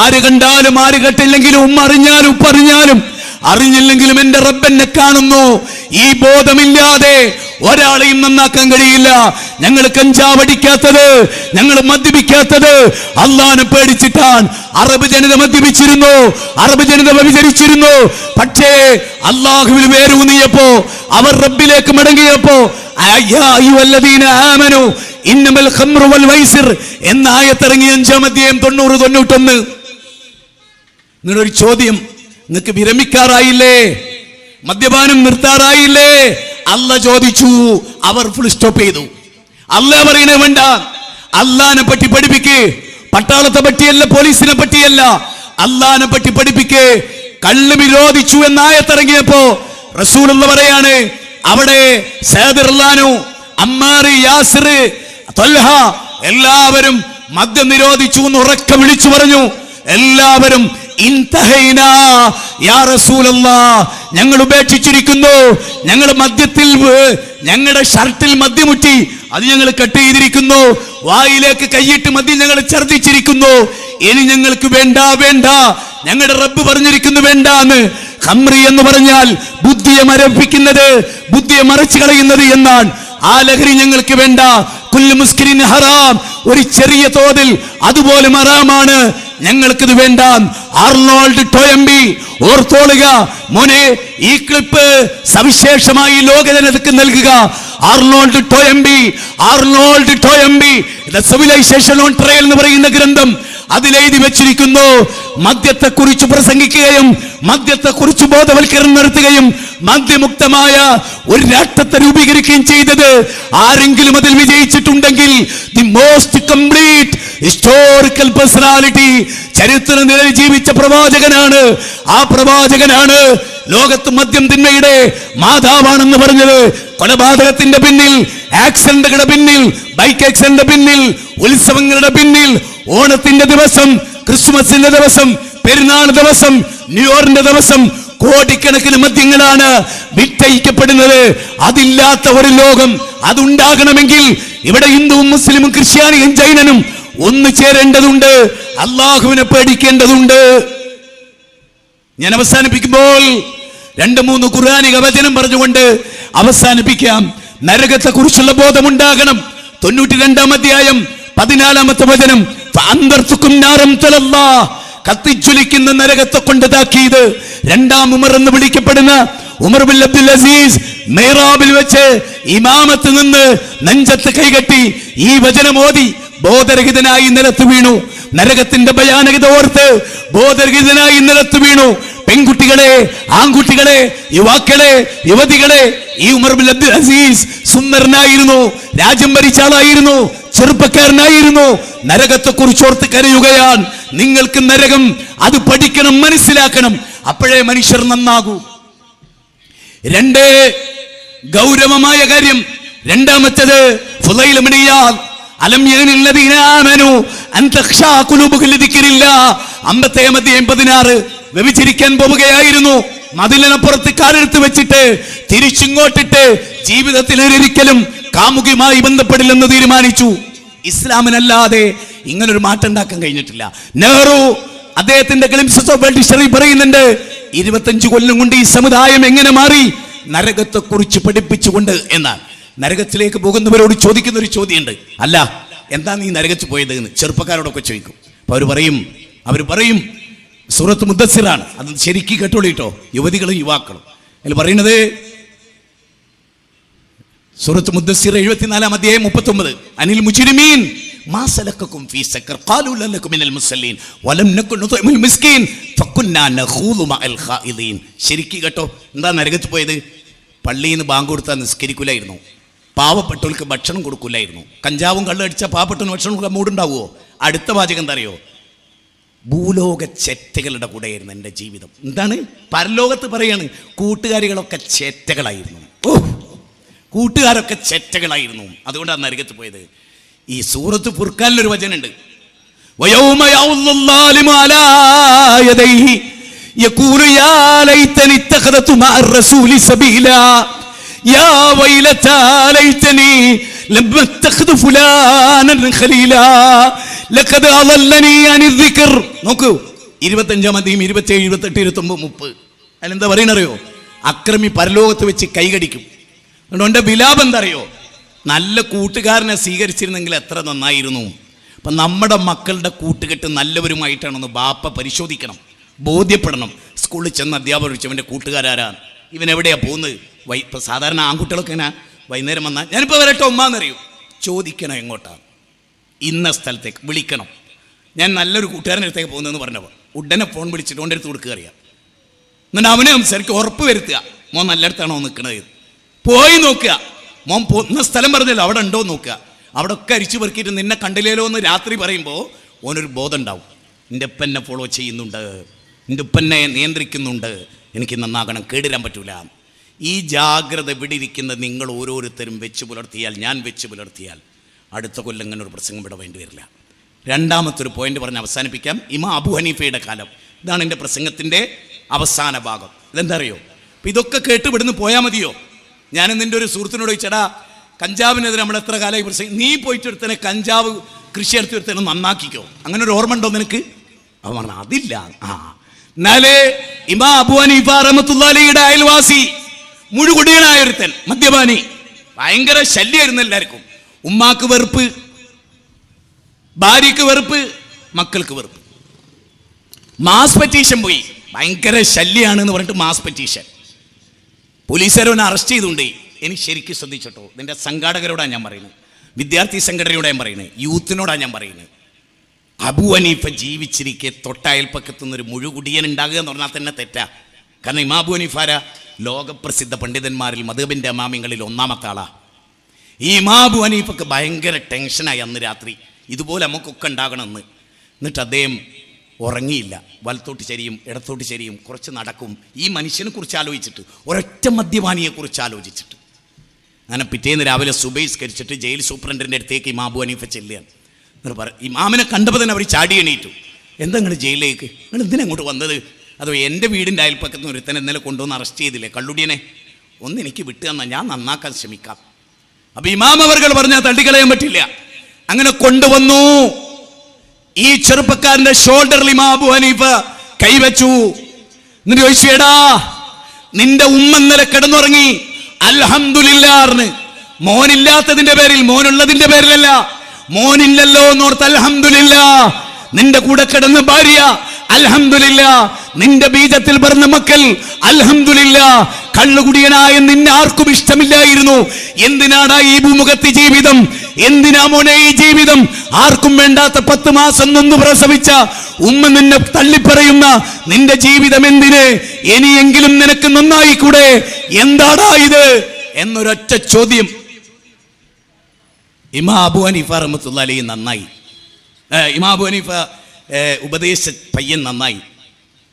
ആര് കണ്ടാലും ആര് കേട്ടില്ലെങ്കിലും, അറിഞ്ഞാലും പറഞ്ഞാലും അറിഞ്ഞില്ലെങ്കിലും എന്റെ റബ്ബെന്നെ കാണുന്നു. ഈ ബോധമില്ലാതെ ഒരാളെയും നന്നാക്കാൻ കഴിയില്ല. ഞങ്ങൾ കഞ്ചാവടിക്കാത്തത്, ഞങ്ങൾ മദ്യപിക്കാത്തത് അല്ലാഹനെ പേടിച്ചിട്ടാണ്. അറബ് ജനത മദ്യപിച്ചിരുന്നു, അറബ് ജനത വ്യഭിചരിച്ചിരുന്നു. പക്ഷേ അല്ലാഹുവിൽ വേരൂന്നിയപ്പോ, അവർ റബ്ബിലേക്ക് മടങ്ങിയപ്പോ ഇന്നമൽ ഖംറു വൽ മൈസിർ എന്ന ആയത്തിറങ്ങി 5-ാം അധ്യായം 90-91. നിങ്ങളൊരു ചോദ്യം, നിങ്ങൾക്ക് വിരമിക്കാറായില്ലേ? മദ്യപാനം നിർത്താറായില്ലേ? അല്ല ചോദിച്ചു. അവർ ഫുൾ സ്റ്റോപ്പ് ചെയ്തു. അല്ലാ പറയണേ വേണ്ട, അല്ലാഹനെ പറ്റി പഠിപ്പിക്ക്. പട്ടാളത്തെ പറ്റിയല്ല, പോലീസിനെ പറ്റിയല്ല, അല്ലാഹനെ പറ്റി പഠിപ്പിക്ക്. കള്ള് വിരോധിച്ചു എന്ന ആയത്തിറങ്ങിയപ്പോ റസൂലുള്ള പറയാണ്, അവിടെ സഅദ് റളിയല്ലാഹു, അമ്മാർ, യാസിർ, ത്വൽഹ എല്ലാവരും മദ്യം നിരോധിച്ചു എന്ന് ഉറക്കെ വിളിച്ചു പറഞ്ഞു. എല്ലാവരും ഇൻതഹൈനാ യാ റസൂലല്ലാഹ്, ഞങ്ങൾ ഉപേക്ഷിച്ചിരിക്കുന്നു. ഞങ്ങൾ മദ്യത്തിൽ, ഞങ്ങളുടെ ഷർട്ടിൽ മദ്യമുറ്റി, അത് ഞങ്ങൾ കട്ട് ചെയ്തിരിക്കുന്നു. വായിലേക്ക് കൈയിട്ട് മദ്യം ഞങ്ങൾ ഛർദ്ദിച്ചിരിക്കുന്നു. ഇനി ഞങ്ങൾക്ക് വേണ്ട, വേണ്ട. ഞങ്ങളുടെ റബ്ബ് പറഞ്ഞിരിക്കുന്നു വേണ്ട എന്ന്. ഖംറി എന്ന് പറഞ്ഞാൽ ബുദ്ധിയെ മരവിപ്പിക്കുന്നത്, ബുദ്ധിയെ മറച്ചു കളയുന്നത് എന്നാണ്. ആ ലഹരി ഞങ്ങൾക്ക് വേണ്ട. കുല്ലു മുസ്കിരിൻ ഹറാം, ഒരു ചെറിയ തോതിൽ അതുപോലെ ഹറാമാണ്, ഞങ്ങൾക്കിത് വേണ്ട. ആർണോൾഡ് ടോയംബി, ഓർത്തോളുക മോനെ, ഈ ക്ലിപ്പ് സവിശേഷമായി ലോകജനതയ്ക്ക് നൽകുക. Arnold Toynbee, Arnold Toynbee the Civilization on Trial എന്ന് പറയുന്ന ഗ്രന്ഥം, അതിലെഴുതി വെച്ചിരിക്കുന്നു, മദ്യത്തെക്കുറിച്ച് പ്രസംഗിക്കുകയും മദ്യത്തെക്കുറിച്ച് ബോധവൽക്കരണം നടത്തുകയും മദ്യമുക്തമായ ഒരു രാഷ്ട്രത്തെ രൂപീകരിക്കുകയും ചെയ്തത് ആരെങ്കിലും അതിൽ വിജയിച്ചിട്ടുണ്ടെങ്കിൽ the most complete historical personality, ചരിത്ര നിലയിൽ ജീവിച്ച പ്രവാചകനാണ്. ആ പ്രവാചകനാണ് ലോകത്ത് മദ്യം തിന്മയുടെ മാതാവാണെന്ന് പറഞ്ഞത്. കൊലപാതകത്തിന്റെ പിന്നിൽ, ആക്സിഡന്റുകളുടെ പിന്നിൽ, ബൈക്ക് ആക്സിഡന്റിന്റെ പിന്നിൽ, ഉത്സവങ്ങളുടെ പിന്നിൽ, ഓണത്തിന്റെ ദിവസം, ക്രിസ്മസിന്റെ ദിവസം, പെരുന്നാൾ ദിവസം, ന്യൂഇയറിന്റെ ദിവസം കോടിക്കണക്കിന് മദ്യങ്ങളാണ് വിറ്റഴിക്കപ്പെടുന്നത്. അതില്ലാത്ത ഒരു ലോകം, അതുണ്ടാകണമെങ്കിൽ ഇവിടെ ഹിന്ദുവും മുസ്ലിമും ക്രിസ്ത്യാനിയും ജൈനനും ഒന്നു ചേരേണ്ടതുണ്ട്, അള്ളാഹുവിനെ പേടിക്കേണ്ടതുണ്ട്. ഞാൻ അവസാനിപ്പിക്കുമ്പോൾ 2-3 ഖുർആനിക വചനം പറഞ്ഞുകൊണ്ട് അവസാനിപ്പിക്കാം. നരകത്തെ കുറിച്ചുള്ള ബോധമുണ്ടാകണം. 92-ാം അധ്യായം 14-ാമത്തെ വചനം, കത്തിജ്വലിക്കുന്ന നരകത്തെ കൊണ്ട് താക്കീത്. രണ്ടാം ഉമർ എന്ന് വിളിക്കപ്പെടുന്ന ഉമർ ബിൻ അബ്ദുൽ അസീസ് മെഹ്റാബിൽ വെച്ച് ഇമാമത്ത് നിന്ന് നെഞ്ചത്ത് കൈകെട്ടി ഈ വചനമോദി ബോധരഹിതനായി നിലത്ത് വീണു. നരകത്തിന്റെ ഭയാനകത ഓർത്ത് ബോധരഹിതനായി നിലത്ത് വീണു. പെൺകുട്ടികളെ, ആൺകുട്ടികളെ, യുവാക്കളെ, യുവതികളെ, ഈ ഉമർ ബിൻ അബ്ദുൽ അസീസ് സുന്ദരനായിരുന്നു, രാജ്യം ഭരിച്ച ആളായിരുന്നു, ചെറുപ്പക്കാരനായിരുന്നു. നരകത്തെ കുറിച്ചോർത്ത് കരയുകയാണ്. നിങ്ങൾക്ക് നരകം അത് പഠിക്കണം, മനസ്സിലാക്കണം. അപ്പോഴേ മനുഷ്യർ നന്നാകൂ. രണ്ട് ഗൗരവമായ കാര്യം. രണ്ടാമത്തേത് ഫുളൈൽ ഇബ്നു ഇയാദ്, അലം യഅനില്ലദീന ആമനു അൻ തഖ്ശാ ഖുലൂബുഹും ലിദിക്രില്ലാഹ് 50-16 വ്യഭിചരിക്കാൻ പോവുകയായിരുന്നു. മതിലിനപ്പുറത്ത് കാലെടുത്ത് വെച്ചിട്ട് തിരിച്ചിങ്ങോട്ടിട്ട് ജീവിതത്തിൽ ഒരിക്കലും കാമുകിയുമായി ബന്ധപ്പെടില്ലെന്ന് തീരുമാനിച്ചു. ഇസ്ലാമിനല്ലാതെ ഇങ്ങനൊരു മാറ്റം ഉണ്ടാക്കാൻ കഴിഞ്ഞിട്ടില്ല. നെഹ്റു അദ്ദേഹത്തിന്റെ ഗ്ലിംസസ് ഓഫ് വേൾഡ് ഹിസ്റ്ററി പറയുന്നുണ്ട്, 25 കൊല്ലം കൊണ്ട് ഈ സമുദായം എങ്ങനെ മാറി, നരകത്തെ കുറിച്ച് പഠിപ്പിച്ചുകൊണ്ട്. എന്നാൽ നരകത്തിലേക്ക് പോകുന്നവരോട് ചോദിക്കുന്ന ഒരു ചോദ്യമുണ്ട്, അല്ല എന്താ നീ നരകത്തിൽ പോയത് എന്ന് ചെറുപ്പക്കാരോടൊക്കെ ചോദിക്കും. അപ്പൊ അവർ പറയും സൂറത്ത് മുദ്ദസ്സിറാണ്. അത് ശരിക്കും കേട്ടോളിട്ടോ, യുവതികളും യുവാക്കളും. അതിൽ പറയുന്നത് സൂറത്ത് മുദ്ദസ്സിർ 74-ാം അധ്യായം 39, അനിൽ മുജ്രിമീൻ മാ സലക്കക്കും ഫീ സഖർ ഖാലൂ ലം നകും മിനൽ മുസല്ലീൻ വലം നകുൻ നുത്ഇമുൽ മിസ്കീൻ ഫകുന്നാ നഖൂദു മഅൽ ഖായിദീൻ. ശരിക്കും കേട്ടോ, എന്താ നരകത്തിൽ പോയത്? പള്ളിയിൽ നിന്ന് ബാങ്ക് കൊടുത്താൽ നിസ്കരിക്കില്ലായിരുന്നു, പാവപ്പെട്ടവർക്ക് ഭക്ഷണം കൊടുക്കില്ലായിരുന്നു. കഞ്ചാവും കള്ളടിച്ച പാവപ്പെട്ടവന് ഭക്ഷണം കൊടുക്കാൻ മൂടുണ്ടാവുമോ? അടുത്ത വാചകം എന്താ അറിയോ? ഭൂലോക ചെറ്റകളുടെ കൂടെയായിരുന്നു എൻ്റെ ജീവിതം. എന്താണ്? പരലോകത്ത് പറയാണ് കൂട്ടുകാരികളൊക്കെ ചെറ്റകളായിരുന്നു. കൂട്ടുകാരൊക്കെ ചെറ്റകളായിരുന്നു. അതുകൊണ്ടാണ് നരകത്ത് പോയത്. ഈ സൂറത്ത് ഫുർഖാനിലൊരു വചനമുണ്ട്, വയൗമ യഉദ്ദുല്ലാലിമു അലാ യദൈഹി യഖൂലു യാ ലൈതനി ഇത്തഖദതു മഅർ റസൂലി സബീലാ യാ വൈലതാ ലൈതനി ലം അത്തഖദു ഫുലാനൻ ഖലീലാ ലഖദ് അളല്ലനി അനിൽ ദിക്ർ. നോക്കൂ, 25-ാം അധ്യായം 27, 28, 29, 30. അതിലെന്താ പറയുന്നറിയോ? അക്രമി പരലോകത്ത് വെച്ച് കൈകടിക്കും. അതുകൊണ്ട് വിലാപം എന്താ അറിയോ? നല്ല കൂട്ടുകാരനെ സ്വീകരിച്ചിരുന്നെങ്കിൽ എത്ര നന്നായിരുന്നു. അപ്പം നമ്മുടെ മക്കളുടെ കൂട്ടുകെട്ട് നല്ലവരുമായിട്ടാണെന്ന് ബാപ്പ പരിശോധിക്കണം, ബോധ്യപ്പെടണം. സ്കൂളിൽ ചെന്ന് അധ്യാപകർ ചോദിച്ചു, ഇവൻ്റെ കൂട്ടുകാരാണ്, ഇവൻ എവിടെയാണ് പോകുന്നത്? ഇപ്പം സാധാരണ ആൺകുട്ടികളൊക്കെ ഇങ്ങനെ വൈകുന്നേരം വന്നാൽ ഞാനിപ്പോൾ വരട്ടെ ഉമ്മാന്നറിയൂ, ചോദിക്കണം എങ്ങോട്ടാണ്, ഇന്ന സ്ഥലത്തേക്ക് വിളിക്കണം. ഞാൻ നല്ലൊരു കൂട്ടുകാരൻ്റെ അടുത്തേക്ക് പോകുന്നതെന്ന് പറഞ്ഞപ്പോൾ ഉടനെ ഫോൺ വിളിച്ചിട്ട് ഓൻ്റെ അടുത്ത് കൊടുക്കുക അറിയാം. എന്നിട്ട് അവനെ സംസാരിക്കുക, ഉറപ്പ് വരുത്തുക മോൻ നല്ലയിടത്താണോ നിൽക്കണത്, പോയി നോക്കുക. മോൻ പോകുന്ന സ്ഥലം പറഞ്ഞല്ലോ അവിടെ ഉണ്ടോ നോക്കുക. അവിടെ ഒക്കെ അരിച്ചു പെറുക്കിയിട്ട് നിന്നെ കണ്ടില്ലേലോ എന്ന് രാത്രി പറയുമ്പോൾ ഓനൊരു ബോധം ഉണ്ടാവും, എൻ്റെ ഉപ്പ എന്നെ ഫോളോ ചെയ്യുന്നുണ്ട്, എൻ്റെ ഉപ്പ എന്നെ നിയന്ത്രിക്കുന്നുണ്ട്, എനിക്ക് നന്നാകണം, കേടിരാൻ പറ്റൂല. ഈ ജാഗ്രത ഇവിടെ ഇരിക്കുന്ന നിങ്ങൾ ഓരോരുത്തരും വെച്ച് പുലർത്തിയാൽ, ഞാൻ വെച്ച് പുലർത്തിയാൽ അടുത്ത കൊല്ലം ഇങ്ങനെ ഒരു പ്രസംഗം ഇവിടെ വേണ്ടി വരില്ല. രണ്ടാമത്തൊരു പോയിന്റ് പറഞ്ഞ് അവസാനിപ്പിക്കാം. ഇമാം അബു ഹനീഫയുടെ കാലം. ഇതാണ് എൻ്റെ പ്രസംഗത്തിൻ്റെ അവസാന ഭാഗം. ഇതെന്താ അറിയോ? അപ്പം ഇതൊക്കെ കേട്ട് ഇവിടുന്ന് പോയാൽ മതിയോ? ഞാൻ നിൻ്റെ ഒരു സുഹൃത്തിനോട് ചോദിച്ചടാ, കഞ്ചാവിനെതിരെ നമ്മൾ എത്ര കാലമായി പ്രസംഗം, നീ പോയിട്ട് ഒരുത്തനെ കഞ്ചാവ് കൃഷി എടുത്ത് ഒരുത്തനെ നന്നാക്കിക്കോ, അങ്ങനെ ഒരു ഓർമ്മ ഉണ്ടോ നിനക്ക്? അവൻ പറഞ്ഞു അതില്ല. എന്നാലേ ഇമാം അബു ഹനീഫ റഹ്മത്തുള്ളാഹി അലൈഹിയുടെ അയൽവാസി മുഴുകുടിയനായ ഒരുത്തൻ, മദ്യപാനി, ഭയങ്കര ശല്യമായിരുന്നു എല്ലാവർക്കും. ഉമ്മാക്ക് വെറുപ്പ്, ഭാര്യക്ക് വെറുപ്പ്, മക്കൾക്ക് വെറുപ്പ്. മാസ് പെറ്റീഷൻ പോയി, ഭയങ്കര ശല്യമാണെന്ന് പറഞ്ഞിട്ട് മാസ് പെറ്റീഷൻ. പോലീസുകാരവനെ അറസ്റ്റ് ചെയ്തുകൊണ്ട്. എനിക്ക് ശരിക്കും ശ്രദ്ധിച്ചിട്ടോ, ഇതിൻ്റെ സംഘാടകരോടാണ് ഞാൻ പറയുന്നത്, വിദ്യാർത്ഥി സംഘടനയോടാണ് ഞാൻ പറയുന്നത്, യൂത്തിനോടാണ് ഞാൻ പറയുന്നത്. അബു ഹനീഫ ജീവിച്ചിരിക്കെ തൊട്ടയൽപ്പക്കത്തുനിന്നൊരു മുഴുകുടിയൻ ഉണ്ടാകുക എന്ന് പറഞ്ഞാൽ തന്നെ തെറ്റാ. കാരണം ഇമാം അബു ഹനീഫാര ലോകപ്രസിദ്ധ പണ്ഡിതന്മാരിൽ മദ്ഹബിൻ്റെ ഇമാമിങ്ങളിൽ ഒന്നാമത്തെ ആളാ. ഈ ഇമാം അബു ഹനീഫക്ക് ഭയങ്കര ടെൻഷനായി അന്ന് രാത്രി, ഇതുപോലെ നമുക്കൊക്കെ ഉണ്ടാകണമെന്ന്. എന്നിട്ട് അദ്ദേഹം ഉറങ്ങിയില്ല. വലത്തോട്ട് ചരിയും ഇടത്തോട്ട് ചരിയും, കുറച്ച് നടക്കും. ഈ മനുഷ്യനെ കുറിച്ച് ആലോചിച്ചിട്ട്, ഒരൊറ്റ മദ്യപാനിയെക്കുറിച്ച് ആലോചിച്ചിട്ട്. അങ്ങനെ പിറ്റേന്ന് രാവിലെ സുബഹിസ്കരിച്ചിട്ട് ജയിൽ സൂപ്രണ്ടിൻ്റെ അടുത്തേക്ക് ഇമാം അബു ഹനീഫ ചെല്ലുകയാണ്. എന്നിട്ട് ഇമാമിനെ കണ്ടപ്പോൾ തന്നെ അവർ ചാടി എണീറ്റു. എന്താ നിങ്ങൾ ജയിലിലേക്ക്, നിങ്ങൾ എന്തിനെങ്ങോട്ട് വന്നത്? അതോ എൻ്റെ വീടിൻ്റെ അയൽപ്പക്കത്ത് നിന്ന് ഒരുത്തനെ ഇന്നലെ കൊണ്ടുവന്ന് അറസ്റ്റ് ചെയ്തില്ലേ കള്ളുടിയനെ, ഒന്ന് എനിക്ക് വിട്ടു തന്നാൽ ഞാൻ നന്നാക്കാൻ ശ്രമിക്കാം. അപ്പം ഇമാം അവർകൾ പറഞ്ഞാൽ തള്ളിക്കളയാൻ പറ്റില്ല. അങ്ങനെ കൊണ്ടുവന്നു. ഈ ചെറുപ്പക്കാരന്റെ ഷോൾഡറിൽ ഇമാം അബു ഹനീഫ കൈവച്ചു. എന്നിട്ട് ചോദിച്ചു, എടാ നിന്റെ ഉമ്മ ഇന്നലെ കിടന്നുറങ്ങി, അൽഹംദുലില്ലാഹ്. മോനില്ലാത്തതിന്റെ പേരിൽ, മോനുള്ളതിന്റെ പേരിലല്ല. മോനില്ലല്ലോ എന്നോർത്ത് അൽഹംദുലില്ലാ. നിന്റെ കൂടെ കിടന്ന ഭാര്യ അൽഹംദുലില്ലാ. നിന്റെ ബീജത്തിൽ പറഞ്ഞ മക്കൾ അൽഹംദുലില്ലാ. കള്ളുകുടിയനായ നിന്നെ ആർക്കും ഇഷ്ടമില്ലായിരുന്നു. എന്തിനാടാ ഈ ഭൂമുഖത്ത് ജീവിതം? എന്തിനാ മോനെ ഈ ജീവിതം? ആർക്കും വേണ്ടാത്ത 10 മാസം നൊന്നു പ്രസവിച്ച ഉമ്മ നിന്നെ തള്ളിപ്പറയുന്ന നിന്റെ ജീവിതം എന്തിന്? ഇനിയെങ്കിലും നിനക്ക് നന്നായിക്കൂടെ? എന്താടാ ഇത് എന്നൊരൊറ്റ ചോദ്യം. ഇമാം അബൂ ഹനീഫ റഹ്മത്തുള്ളാഹി അലൈഹി നന്നായി. ഇമാം അബൂ ഹനീഫ ഉപദേശ പയ്യൻ നന്നായി.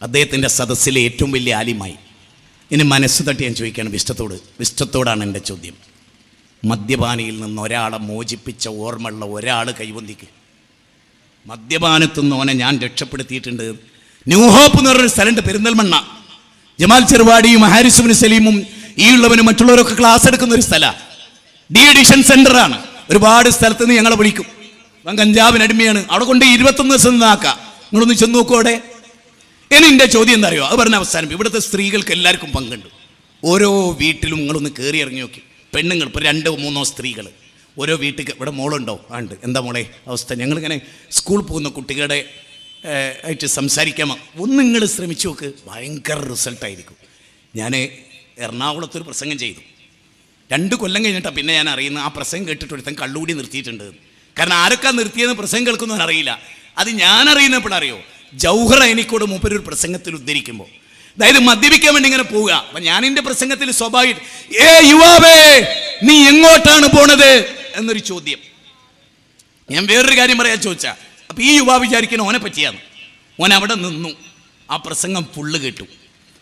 അദ്ദേഹത്തിൻ്റെ സദസ്സിലെ ഏറ്റവും വലിയ ആലിമായി. ഇനി മനസ്സ് തട്ടി ഞാൻ ചോദിക്കുകയാണ് വിഷ്ടത്തോടാണ് എൻ്റെ ചോദ്യം. മദ്യപാനിയിൽ നിന്ന് ഒരാളെ മോചിപ്പിച്ച ഓർമ്മയുള്ള ഒരാൾ കൈവന്തിക്ക്. മദ്യപാനത്തു നിന്ന് ഓനെ ഞാൻ രക്ഷപ്പെടുത്തിയിട്ടുണ്ട്. ന്യൂ ഹോപ്പ് എന്ന് പറഞ്ഞൊരു സ്ഥലമുണ്ട് പെരിന്തൽമണ്ണ. ജമാൽ ചെറുവാടിയും ഹാരിസ് ബിൻ സലീമും ഈ ഉള്ളവനും മറ്റുള്ളവരൊക്കെ ക്ലാസ് എടുക്കുന്ന ഒരു സ്ഥലമാണ്. ഡി അഡിഷൻ സെൻ്ററാണ്. ഒരുപാട് സ്ഥലത്ത് നിന്ന് ഞങ്ങളെ വിളിക്കും. ഞാൻ കഞ്ചാവിനടിമയാണ്, അവിടെ കൊണ്ട് 21 ദിവസം നിന്നാക്കാം. നിങ്ങളൊന്ന് ചെന്ന് നോക്കൂ അവിടെ. ഇനി എൻ്റെ ചോദ്യം എന്താ അറിയോ? അത് പറഞ്ഞ അവസാനം ഇവിടുത്തെ സ്ത്രീകൾക്ക് എല്ലാവർക്കും പങ്കുണ്ട്. ഓരോ വീട്ടിലും നിങ്ങളൊന്ന് കയറി ഇറങ്ങി നോക്കി. പെണ്ണുങ്ങൾ ഇപ്പോൾ 2-3 സ്ത്രീകൾ ഓരോ വീട്ടിൽ. ഇവിടെ മോളുണ്ടോ? ഉണ്ട്. എന്താ മോളെ അവസ്ഥ? ഞങ്ങളിങ്ങനെ സ്കൂളിൽ പോകുന്ന കുട്ടികളുടെ ആയിട്ട് സംസാരിക്കാൻ ഒന്ന് നിങ്ങൾ ശ്രമിച്ചു നോക്ക്. ഭയങ്കര റിസൾട്ടായിരിക്കും. ഞാൻ എറണാകുളത്തൊരു പ്രസംഗം ചെയ്തു. 2 കൊല്ലം കഴിഞ്ഞിട്ടാണ് പിന്നെ ഞാൻ അറിയുന്നത്. ആ പ്രസംഗം കേട്ടിട്ട് ഒരുത്തൻ കള്ളുകൂടി നിർത്തിയിട്ടുണ്ട്. കാരണം ആരൊക്കെ നിർത്തിയെന്ന് പ്രസംഗം കേൾക്കുന്നവൻ അറിയില്ല. അത് ഞാൻ അറിയുന്നപ്പോഴറിയോ? ജൗഹർ എനിക്കോട് മൂപ്പരൊരു പ്രസംഗത്തിൽ ഉദ്ധരിക്കുമ്പോൾ, അതായത് മദ്യപിക്കാൻ വേണ്ടി ഇങ്ങനെ പോവുക. അപ്പൊ ഞാൻ എൻ്റെ പ്രസംഗത്തിൽ സ്വാഭാവിക യുവാവേ നീ എങ്ങോട്ടാണ് പോണത് എന്നൊരു ചോദ്യം. ഞാൻ വേറൊരു കാര്യം പറയാൻ ചോദിച്ചാ, അപ്പൊ ഈ യുവാവ് വിചാരിക്കുന്ന ഓനെ പറ്റിയാണ്. ഓൻ അവിടെ നിന്നു, ആ പ്രസംഗം ഫുള്ള് കേട്ടു.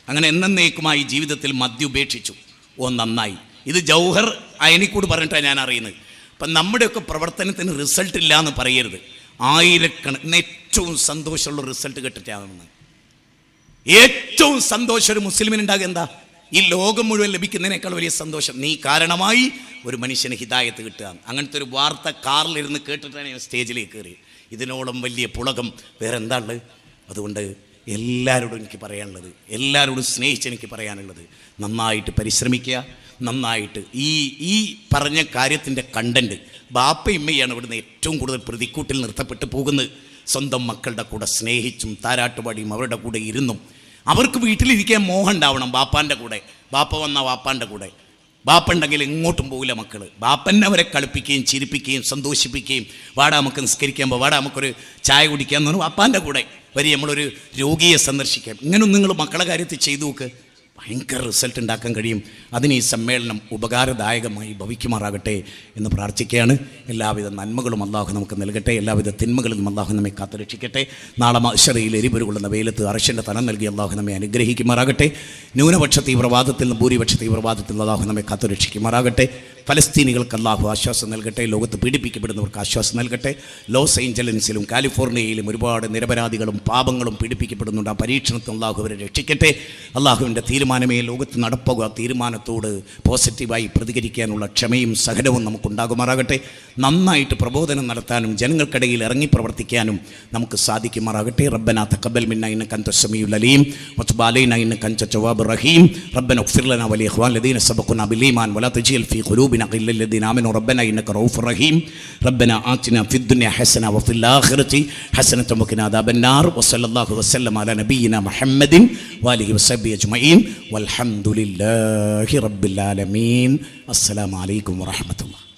അങ്ങനെ എന്നേക്കുമായി ജീവിതത്തിൽ മദ്യം ഉപേക്ഷിച്ചു. ഓ നന്നായി. ഇത് ജൗഹർ അയനിക്കൂട് പറഞ്ഞിട്ടാണ് ഞാൻ അറിയുന്നത്. അപ്പം നമ്മുടെയൊക്കെ പ്രവർത്തനത്തിന് റിസൾട്ട് ഇല്ല എന്ന് പറയരുത്. ആയിരക്കണക്കിന് ഏറ്റവും സന്തോഷമുള്ള റിസൾട്ട് കിട്ടിട്ടാണെന്ന്. ഏറ്റവും സന്തോഷം ഒരു മുസ്ലിമിനുണ്ടാകുക എന്താ? ഈ ലോകം മുഴുവൻ ലഭിക്കുന്നതിനേക്കാൾ വലിയ സന്തോഷം നീ കാരണമായി ഒരു മനുഷ്യന് ഹിദായത്ത് കിട്ടുക. അങ്ങനത്തെ ഒരു വാർത്ത കാറിലിരുന്ന് കേട്ടിട്ടാണ് ഞാൻ സ്റ്റേജിലേക്ക് കയറി. ഇതിനോളം വലിയ പുളകം വേറെ എന്താ ഉള്ളത്? അതുകൊണ്ട് എല്ലാവരോടും എനിക്ക് പറയാനുള്ളത്, എല്ലാവരോടും സ്നേഹിച്ച് എനിക്ക് പറയാനുള്ളത്, നന്നായിട്ട് പരിശ്രമിക്കുക. നന്നായിട്ട് ഈ പറഞ്ഞ കാര്യത്തിൻ്റെ കണ്ടന്റ് ബാപ്പയിമ്മയാണ് ഇവിടുന്ന് ഏറ്റവും കൂടുതൽ പ്രതിക്കൂട്ടിൽ നിർത്തപ്പെട്ട് പോകുന്നത്. സ്വന്തം മക്കളുടെ കൂടെ സ്നേഹിച്ചും താരാട്ടുപാടിയും അവരുടെ കൂടെ ഇരുന്നും അവർക്ക് വീട്ടിലിരിക്കാൻ മോഹം ഉണ്ടാവണം. ബാപ്പാൻ്റെ കൂടെ, ബാപ്പ വന്ന വാപ്പാൻ്റെ കൂടെ. ബാപ്പ ഉണ്ടെങ്കിൽ എങ്ങോട്ടും പോകില്ല മക്കൾ. ബാപ്പന്നെ അവരെ കളിപ്പിക്കുകയും ചിരിപ്പിക്കുകയും സന്തോഷിപ്പിക്കുകയും വാടാ നമുക്ക് നിസ്കരിക്കാൻ വാടാ നമുക്കൊരു ചായ കുടിക്കാൻ എന്ന് പറഞ്ഞാൽ വാപ്പാൻ്റെ കൂടെ വരി നമ്മളൊരു രോഗിയെ സന്ദർശിക്കാം. ഇങ്ങനൊന്നും നിങ്ങൾ മക്കളെ കാര്യത്തിൽ ചെയ്തു നോക്ക്. ഭയങ്കര റിസൾട്ട് ഉണ്ടാക്കാൻ കഴിയും. അതിന് ഈ സമ്മേളനം ഉപകാരദായകമായി ഭവിക്കുമാറാകട്ടെ എന്ന് പ്രാർത്ഥിക്കുകയാണ്. എല്ലാവിധ നന്മകളും അള്ളാഹു നമുക്ക് നൽകട്ടെ. എല്ലാവിധ തിന്മകളിലും അള്ളാഹു നമ്മെ കാത്തുരക്ഷിക്കട്ടെ. നാളെ മഹ്ശറയിൽ എരിപൊരുകൊള്ളുന്ന വെയിലത്ത് അർശൻ്റെ തലം നൽകി അള്ളാഹു നമ്മെ അനുഗ്രഹിക്കുമാറാകട്ടെ. ന്യൂനപക്ഷ തീവ്രവാദത്തിൽ നിന്ന് ഭൂരിപക്ഷ തീവ്രവാദത്തിൽ നിന്ന് അള്ളാഹു നമ്മെ കാത്തുരക്ഷിക്കുമാറാകട്ടെ. ഫലസ്തീനികൾക്ക് അള്ളാഹു ആശ്വാസം നൽകട്ടെ. ലോകത്ത് പീഡിപ്പിക്കപ്പെടുന്നവർക്ക് ആശ്വാസം നൽകട്ടെ. ലോസ് ഏഞ്ചലൻസിലും കാലിഫോർണിയയിലും ഒരുപാട് നിരപരാധികളും പാപങ്ങളും പീഡിപ്പിക്കപ്പെടുന്നുണ്ട്. ആ പരീക്ഷണത്തിൽ അള്ളാഹു അവരെ രക്ഷിക്കട്ടെ. അള്ളാഹുവിൻ്റെ തീരുമാനമേ ലോകത്ത് നടപ്പുക. തീരുമാനത്തോട് പോസിറ്റീവായി പ്രതികരിക്കാനുള്ള ക്ഷമയും സഹനവും നമുക്കുണ്ടാകുമാറാകട്ടെ. നന്നായിട്ട് പ്രബോധനം നടത്താനും ജനങ്ങൾക്കിടയിൽ ഇറങ്ങി പ്രവർത്തിക്കാനും നമുക്ക് സാധിക്കുമാറാകട്ടെ. റബ്ബനാ തഖബ്ബൽ മിന്നാ ഇന്നക അൻത സമീഉൽ അലീം വതുബ് അലൈനാ ഇന്നക അൻത തവ്വാബുർ റഹീം. റബ്ബനാ ഇഗ്ഫിർ ലനാ വലി ഇഖ്വാനിന ലദീന സബഖൂനാ ബിൽ ഈമാൻ വലാ തജ്അൽ ഫീ ഖുലൂബിനാ ഗില്ലൽ ലദീന ആമനൂ റബ്ബനാ ഇന്നക റഊഫുർ റഹീം. റബ്ബനാ ആതിനാ ഫിദ് ദുനിയ ഹസന വഫിൽ ആഖിറതി ഹസനത വഖിനാ അദാബന്നാർ. വസല്ലല്ലാഹു വസല്ലം അലാ നബിയിനാ മുഹമ്മദിൻ വആലിഹി വസഹ്ബിഹി അജ്മഈൻ വൽഹംദുലില്ലാഹി റബ്ബിൽ ആലമീൻ. അസ്സലാമു അലൈക്കും വറഹ്മത്തുള്ളാഹി.